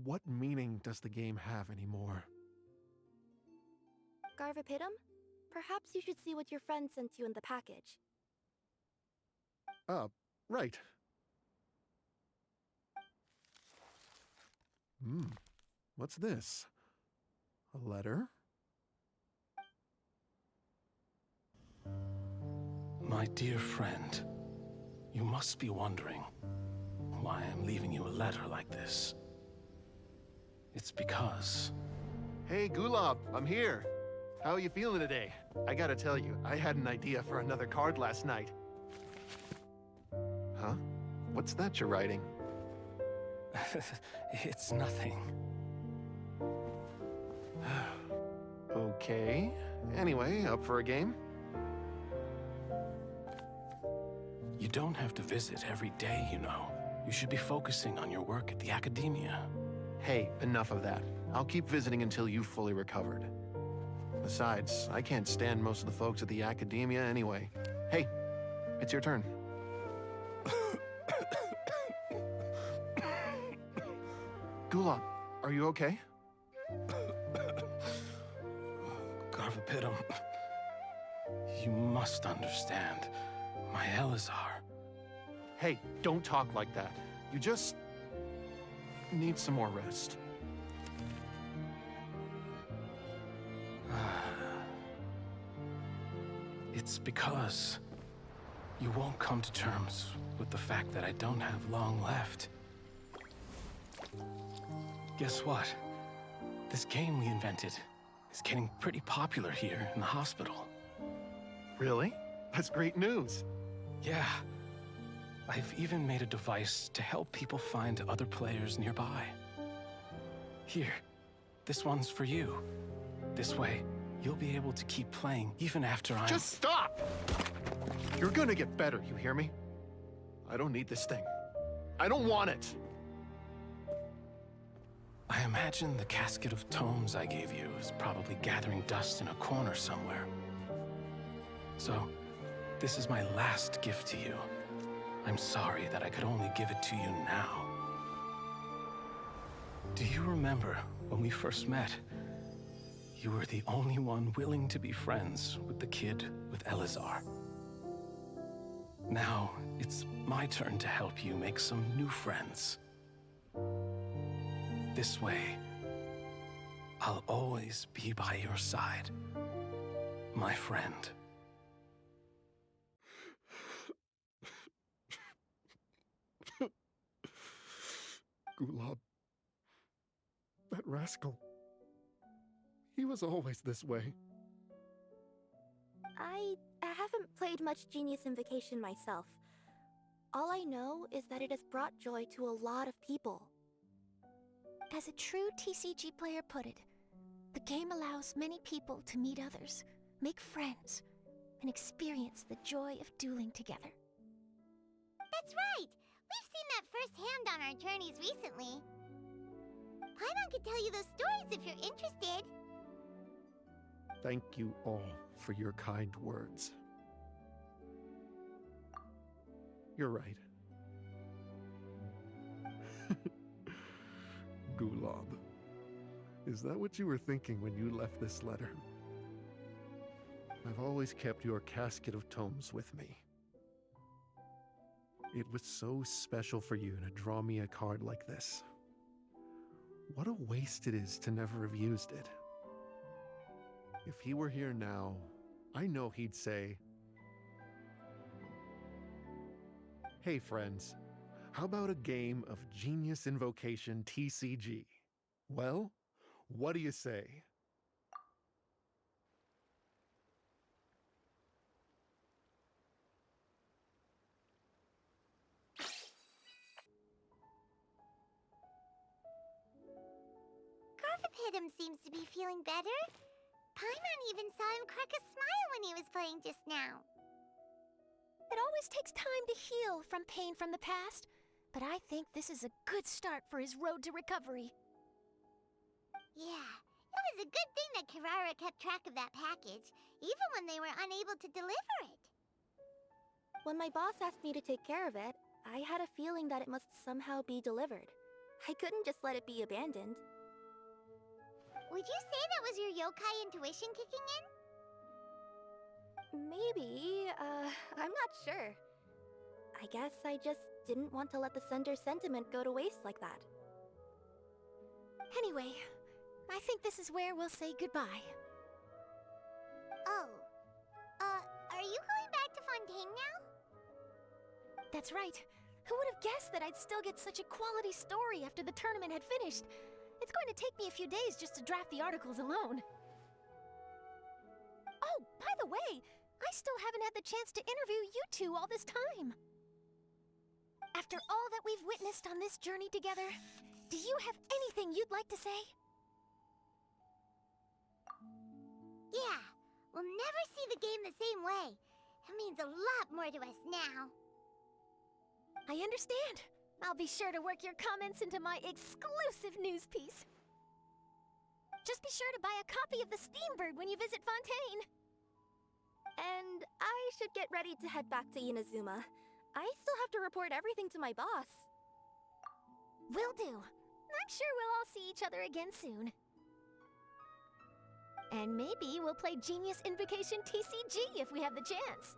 what meaning does the game have anymore? Garvapitum? Perhaps you should see what your friend sent you in the package. Right. What's this? A letter? My dear friend, you must be wondering why I'm leaving you a letter like this. It's because... Hey, Gulob, I'm here. How are you feeling today? I gotta tell you, I had an idea for another card last night. Huh? What's that you're writing? It's nothing. Okay. Anyway, up for a game? You don't have to visit every day, you know. You should be focusing on your work at the academia. Hey, enough of that. I'll keep visiting until you've fully recovered. Besides, I can't stand most of the folks at the academia anyway. Hey, it's your turn. Gulob, are you okay? Garvapitum, you must understand. My Elazar. Hey, don't talk like that. You just need some more rest. It's because you won't come to terms with the fact that I don't have long left. Guess what? This game we invented is getting pretty popular here in the hospital. Really? That's great news. Yeah. I've even made a device to help people find other players nearby. Here, this one's for you. This way, you'll be able to keep playing even after I'm... Just stop! You're gonna get better, you hear me? I don't need this thing. I don't want it! I imagine the casket of tomes I gave you is probably gathering dust in a corner somewhere. So, this is my last gift to you. I'm sorry that I could only give it to you now. Do you remember when we first met? You were the only one willing to be friends with the kid with Elazar. Now, it's my turn to help you make some new friends. This way, I'll always be by your side, my friend. Gulob. That rascal. He was always this way. I haven't played much Genius Invocation myself. All I know is that it has brought joy to a lot of people. As a true TCG player put it, the game allows many people to meet others, make friends, and experience the joy of dueling together. That's right! We've seen that firsthand on our journeys recently. Paimon could tell you those stories if you're interested. Thank you all for your kind words. You're right. Gulob. Is that what you were thinking when you left this letter? I've always kept your casket of tomes with me. It was so special for you to draw me a card like this. What a waste it is to never have used it. If he were here now, I know he'd say, "Hey friends, how about a game of Genius Invocation TCG? Well, what do you say?" Garfapidum seems to be feeling better. Paimon even saw him crack a smile when he was playing just now. It always takes time to heal from pain from the past, but I think this is a good start for his road to recovery. Yeah, it was a good thing that Kirara kept track of that package, even when they were unable to deliver it. When my boss asked me to take care of it, I had a feeling that it must somehow be delivered. I couldn't just let it be abandoned. Would you say that was your yokai intuition kicking in? Maybe, I'm not sure. I guess I just didn't want to let the sender's sentiment go to waste like that. Anyway, I think this is where we'll say goodbye. Oh. Are you going back to Fontaine now? That's right. Who would have guessed that I'd still get such a quality story after the tournament had finished? It's going to take me a few days just to draft the articles alone. Oh, by the way, I still haven't had the chance to interview you two all this time. After all that we've witnessed on this journey together, do you have anything you'd like to say? Yeah, we'll never see the game the same way. It means a lot more to us now. I understand. I'll be sure to work your comments into my exclusive news piece. Just be sure to buy a copy of the Steambird when you visit Fontaine. And I should get ready to head back to Inazuma. I still have to report everything to my boss. Will do. I'm sure we'll all see each other again soon. And maybe we'll play Genius Invocation TCG if we have the chance.